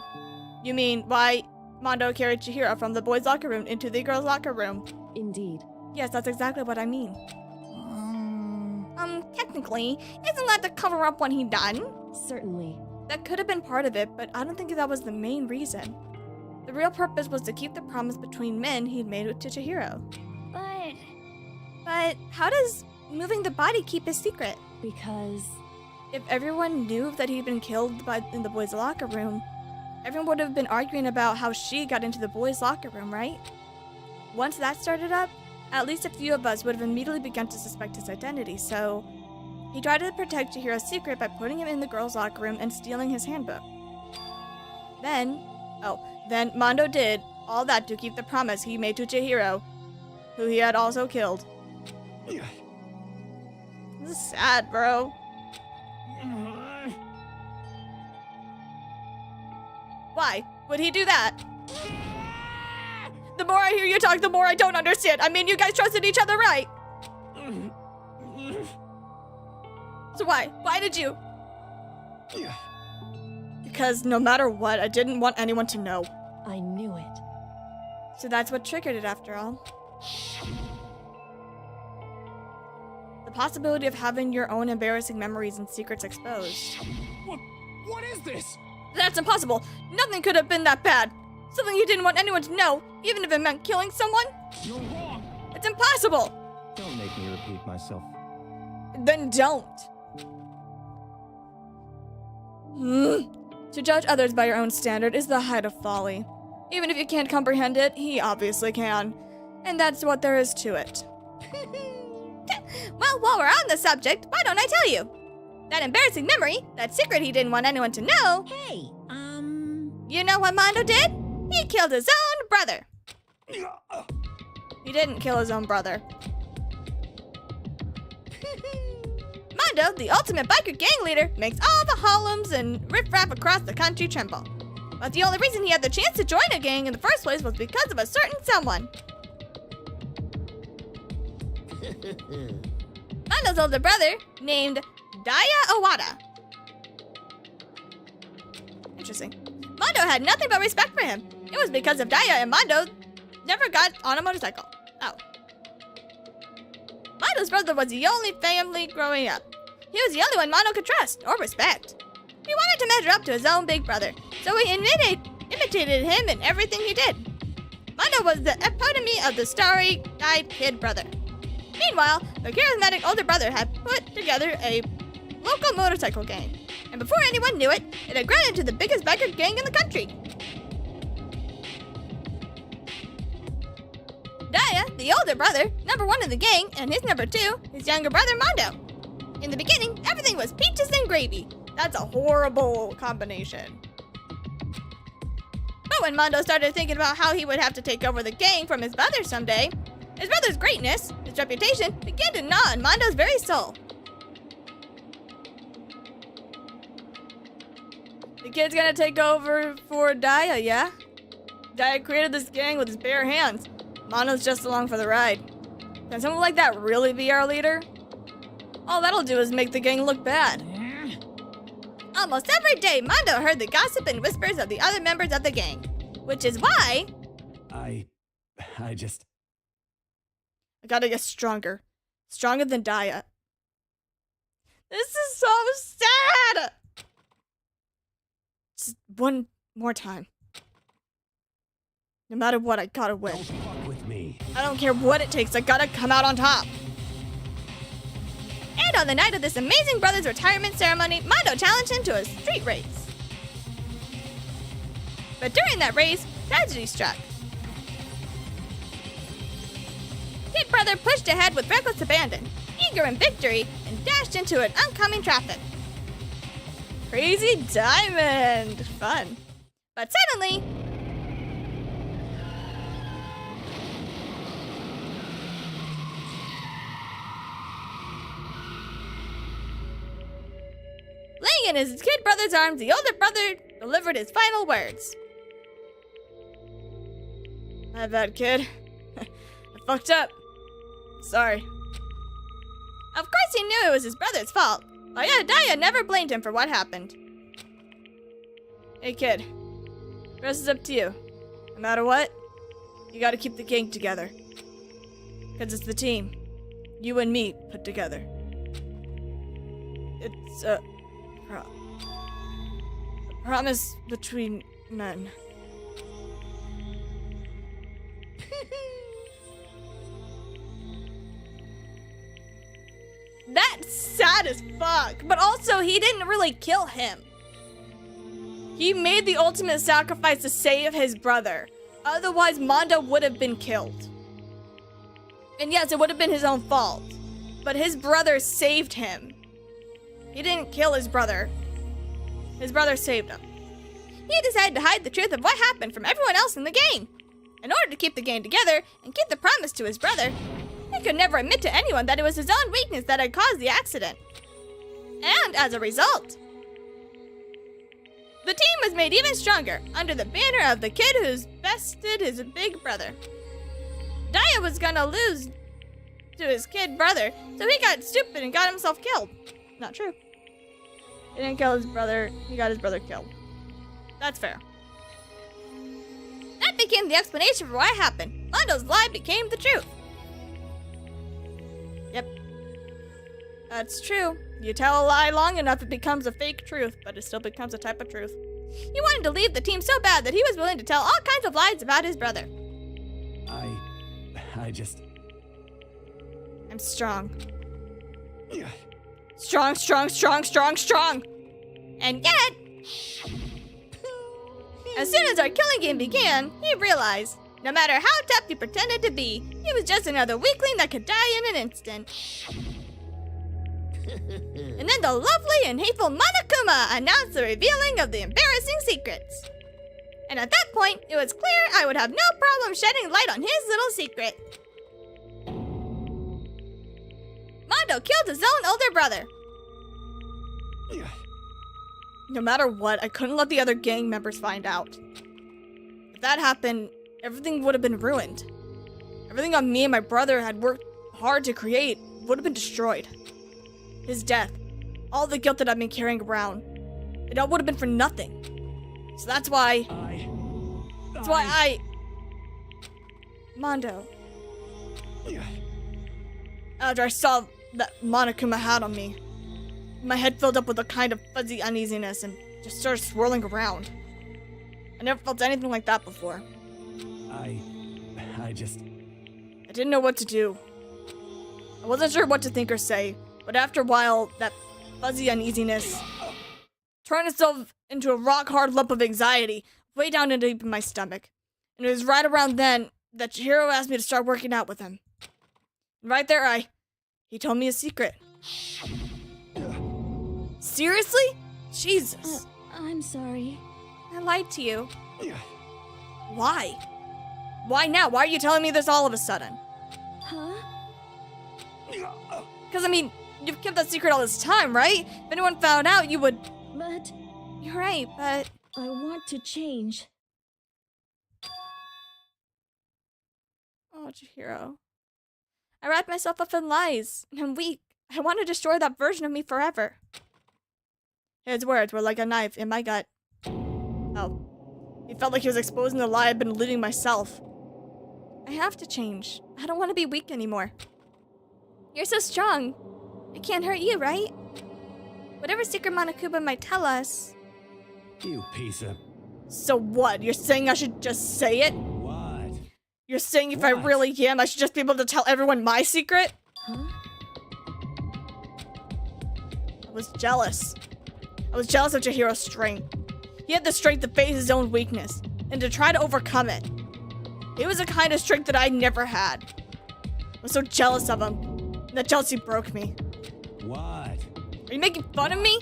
You mean why Mondo carried Chihiro from the boys' locker room into the girls' locker room? Indeed. Yes, that's exactly what I mean. Technically, isn't that to cover up what he'd done? Certainly. That could have been part of it, but I don't think that was the main reason. The real purpose was to keep the promise between men he'd made to Chihiro. But how does moving the body keep his secret? Because if everyone knew that he'd been killed in the boys' locker room, everyone would have been arguing about how she got into the boys' locker room, right? Once that started up, at least a few of us would have immediately begun to suspect his identity, so he tried to protect Chihiro's secret by putting him in the girls' locker room and stealing his handbook. Then Mondo did all that to keep the promise he made to Chihiro, who he had also killed. This is sad, bro. Why would he do that? The more I hear you talk, the more I don't understand. I mean, you guys trusted each other, right? So why? Why did you? Because no matter what, I didn't want anyone to know. I knew it. So that's what triggered it after all. The possibility of having your own embarrassing memories and secrets exposed. What is this? That's impossible. Nothing could have been that bad. Something you didn't want anyone to know, even if it meant killing someone? You're wrong. It's impossible. Don't make me repeat myself. Then don't. To judge others by your own standard is the height of folly. Even if you can't comprehend it, he obviously can. And that's what there is to it. Well, while we're on the subject, why don't I tell you? That embarrassing memory, that secret he didn't want anyone to know. Hey, You know what Mondo did? He killed his own brother. He didn't kill his own brother. Mondo, the ultimate biker gang leader, makes all the hollums and riffraff across the country tremble. But the only reason he had the chance to join a gang in the first place was because of a certain someone. Mondo's older brother, named Daya Owada. Interesting. Mondo had nothing but respect for him. It was because of Daya and Mondo never got on a motorcycle. Oh. Mondo's brother was the only family growing up. He was the only one Mondo could trust or respect. He wanted to measure up to his own big brother, so he imitated him in everything he did. Mondo was the epitome of the starry-eyed kid brother. Meanwhile, the charismatic older brother had put together a local motorcycle gang, and before anyone knew it, it had grown into the biggest biker gang in the country. Daya, the older brother, number one in the gang, and his number two, his younger brother Mondo. In the beginning, everything was peaches and gravy. That's a horrible combination. But when Mondo started thinking about how he would have to take over the gang from his brother someday, his brother's greatness, his reputation, began to gnaw on Mondo's very soul. The kid's gonna take over for Daya, yeah? Daya created this gang with his bare hands. Mondo's just along for the ride. Can someone like that really be our leader? All that'll do is make the gang look bad. Almost every day, Mondo heard the gossip and whispers of the other members of the gang, which is why... I gotta get stronger. Stronger than Daya. This is so sad! Just one more time. No matter what, I gotta win. Don't fuck with me. I don't care what it takes, I gotta come out on top. And on the night of this amazing brother's retirement ceremony, Mondo challenged him to a street race. But during that race, tragedy struck. Kid brother pushed ahead with reckless abandon, eager in victory, and dashed into an oncoming traffic. Crazy Diamond! Fun. But suddenly, laying in his kid brother's arms, the older brother delivered his final words. My bad, kid. I fucked up. Sorry. Of course he knew it was his brother's fault, but Daya never blamed him for what happened. Hey kid, the rest is up to you. No matter what, you gotta keep the gang together. Because it's the team, you and me put together. It's a promise between men. That's sad as fuck. But also, he didn't really kill him. He made the ultimate sacrifice to save his brother. Otherwise, Mondo would have been killed. And yes, it would have been his own fault. But his brother saved him. He didn't kill his brother. His brother saved him. He decided to hide the truth of what happened from everyone else in the game. In order to keep the gang together and keep the promise to his brother, he could never admit to anyone that it was his own weakness that had caused the accident. And as a result, the team was made even stronger under the banner of the kid who's bested his big brother. Daya was gonna lose to his kid brother, so he got stupid and got himself killed. Not true. He didn't kill his brother, he got his brother killed. That's fair. That became the explanation for what happened. Mondo's lie became the truth. Yep. That's true. You tell a lie long enough, it becomes a fake truth, but it still becomes a type of truth. He wanted to leave the team so bad that he was willing to tell all kinds of lies about his brother. I'm strong. Strong, strong, strong, strong, strong. And yet, as soon as our killing game began, he realized, no matter how tough he pretended to be, he was just another weakling that could die in an instant. And then the lovely and hateful Monokuma announced the revealing of the embarrassing secrets. And at that point, it was clear I would have no problem shedding light on his little secret. Mondo killed his own older brother. No matter what, I couldn't let the other gang members find out. If that happened, everything would have been ruined. Everything that me and my brother had worked hard to create would have been destroyed. His death, all the guilt that I've been carrying around, it all would have been for nothing. So that's why Mondo. After I saw that Monokuma had on me, my head filled up with a kind of fuzzy uneasiness and just started swirling around. I never felt anything like that before. I didn't know what to do. I wasn't sure what to think or say, but after a while, that fuzzy uneasiness turned itself into a rock-hard lump of anxiety way down into deep in my stomach. And it was right around then that Chihiro asked me to start working out with him. And right there, he told me a secret. Seriously? Jesus. I'm sorry. I lied to you. Why? Why now? Why are you telling me this all of a sudden? Huh? Because, I mean, you've kept that secret all this time, right? If anyone found out, you would... But... You're right, but... I want to change. Oh, Chihiro. I wrapped myself up in lies, and I'm weak. I want to destroy that version of me forever. His words were like a knife in my gut. Oh. He felt like he was exposing the lie I'd been living myself. I have to change. I don't want to be weak anymore. You're so strong. It can't hurt you, right? Whatever secret Monokuma might tell us... You piece of... So what? You're saying I should just say it? What? You're saying if I What? really am, I should just be able to tell everyone my secret? Huh? I was jealous. I was jealous of Chihiro's strength. He had the strength to face his own weakness and to try to overcome it. It was a kind of strength that I never had. I was so jealous of him. And that jealousy broke me. What? Are you making fun of me?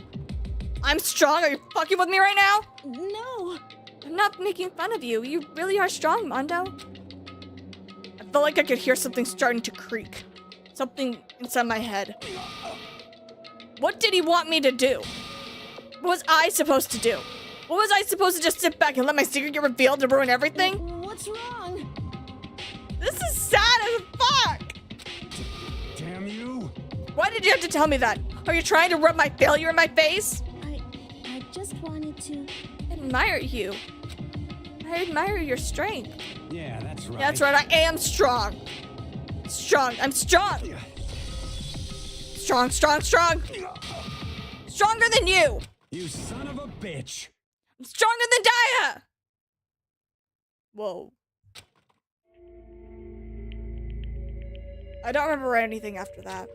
I'm strong. Are you fucking with me right now? No. I'm not making fun of you. You really are strong, Mondo. I felt like I could hear something starting to creak. Something inside my head. What did he want me to do? What was I supposed to do? What was I supposed to just sit back and let my secret get revealed and ruin everything? What's wrong? This is sad as fuck! Damn you! Why did you have to tell me that? Are you trying to rub my failure in my face? I just wanted to. I admire you. I admire your strength. Yeah, that's right. That's right, I am strong. Strong, I'm strong. Strong, strong, strong. Stronger than you. You son of a bitch! I'm stronger than Daya. Whoa. I don't remember anything after that.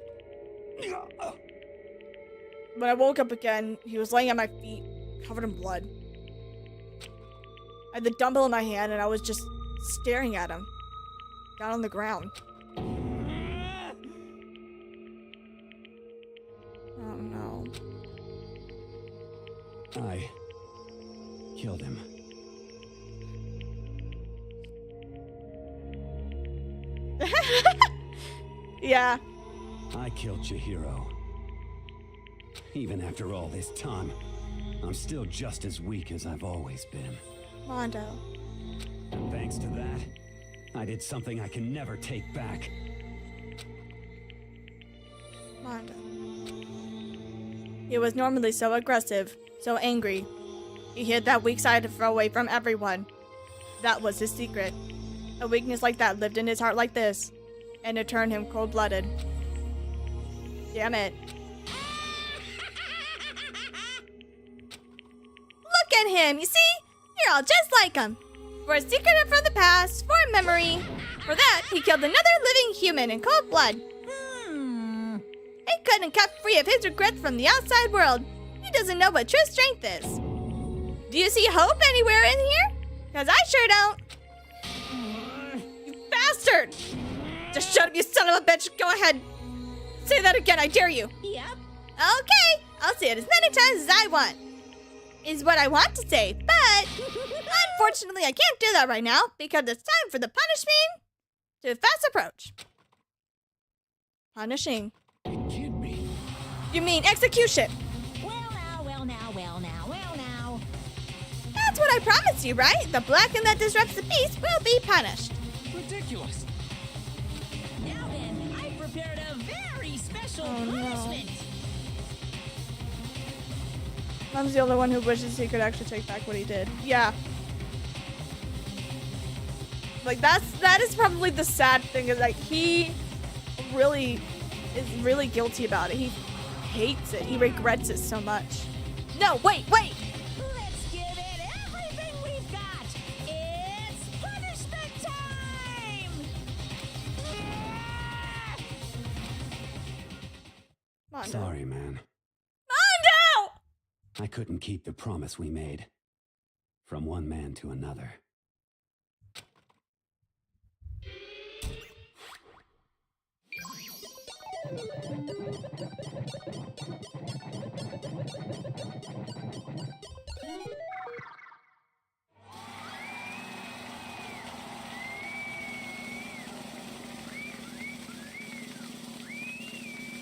When I woke up again, he was laying at my feet, covered in blood. I had the dumbbell in my hand and I was just staring at him. Down on the ground. Oh no. I killed him. Yeah. I killed Chihiro. Even after all this time, I'm still just as weak as I've always been. Mondo. And thanks to that, I did something I can never take back. Mondo. He was normally so aggressive, so angry. He hid that weak side away from everyone. That was his secret. A weakness like that lived in his heart like this, and it turned him cold-blooded. Damn it. Look at him, you see? You're all just like him. For a secret from the past, for a memory. For that, he killed another living human in cold blood. He couldn't cut free of his regrets from the outside world. He doesn't know what true strength is. Do you see hope anywhere in here? Because I sure don't. You bastard! Just shut up, you son of a bitch. Go ahead. Say that again, I dare you. Yep. Okay, I'll say it as many times as I want. Is what I want to say, but unfortunately I can't do that right now because it's time for the punishment to fast approach. Punishing. You kidding me? You mean execution? Well now. That's what I promised you, right? The blacken that disrupts the peace will be punished. Ridiculous. Now then, I prepared a very special Oh, no. punishment. Mom's the only one who wishes he could actually take back what he did. Yeah. Like that is probably the sad thing is like he really is really guilty about it. He hates it. He regrets it so much. No, wait. Let's give it everything we've got. It's punishment time. Mondo. Sorry, man. Mondo! I couldn't keep the promise we made. From one man to another.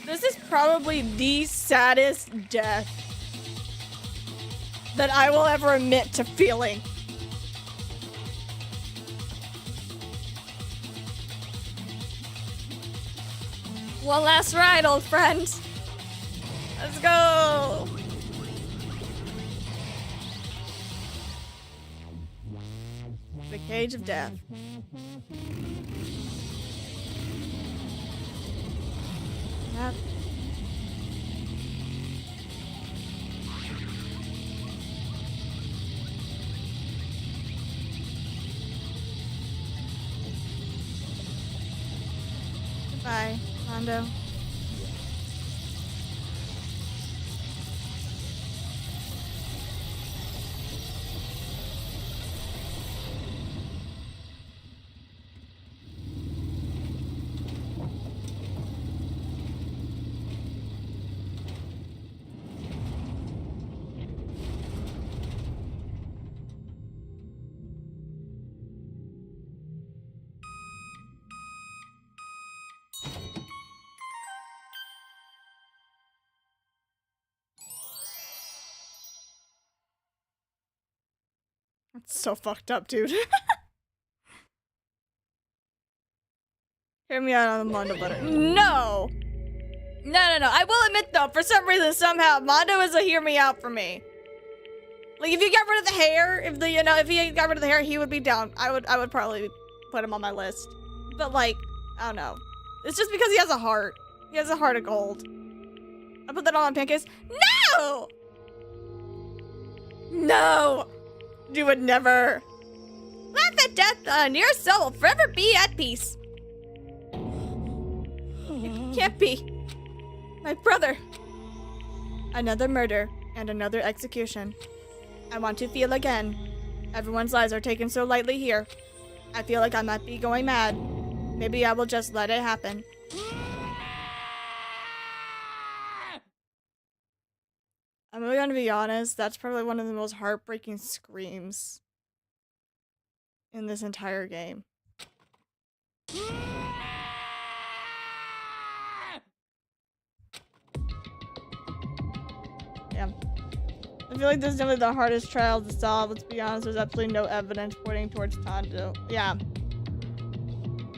This is probably the saddest death that I will ever admit to feeling. One last ride, old friend. Let's go. The cage of death. Yep. Bye, Mondo. That's so fucked up, dude. Hear me out on the Mondo butter. No! No. I will admit though, for some reason, somehow, Mondo is a hear me out for me. Like if you got rid of the hair, if he got rid of the hair, he would be down. I would probably put him on my list. But like, I don't know. It's just because he has a heart. He has a heart of gold. I put that all on pancakes. No! No! You would never. Laugh at death, and your soul will forever be at peace. It can't be. My brother. Another murder and another execution. I want to feel again. Everyone's lives are taken so lightly here. I feel like I might be going mad. Maybe I will just let it happen. I'm really gonna be honest, that's probably one of the most heartbreaking screams in this entire game. Yeah. I feel like this is definitely the hardest trial to solve. Let's be honest, there's absolutely no evidence pointing towards Tondo. Yeah.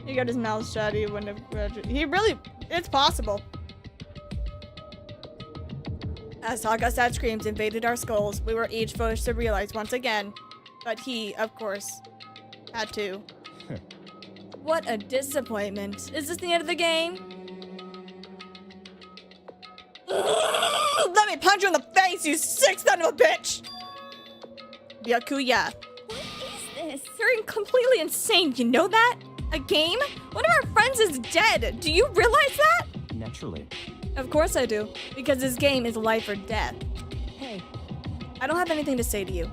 He got his mouth shut, he wouldn't have... He really... It's possible. As Saga's sad screams invaded our skulls, we were each forced to realize once again. But he, of course, had to. What a disappointment. Is this the end of the game? Let me punch you in the face, you sick son of a bitch! Byakuya. What is this? You're completely insane, you know that? A game? One of our friends is dead. Do you realize that? Naturally. Of course I do, because this game is life or death. Hey. I don't have anything to say to you.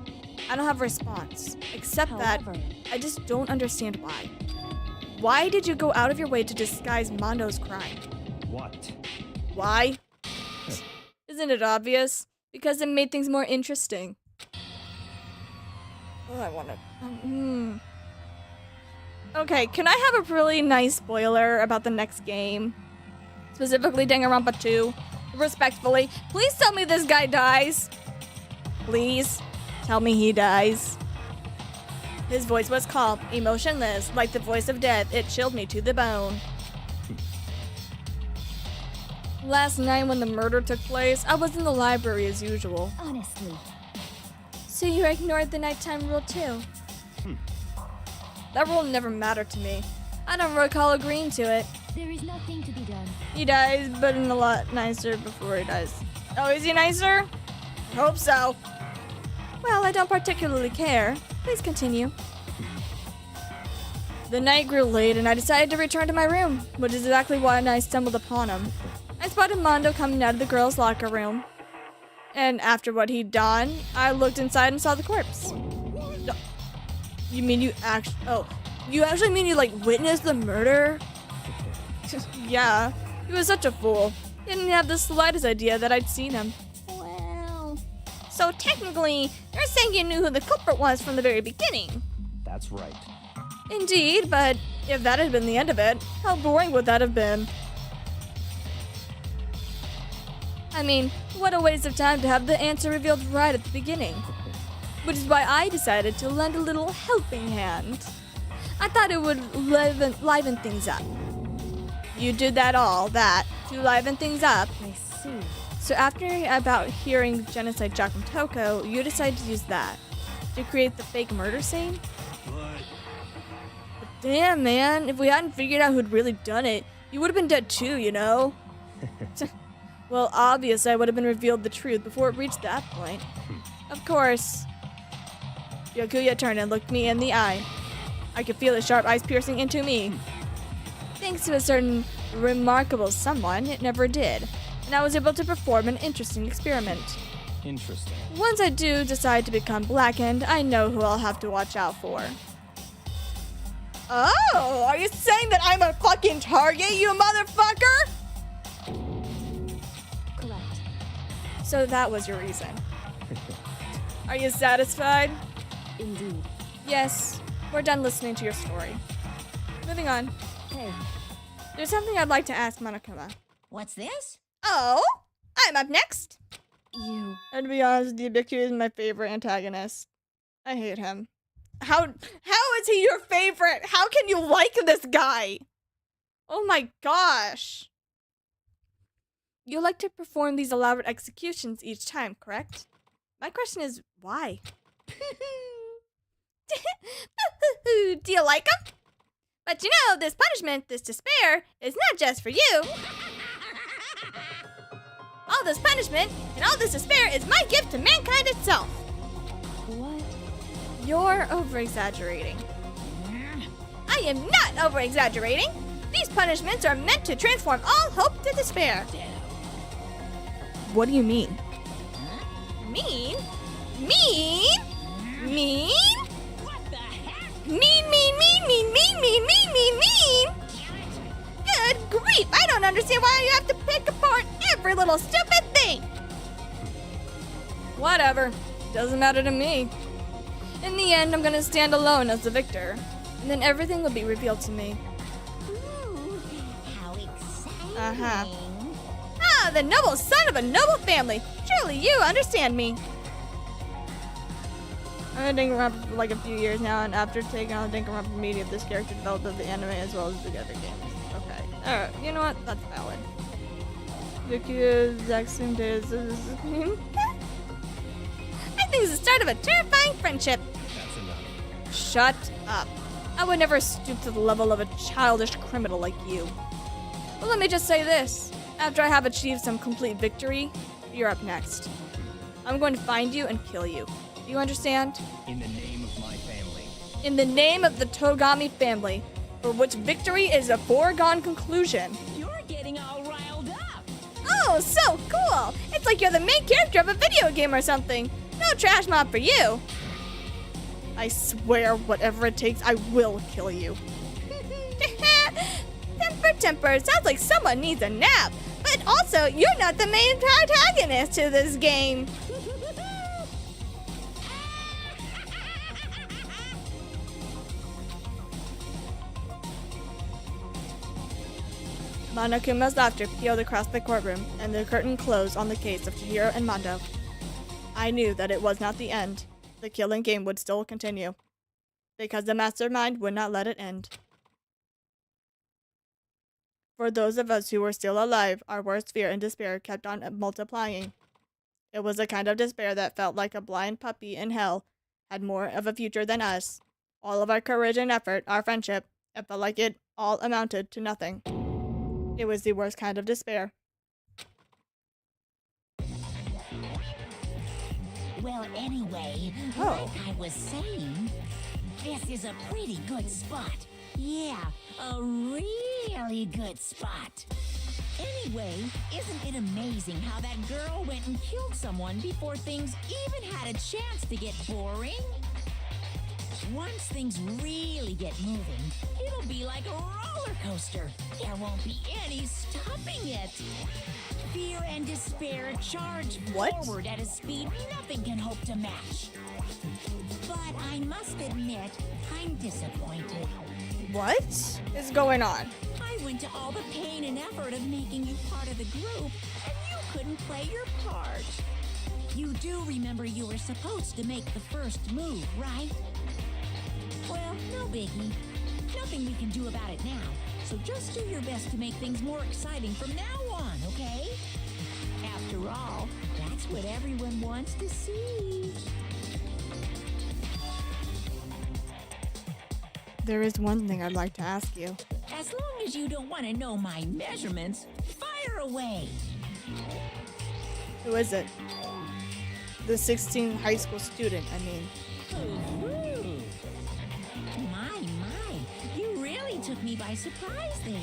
I don't have a response, except that I just don't understand why. Why did you go out of your way to disguise Mondo's crime? What? Why? Isn't it obvious? Because it made things more interesting. Oh, I want to... Okay, can I have a really nice spoiler about the next game? Specifically Danganronpa 2. Respectfully, please tell me this guy dies. Please tell me he dies. His voice was calm, emotionless, like the voice of death. It chilled me to the bone. Last night when the murder took place, I was in the library as usual. Honestly. So you ignored the nighttime rule too? That rule never mattered to me. I don't recall agreeing to it. There is nothing to be done. He dies, but in a lot nicer before he dies. Oh, is he nicer? Hope so. Well, I don't particularly care. Please continue. The night grew late and I decided to return to my room, which is exactly when I stumbled upon him. I spotted Mondo coming out of the girls' locker room. And after what he'd done, I looked inside and saw the corpse. You mean you actually... Oh, you actually mean you, like, witnessed the murder? Yeah, he was such a fool. He didn't have the slightest idea that I'd seen him. Well... So technically, you're saying you knew who the culprit was from the very beginning. That's right. Indeed, but if that had been the end of it, how boring would that have been? I mean, what a waste of time to have the answer revealed right at the beginning. Which is why I decided to lend a little helping hand. I thought it would liven things up. You did that to liven things up. I see. So after about hearing Genocide Jack from Toko, you decided to use that to create the fake murder scene? But damn, man, if we hadn't figured out who'd really done it, you would have been dead too, you know? Well, obviously I would have been revealed the truth before it reached that point. Of course. Byakuya turned and looked me in the eye. I could feel his sharp eyes piercing into me. Thanks to a certain remarkable someone, it never did, and I was able to perform an interesting experiment. Interesting. Once I do decide to become blackened, I know who I'll have to watch out for. Oh, are you saying that I'm a fucking target, you motherfucker? Correct. So that was your reason. Are you satisfied? Indeed. Yes, we're done listening to your story. Moving on. Hey, There's something I'd like to ask Monokuma. What's this? Oh, I'm up next. you. And to be honest, Byakuya is my favorite antagonist. I hate him. How is he your favorite? How can you like this guy? Oh my gosh. You like to perform these elaborate executions each time, correct? My question is, why? Do you like them? But you know, this punishment, this despair, is not just for you. All this punishment and all this despair is my gift to mankind itself. What? You're over-exaggerating. I am not over-exaggerating. These punishments are meant to transform all hope to despair. What do you mean? Mean? Mean? Mean? What the heck? Mean, mean, mean, mean, mean, mean, mean, mean, mean. Good grief, I don't understand why you have to pick apart every little stupid thing. Whatever, doesn't matter to me. In the end, I'm gonna stand alone as the victor, and then everything will be revealed to me. Ooh, how exciting. Uh-huh. Ah, the noble son of a noble family. Surely you understand me. I've been Danganronpa for like a few years now, and after taking on the Danganronpa media, this character developed of the anime as well as the other games. Okay. Alright, you know what? That's valid. Byakuya, exact same day as this. I think it's the start of a terrifying friendship. That's enough. Shut up. I would never stoop to the level of a childish criminal like you. Well, let me just say this. After I have achieved some complete victory, you're up next. I'm going to find you and kill you. Do you understand? In the name of my family. In the name of the Togami family, for which victory is a foregone conclusion. You're getting all riled up. Oh, so cool! It's like you're the main character of a video game or something. No trash mob for you. I swear, whatever it takes, I will kill you. Temper. Sounds like someone needs a nap. But also, you're not the main protagonist to this game. Monokuma's laughter pealed across the courtroom, and the curtain closed on the case of Chihiro and Mondo. I knew that it was not the end. The killing game would still continue, because the mastermind would not let it end. For those of us who were still alive, our worst fear and despair kept on multiplying. It was a kind of despair that felt like a blind puppy in hell had more of a future than us. All of our courage and effort, our friendship, it felt like it all amounted to nothing. It was the worst kind of despair. Well, anyway, Oh. like I was saying, this is a pretty good spot. Yeah, a really good spot. Anyway, isn't it amazing how that girl went and killed someone before things even had a chance to get boring? Once things really get moving, it'll be like a roller coaster. There won't be any stopping it. Fear and despair charge forward at a speed nothing can hope to match. But I must admit, I'm disappointed. What is going on? I went to all the pain and effort of making you part of the group, and you couldn't play your part. You do remember you were supposed to make the first move, right? Well, no biggie. Nothing we can do about it now, so just do your best to make things more exciting from now on, okay? After all, that's what everyone wants to see. There is one thing I'd like to ask you. As long as you don't want to know my measurements, fire away. Who is it? The 16th high school student, My, you really took took me by surprise there.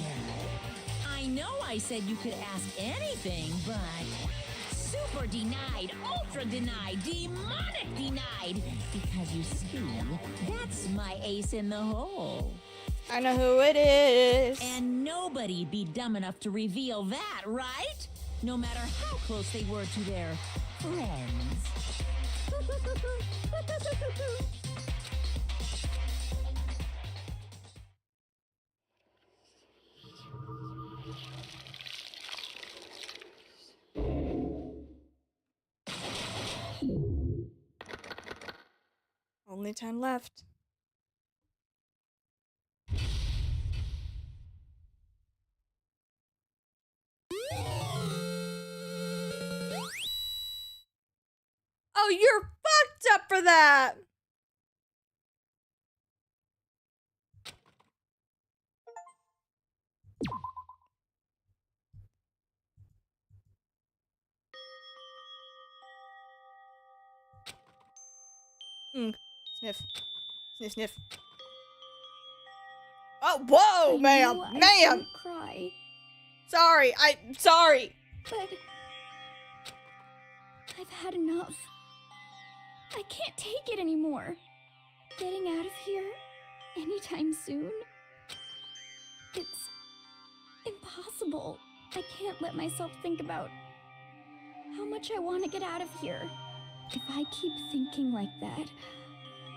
I know I said you could ask anything, but super denied, ultra denied, demonic denied. Because you see, that's my ace in the hole. I know who it is. And nobody be dumb enough to reveal that, right? No matter how close they were to their friends. Only 10 left. Oh, you're fucked up for that! Sniff. Sniff, sniff. Oh, whoa, ma'am! I Ma'am! shouldn't cry, Sorry. but I've had enough. I can't take it anymore. Getting out of here anytime soon. It's impossible. I can't let myself think about how much I want to get out of here. If I keep thinking like that,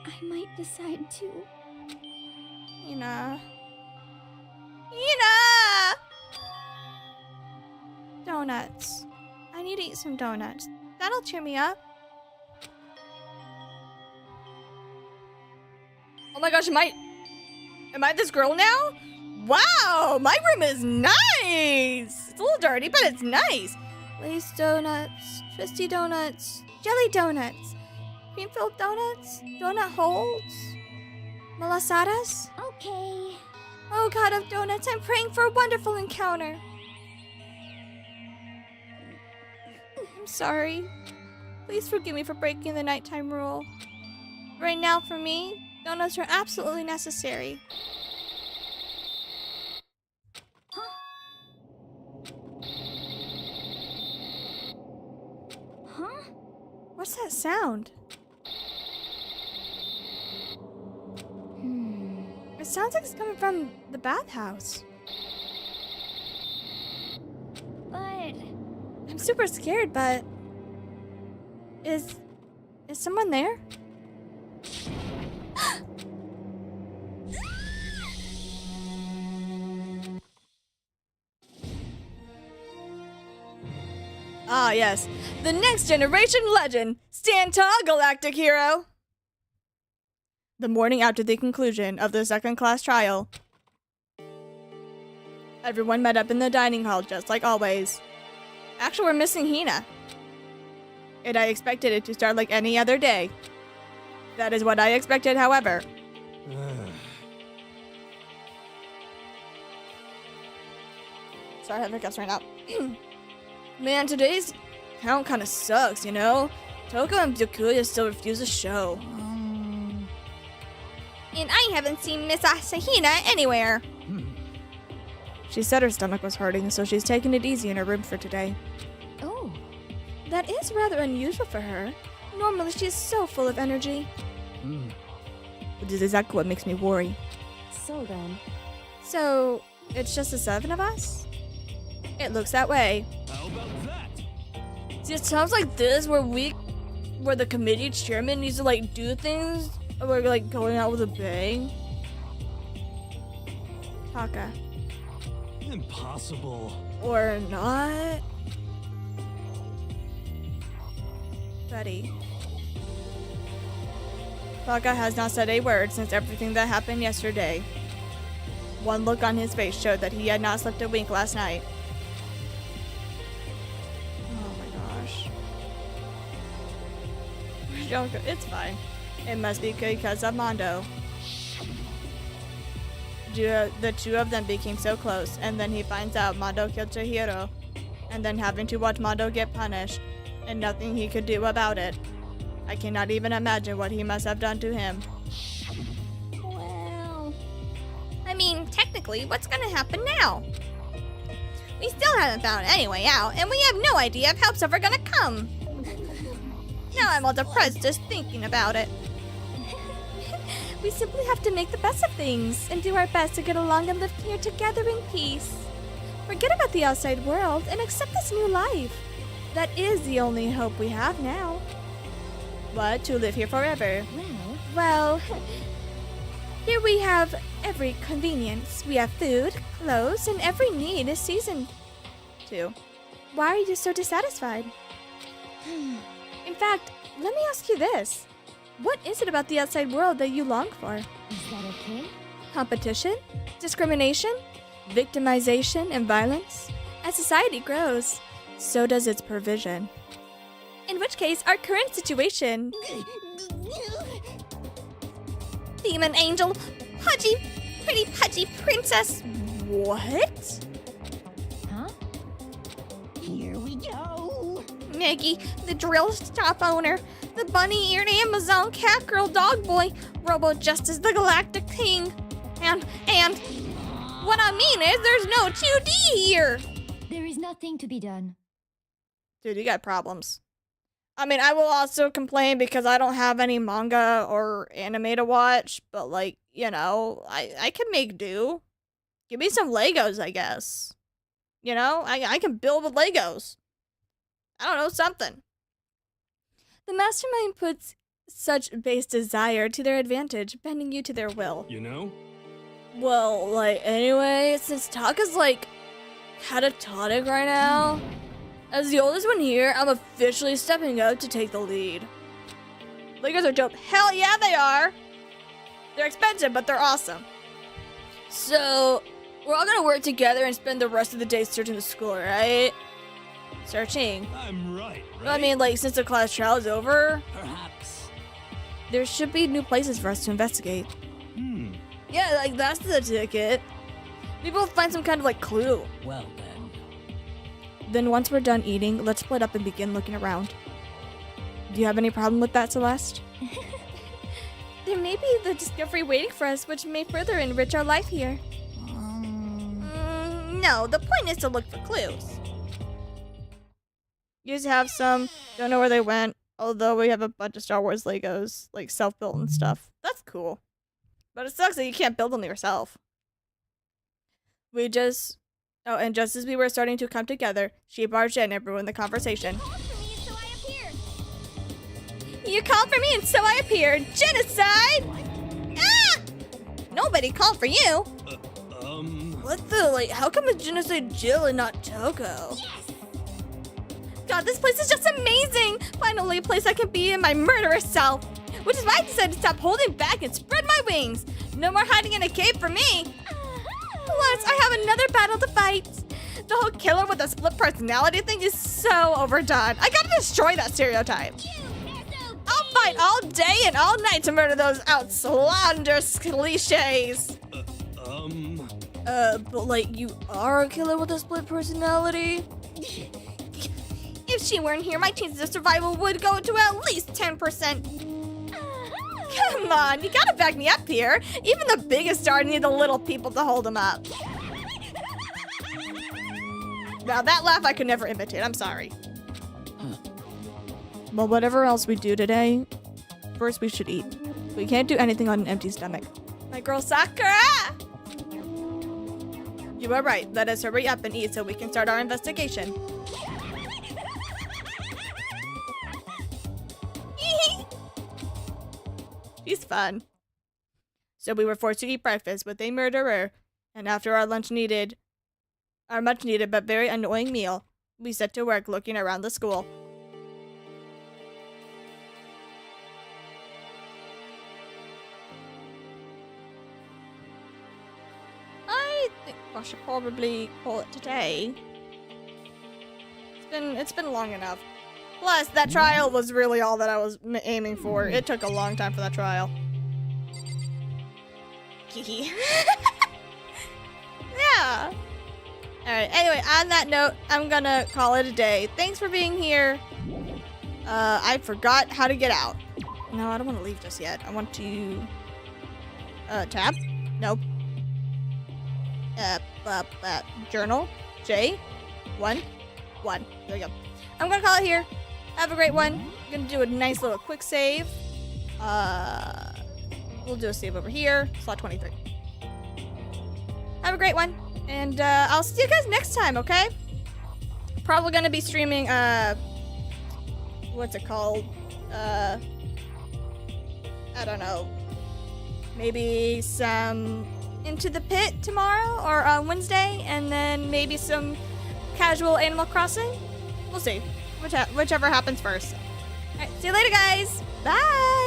I might decide to. Hina! Donuts. I need to eat some donuts. That'll cheer me up. Oh my gosh, am I this girl now? Wow, my room is nice! It's a little dirty, but it's nice. Glazed donuts, twisty donuts, jelly donuts, cream-filled donuts, donut holes, malasadas. Okay. Oh God of donuts, I'm praying for a wonderful encounter. I'm sorry. Please forgive me for breaking the nighttime rule. Right now, for me, donuts are absolutely necessary. Huh? What's that sound? It sounds like it's coming from the bathhouse. But I'm super scared, but is someone there? Ah, yes. The next generation legend, stand tall, galactic hero. The morning after the conclusion of the second-class trial, everyone met up in the dining hall just like always. Actually, we're missing Hina. And I expected it to start like any other day. That is what I expected, however. Sorry, I have hiccups right now. Man, today's count kind of sucks, you know? Toko and Byakuya still refuse to show. And I haven't seen Miss Asahina anywhere. She said her stomach was hurting, so she's taking it easy in her room for today. oh, That is rather unusual for her. Normally, she is so full of energy. Which is exactly what makes me worry. So then, So, it's just the 7 of us? It looks that way. How about that? See, it sounds like this where the committee chairman needs to like do things, or we're like going out with a bang. Taka. Impossible. Or not. Betty. Taka has not said a word since everything that happened yesterday. One look on his face showed that he had not slept a wink last night. Oh my gosh. It's fine. It must be because of Mondo. The two of them became so close, and then he finds out Mondo killed Chihiro, and then having to watch Mondo get punished, and nothing he could do about it. I cannot even imagine what he must have done to him. well, I mean, technically, what's gonna happen now? We still haven't found any way out, and we have no idea if help's ever gonna come. Now I'm all depressed just thinking about it. We simply have to make the best of things and do our best to get along and live here together in peace. Forget about the outside world and accept this new life. That is the only hope we have now. What, to live here forever? Well, here we have every convenience. We have food, clothes, and every need is seasoned to. Why are you so dissatisfied? In fact, let me ask you this. What is it about the outside world that you long for? Is that okay? Competition? Discrimination? Victimization and violence? As society grows, so does its provision. In which case, our current situation... Demon angel, pretty pudgy princess. What? Huh? Here we go. Maggie, the drill shop owner, the bunny-eared Amazon cat girl dog boy, Robo Justice the Galactic King, and what I mean is there's no 2D here. There is nothing to be done. Dude, you got problems. I mean, I will also complain because I don't have any manga or anime to watch, but like, you know, I can make do. Give me some Legos, I guess. You know, I can build with Legos. I don't know, something. The mastermind puts such base desire to their advantage, bending you to their will. You know? Well, like, anyway, since Taka's, like, catatonic right now, as the oldest one here, I'm officially stepping up to take the lead. Legos are dope. Hell yeah, they are! They're expensive, but they're awesome. So, we're all gonna work together and spend the rest of the day searching the school, right? Searching. I'm right? I mean, like, since the class trial is over, Perhaps. there should be new places for us to investigate. Yeah, like, that's the ticket. We both find some kind of, like, clue. Well then. Then once we're done eating, let's split up and begin looking around. Do you have any problem with that, Celeste? There may be the discovery waiting for us, which may further enrich our life here. No, the point is to look for clues. You just have some, don't know where they went, although we have a bunch of Star Wars Legos, like self-built and stuff. That's cool. But it sucks that you can't build them yourself. Oh, and just as we were starting to come together, she barged in and ruined the conversation. You called for me and so I appeared. Genocide! Ah! Nobody called for you. What the, like, how come it's Genocide Jill and not Toko? Yes! God, this place is just amazing! Finally a place I can be in my murderous self. Which is why I decided to stop holding back and spread my wings. No more hiding in a cave for me. Plus, I have another battle to fight. The whole killer with a split personality thing is so overdone. I gotta destroy that stereotype. I'll fight all day and all night to murder those outlandish cliches. But like, you are a killer with a split personality? If she weren't here, my chances of survival would go to at least 10%. Come on, you gotta back me up here. Even the biggest star need the little people to hold him up. Now that laugh I could never imitate, I'm sorry. Well, whatever else we do today, first we should eat. We can't do anything on an empty stomach. My girl Sakura! You are right, let us hurry up and eat so we can start our investigation. She's fun. So we were forced to eat breakfast with a murderer, and after our much needed but very annoying meal, we set to work looking around the school. I think I should probably call it today. It's been long enough. Plus, that trial was really all that I was aiming for. It took a long time for that trial. Yeah. Alright, anyway, on that note, I'm gonna call it a day. Thanks for being here. I forgot how to get out. No, I don't want to leave just yet. I want to... tab? Nope. journal. J. 1. 1. There we go. I'm gonna call it here. Have a great one. I'm gonna do a nice little quick save. We'll do a save over here. Slot 23. Have a great one. And I'll see you guys next time, okay? Probably gonna be streaming, what's it called? I don't know. Maybe some Into the Pit tomorrow or on Wednesday, and then maybe some casual Animal Crossing. We'll see. Whichever happens first. Alright, see you later, guys. Bye!